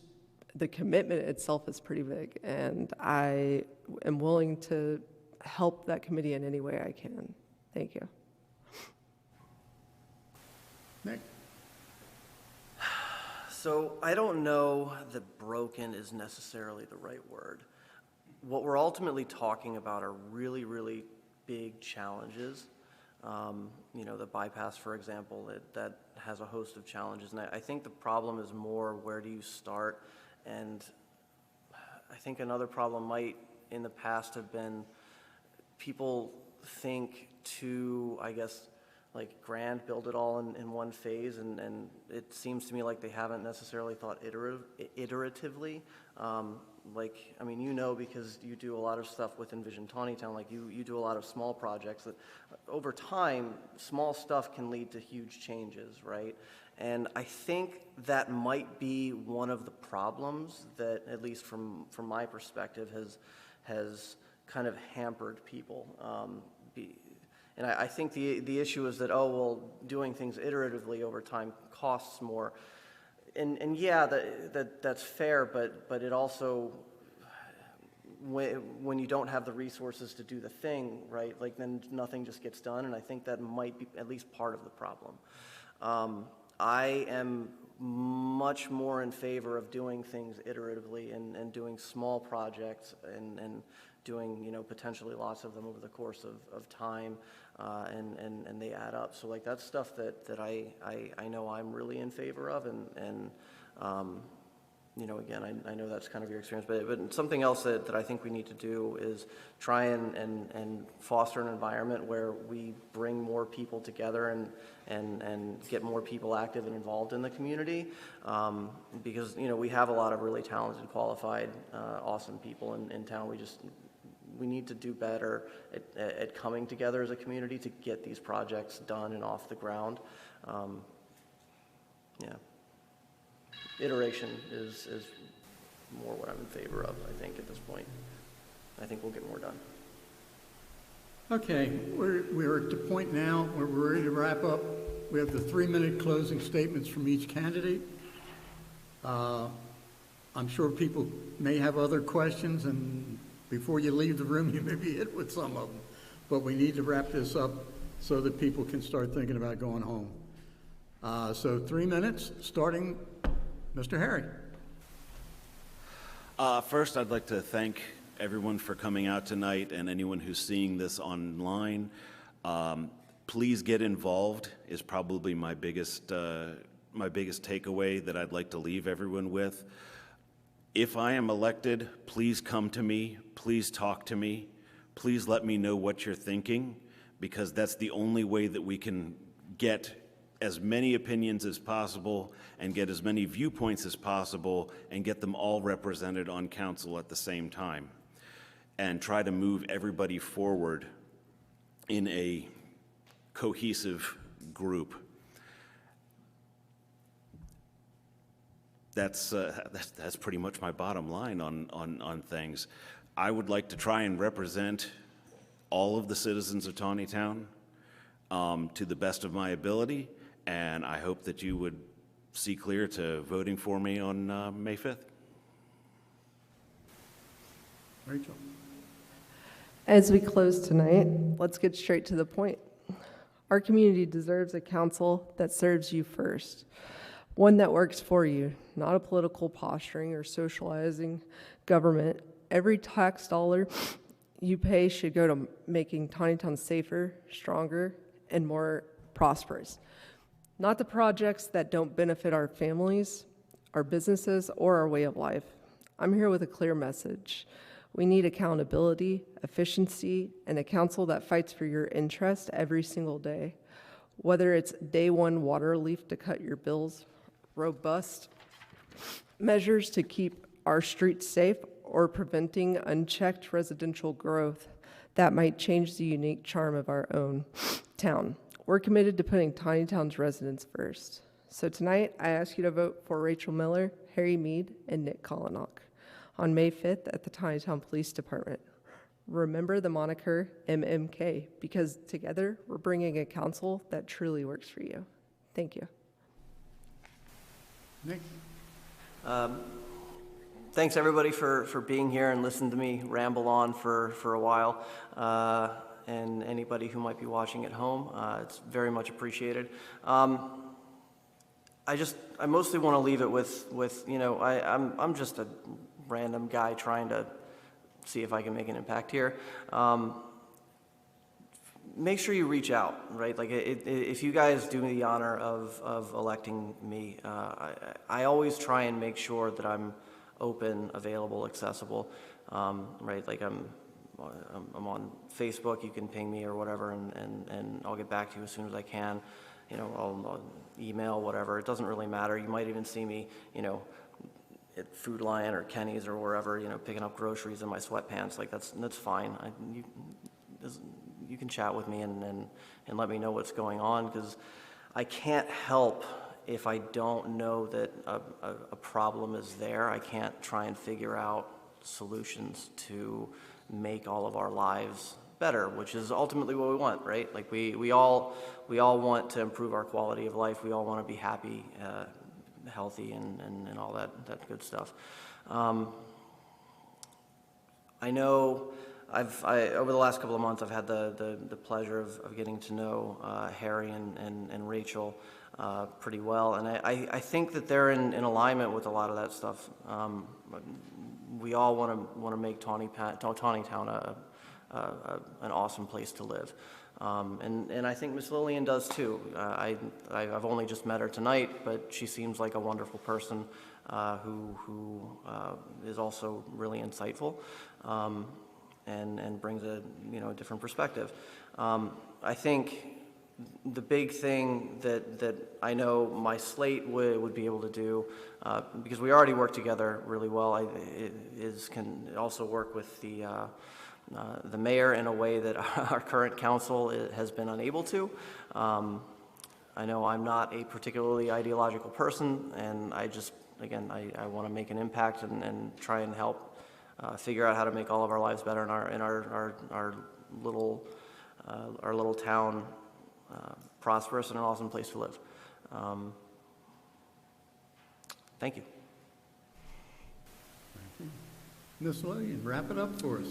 the commitment itself is pretty big, and I am willing to help that committee in any way I can. Thank you. Nick? So I don't know that broken is necessarily the right word. What we're ultimately talking about are really, really big challenges. The bypass, for example, that has a host of challenges. And I think the problem is more, where do you start? And I think another problem might in the past have been people think too, I guess, like grand, build it all in one phase, and it seems to me like they haven't necessarily thought iteratively. Because you do a lot of stuff with Envision Taneytown, like you do a lot of small projects that over time, small stuff can lead to huge changes, right? And I think that might be one of the problems that, at least from my perspective, has kind of hampered people. And I think the issue is that, doing things iteratively over time costs more. And yeah, that's fair, but it also, when you don't have the resources to do the thing, right, like then nothing just gets done, and I think that might be at least part of the problem. I am much more in favor of doing things iteratively and doing small projects and doing, potentially lots of them over the course of time. and they add up. So like that's stuff that I know I'm really in favor of, and you know, again, I know that's kind of your experience, but something else that I think we need to do is try and foster an environment where we bring more people together and get more people active and involved in the community, because, you know, we have a lot of really talented, qualified, awesome people in town. We need to do better at coming together as a community to get these projects done and off the ground. Yeah. Iteration is more what I'm in favor of, I think, at this point. I think we'll get more done. Okay, we're at the point now where we're ready to wrap up. We have the 3-minute closing statements from each candidate. I'm sure people may have other questions, and before you leave the room, you may be hit with some of them. But we need to wrap this up so that people can start thinking about going home. So 3 minutes, starting Mr. Harry. First, I'd like to thank everyone for coming out tonight, and anyone who's seeing this online. Please get involved is probably my biggest takeaway that I'd like to leave everyone with. If I am elected, please come to me. Please talk to me. Please let me know what you're thinking, because that's the only way that we can get as many opinions as possible and get as many viewpoints as possible and get them all represented on council at the same time, and try to move everybody forward in a cohesive group. That's pretty much my bottom line on things. I would like to try and represent all of the citizens of Taneytown to the best of my ability, and I hope that you would see clear to voting for me on May 5th. Rachel. As we close tonight, let's get straight to the point. Our community deserves a council that serves you first, one that works for you, not a political posturing or socializing government. Every tax dollar you pay should go to making Taneytown safer, stronger, and more prosperous. Not the projects that don't benefit our families, our businesses, or our way of life. I'm here with a clear message. We need accountability, efficiency, and a council that fights for your interest every single day. Whether it's day one water relief to cut your bills, robust measures to keep our streets safe, or preventing unchecked residential growth that might change the unique charm of our own town. We're committed to putting Taneytown's residents first. So tonight, I ask you to vote for Rachel Miller, Harry Mead, and Nick Kalanock on May 5th at the Taneytown Police Department. Remember the moniker MMK, because together we're bringing a council that truly works for you. Thank you. Nick? Thanks everybody for being here and listening to me ramble on for a while. And anybody who might be watching at home, it's very much appreciated. I mostly want to leave it with you know, I'm just a random guy trying to see if I can make an impact here. Make sure you reach out, right? Like if you guys do me the honor of electing me, I always try and make sure that I'm open, available, accessible, right? Like I'm on Facebook, you can ping me or whatever, and I'll get back to you as soon as I can. You know, I'll email, whatever. It doesn't really matter. You might even see me, you know, at Food Lion or Kenny's or wherever, you know, picking up groceries in my sweatpants. Like that's fine. You can chat with me and let me know what's going on, because I can't help if I don't know that a problem is there. I can't try and figure out solutions to make all of our lives better, which is ultimately what we want, right? Like we all want to improve our quality of life. We all want to be happy, healthy, and all that good stuff. I know over the last couple of months, I've had the pleasure of getting to know Harry and Rachel pretty well, and I think that they're in alignment with a lot of that stuff. We all want to make Taneytown an awesome place to live. And I think Miss Lillian does too. I've only just met her tonight, but she seems like a wonderful person who is also really insightful and brings a different perspective. I think the big thing that I know my slate would be able to do, because we already work together really well, can also work with the mayor in a way that our current council has been unable to. I know I'm not a particularly ideological person, and I want to make an impact and try and help figure out how to make all of our lives better in our little town prosperous and an awesome place to live. Thank you. Ms. Lillian, wrap it up for us.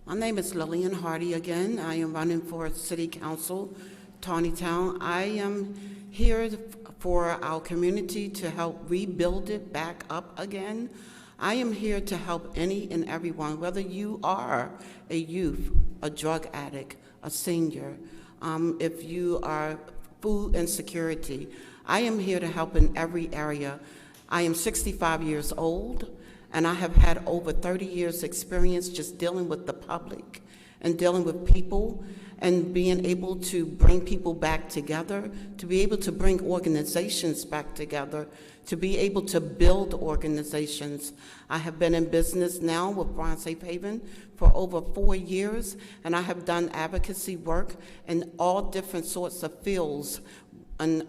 My name is Lillian Hardy again. I am running for City Council, Taneytown. I am here for our community to help rebuild it back up again. I am here to help any and everyone, whether you are a youth, a drug addict, a senior, if you are food insecurity. I am here to help in every area. I am 65 years old, and I have had over 30 years experience just dealing with the public and dealing with people and being able to bring people back together, to be able to bring organizations back together, to be able to build organizations. I have been in business now with Bronx Safe Haven for over 4 years, and I have done advocacy work in all different sorts of fields, and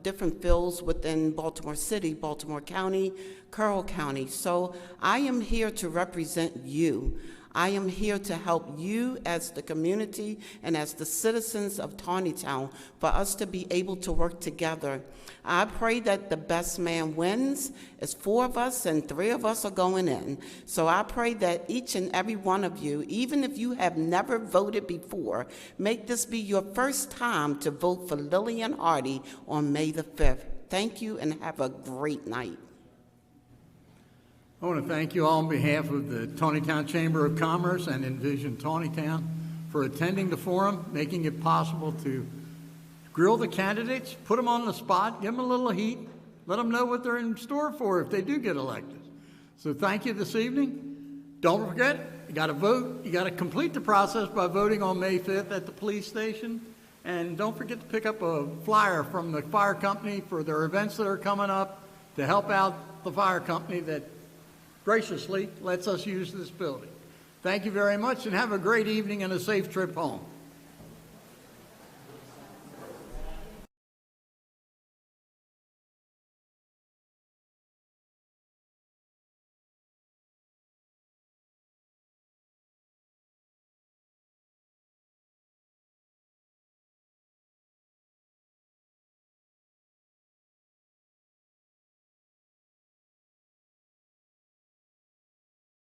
different fields within Baltimore City, Baltimore County, Carroll County. So I am here to represent you. I am here to help you as the community and as the citizens of Taneytown for us to be able to work together. I pray that the best man wins. It's 4 of us and 3 of us are going in. So I pray that each and every one of you, even if you have never voted before, make this be your first time to vote for Lillian Hardy on May the 5th. Thank you and have a great night. I want to thank you all on behalf of the Taneytown Chamber of Commerce and Envision Taneytown for attending the forum, making it possible to grill the candidates, put them on the spot, give them a little heat, let them know what they're in store for if they do get elected. So thank you this evening. Don't forget, you got to vote. You got to complete the process by voting on May 5th at the police station. And don't forget to pick up a flyer from the fire company for their events that are coming up to help out the fire company that graciously lets us use this building. Thank you very much and have a great evening and a safe trip home.